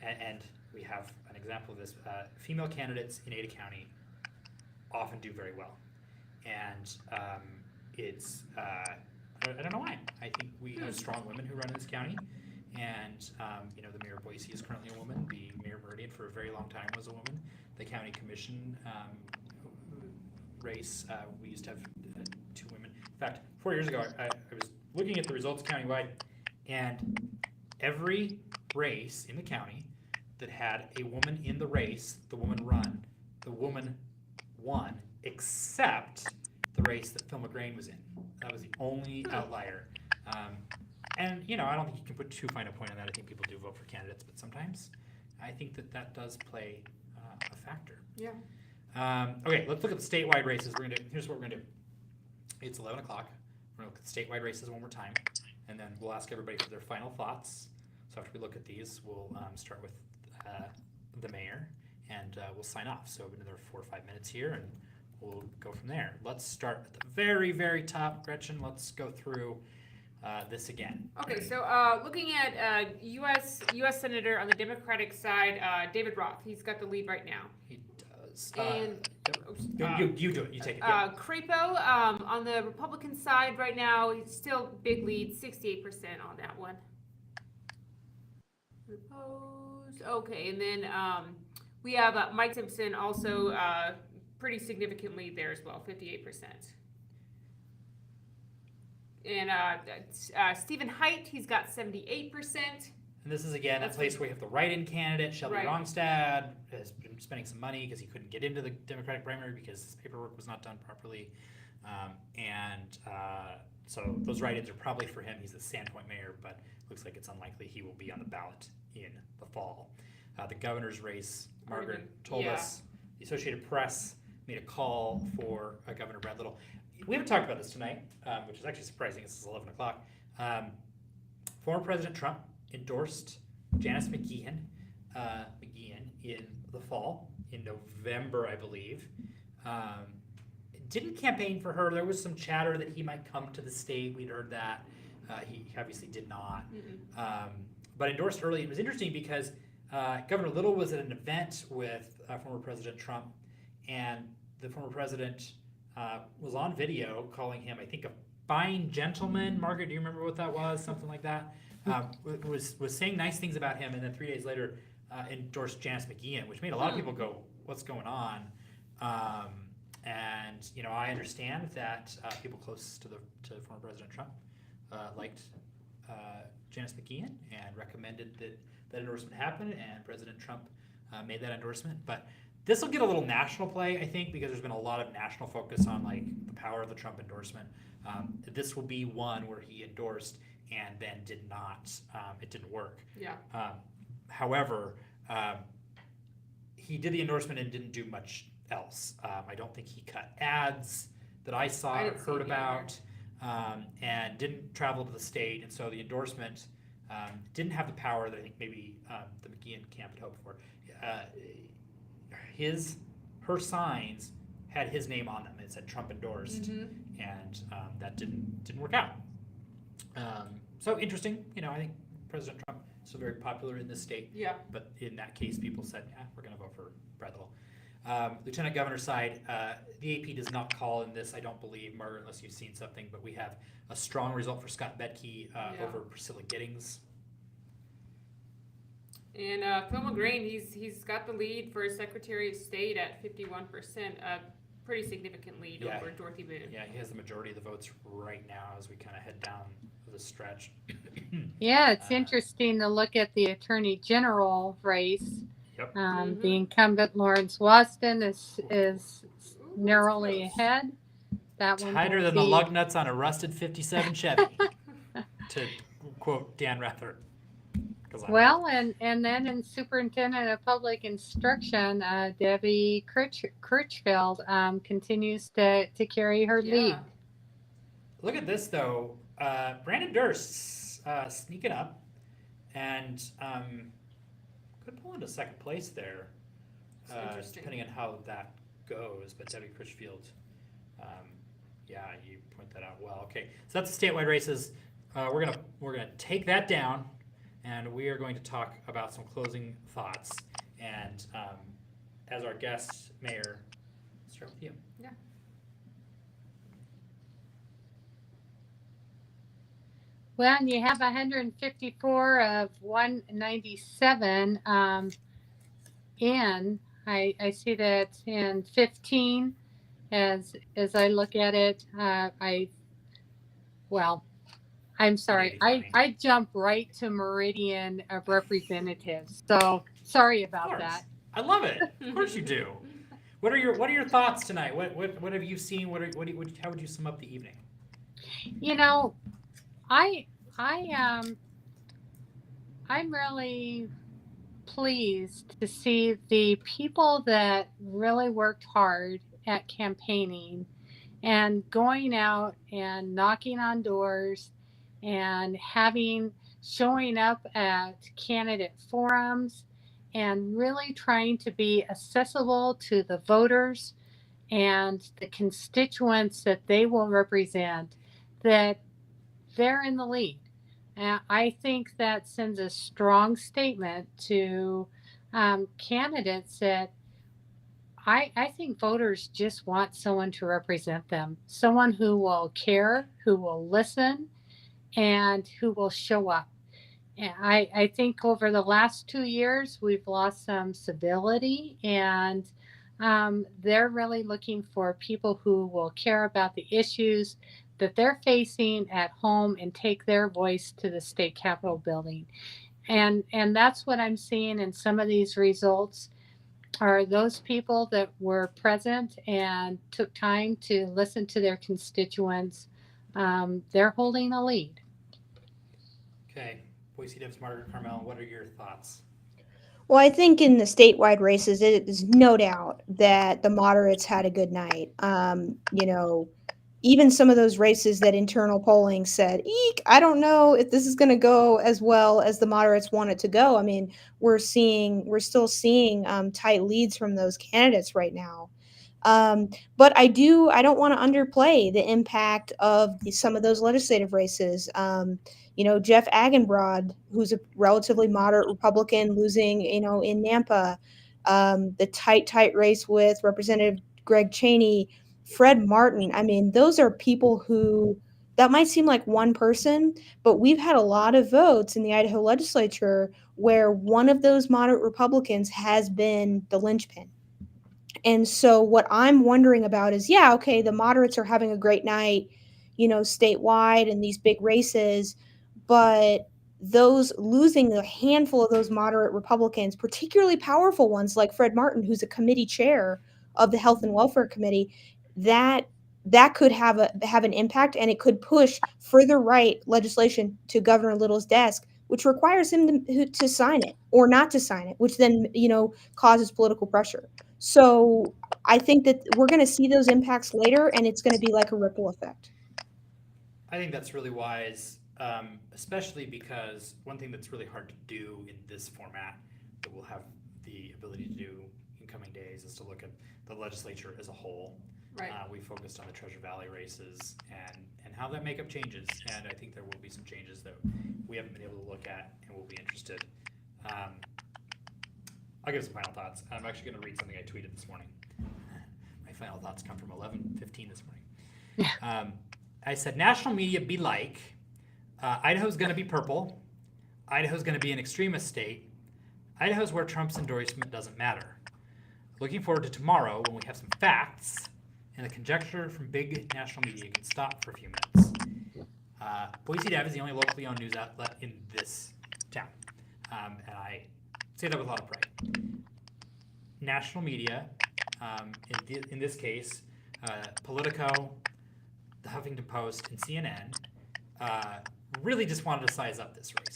and we have an example of this. Female candidates in Ada County often do very well, and it's I don't know why. I think we have strong women who run in this county, and the mayor of Boise is currently a woman. The mayor of Meridian for a very long time was a woman. The county commission race, we used to have 2 women. In fact, 4 years ago, I was looking at the results countywide, and every race in the county that had a woman in the race, the woman won, except the race that Phil McGrain was in. That was the only outlier. And, I don't think you can put too fine a point on that. I think people do vote for candidates, but sometimes I think that does play a factor. Yeah. Okay, let's look at the statewide races. Here's what we're going to do. It's 11 o'clock. We're going to look at the statewide races one more time, and then we'll ask everybody for their final thoughts. So after we look at these, we'll start with the mayor, and we'll sign off. So another 4 or 5 minutes here, and we'll go from there. Let's start at the very, very top. Gretchen, let's go through this again. Okay, so looking at U.S. Senator on the Democratic side, David Roth. He's got the lead right now. He does. And you do it. You take it. Yep. Crapo on the Republican side right now, he's still big lead, 68% on that one. Opposed. Okay, and then we have Mike Simpson also pretty significant lead there as well, 58%. And Stephen Haidt, he's got 78%. And this is, again, a place where you have the write-in candidate. Shelby Rongstad has been spending some money because he couldn't get into the Democratic primary because his paperwork was not done properly. So those write-ins are probably for him. He's the Sandpoint mayor, but looks like it's unlikely he will be on the ballot in the fall. The governor's race, Margaret told us, the Associated Press made a call for Governor Brad Little. We haven't talked about this tonight, which is actually surprising. This is 11 o'clock. Former President Trump endorsed Janice McGeehan in the fall, in November, I believe. Didn't campaign for her. There was some chatter that he might come to the state. We'd heard that. He obviously did not. But endorsed early. It was interesting because Governor Little was at an event with former President Trump, and the former president was on video calling him, I think, a fine gentleman. Margaret, do you remember what that was? Something like that. Was saying nice things about him, and then 3 days later endorsed Janice McGeehan, which made a lot of people go, what's going on? And I understand that people close to former President Trump liked Janice McGeehan and recommended that endorsement happen, and President Trump made that endorsement. But this will get a little national play, I think, because there's been a lot of national focus on the power of the Trump endorsement. This will be one where he endorsed and then did not. It didn't work. Yeah. However, he did the endorsement and didn't do much else. I don't think he cut ads that I saw or heard about, and didn't travel to the state. And so the endorsement Didn't have the power that I think maybe the McGeehan camp had hoped for. Uh, her signs had his name on them. It said Trump endorsed, and that didn't work out. So interesting. I think President Trump is still very popular in this state. Yeah. But in that case, people said, "Yeah, we're going to vote for Bradwell." Lieutenant Governor's side, the AP does not call in this, I don't believe, Margaret, unless you've seen something. But we have a strong result for Scott Bedke over Priscilla Giddings. And Phil McGrain, he's got the lead for Secretary of State at 51%, a pretty significant lead over Dorothy Boone. Yeah, he has the majority of the votes right now as we kind of head down the stretch. Yeah, it's interesting to look at the Attorney General race. Yep. The incumbent Lawrence Wasden is narrowly ahead. That one tighter than the lug nuts on a rusted 57 Chevy, to quote Dan Rather. Well, and then in Superintendent of Public Instruction, Debbie Critchfield continues to carry her lead. Look at this, though. Brandon Durst sneaking up and could pull into second place there, depending on how that goes. But Debbie Critchfield, you point that out well. Okay, so that's the statewide races. We're gonna take that down. And we are going to talk about some closing thoughts. And as our guest, Mayor, let's start with you. Yeah. Well, and you have 154 of 197 in. I see that in 15 as I look at it. I'm sorry. I jump right to Meridian of Representatives. So sorry about that. I love it. Of course you do. What are your thoughts tonight? What have you seen? How would you sum up the evening? I'm really pleased to see the people that really worked hard at campaigning and going out and knocking on doors and showing up at candidate forums and really trying to be accessible to the voters and the constituents that they will represent, that they're in the lead. And I think that sends a strong statement to candidates that I think voters just want someone to represent them, someone who will care, who will listen, and who will show up. And I think over the last 2 years, we've lost some civility, and they're really looking for people who will care about the issues that they're facing at home and take their voice to the state capitol building. And that's what I'm seeing in some of these results are those people that were present and took time to listen to their constituents. They're holding a lead. Okay. BoiseDev's Margaret Carmel, what are your thoughts? Well, I think in the statewide races, it is no doubt that the moderates had a good night. Even some of those races that internal polling said, eek, I don't know if this is going to go as well as the moderates want it to go. I mean, we're still seeing tight leads from those candidates right now. But I don't want to underplay the impact of some of those legislative races. Jeff Agenbrod, who's a relatively moderate Republican, losing, in Nampa, the tight race with Representative Greg Cheney, Fred Martin. I mean, those are people who, that might seem like one person, but we've had a lot of votes in the Idaho legislature where one of those moderate Republicans has been the linchpin. And so what I'm wondering about is, the moderates are having a great night, statewide and these big races, but those losing a handful of those moderate Republicans, particularly powerful ones like Fred Martin, who's a committee chair of the Health and Welfare Committee, that could have an impact, and it could push further right legislation to Governor Little's desk, which requires him to sign it or not to sign it, which then, causes political pressure. So I think that we're going to see those impacts later, and it's going to be like a ripple effect. I think that's really wise. especially because one thing that's really hard to do in this format that we'll have the ability to do in coming days is to look at the legislature as a whole. Right. We focused on the Treasure Valley races and how that makeup changes, and I think there will be some changes that we haven't been able to look at and we'll be interested. I'll give some final thoughts. I'm actually going to read something I tweeted this morning. My final thoughts come from 11:15 this morning. I said, national media be like, Idaho's going to be purple. Idaho's going to be an extremist state. Idaho's where Trump's endorsement doesn't matter. Looking forward to tomorrow when we have some facts and the conjecture from big national media can stop for a few minutes. BoiseDev is the only locally owned news outlet in this town. And I say that with a lot of pride. National media, in this case, Politico, the Huffington Post, and CNN, really just wanted to size up this race.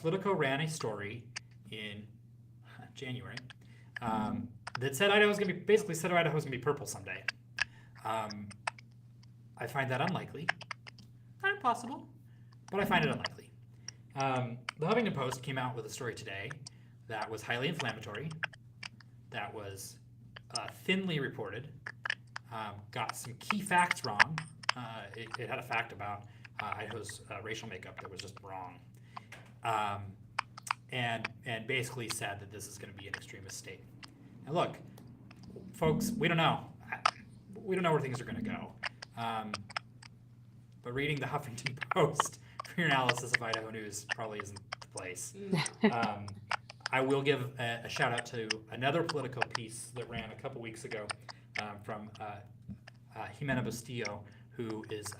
Politico ran a story in January that said Idaho's going to be, basically said Idaho's going to be purple someday. I find that unlikely. Not impossible, but I find it unlikely. The Huffington Post came out with a story today that was highly inflammatory, that was thinly reported, got some key facts wrong. It had a fact about Idaho's racial makeup that was just wrong, and basically said that this is going to be an extremist state. And look, folks, we don't know. We don't know where things are going to go. But reading the Huffington Post for your analysis of Idaho news probably isn't the place. I will give a shout out to another Politico piece that ran a couple weeks ago from Jimena Bustillo, who is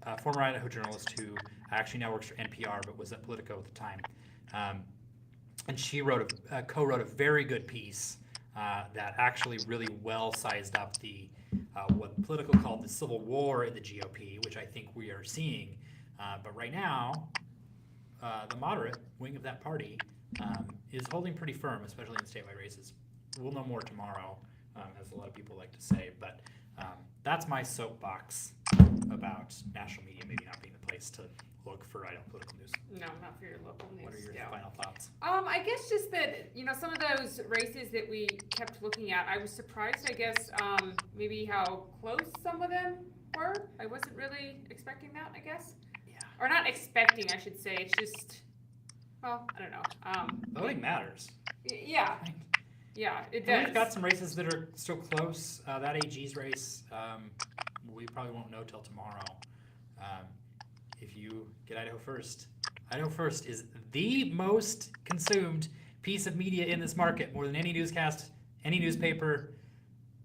a former Idaho journalist who actually now works for NPR but was at Politico at the time. And she co-wrote a very good piece that actually really well sized up the what Politico called the civil war in the GOP, which I think we are seeing. But right now, the moderate wing of that party is holding pretty firm, especially in statewide races. We'll know more tomorrow, as a lot of people like to say. But that's my soapbox about national media maybe not being the place to look for Idaho political news. No, not for your local news. What are your final thoughts? I guess just that, some of those races that we kept looking at, I was surprised, I guess, maybe how close some of them were. I wasn't really expecting that, I guess. Yeah. Or not expecting, I should say. It's just, well, I don't know. Voting matters. Yeah. Yeah, it does. And we've got some races that are still close. That AG's race, we probably won't know till tomorrow. If you get Idaho First is the most consumed piece of media in this market, more than any newscast, any newspaper,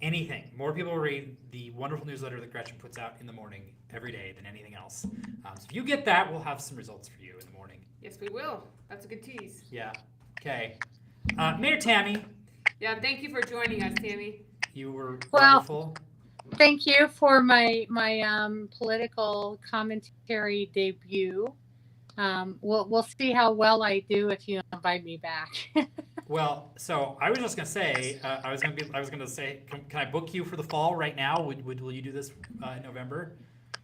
anything. More people read the wonderful newsletter that Gretchen puts out in the morning every day than anything else. So if you get that, we'll have some results for you in the morning. Yes, we will. That's a good tease. Yeah. Okay. Mayor Tammy. Yeah, thank you for joining us, Tammy. You were wonderful. Thank you for my political commentary debut. We'll see how well I do if you invite me back. Well, so I was just gonna say, I was gonna say, can I book you for the fall right now? Will you do this in November?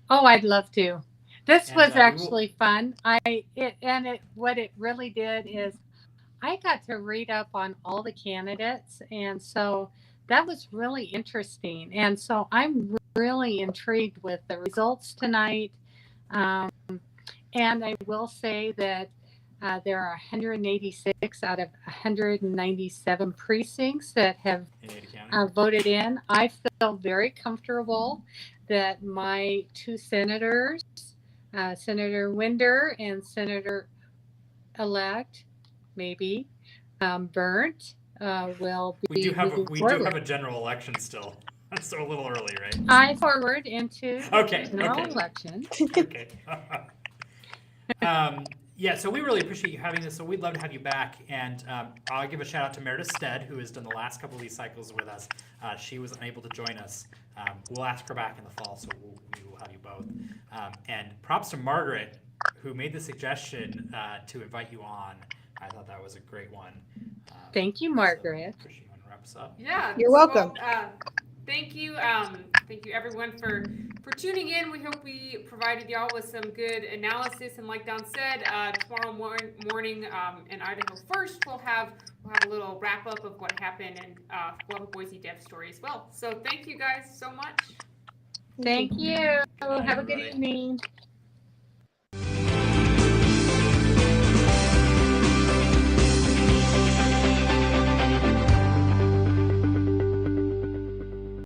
Oh, I'd love to. This was actually fun. What it really did is I got to read up on all the candidates, and so that was really interesting. And so I'm really intrigued with the results tonight. And I will say that there are 186 out of 197 precincts that have voted in. I feel very comfortable that my two senators, Senator Winder and Senator-elect, maybe, Burnt, will be. We do have a general election still, so a little early, right? I forward into the general election. Okay. Yeah, so we really appreciate you having this. So we'd love to have you back, and I'll give a shout out to Meredith Stead, who has done the last couple of these cycles with us. She was unable to join us. We'll ask her back in the fall, so we will have you both. And props to Margaret, who made the suggestion to invite you on. I thought that was a great one. Thank you, Margaret. So, Christian, you want to wrap us up? Yeah. You're welcome. Thank you. Thank you everyone for tuning in. We hope we provided y'all with some good analysis. And like Don said, tomorrow morning in Idaho First, we'll have a little wrap up of what happened, and we'll have a Boise Dev story as well. So thank you guys so much. Thank you. Have a good everybody. evening.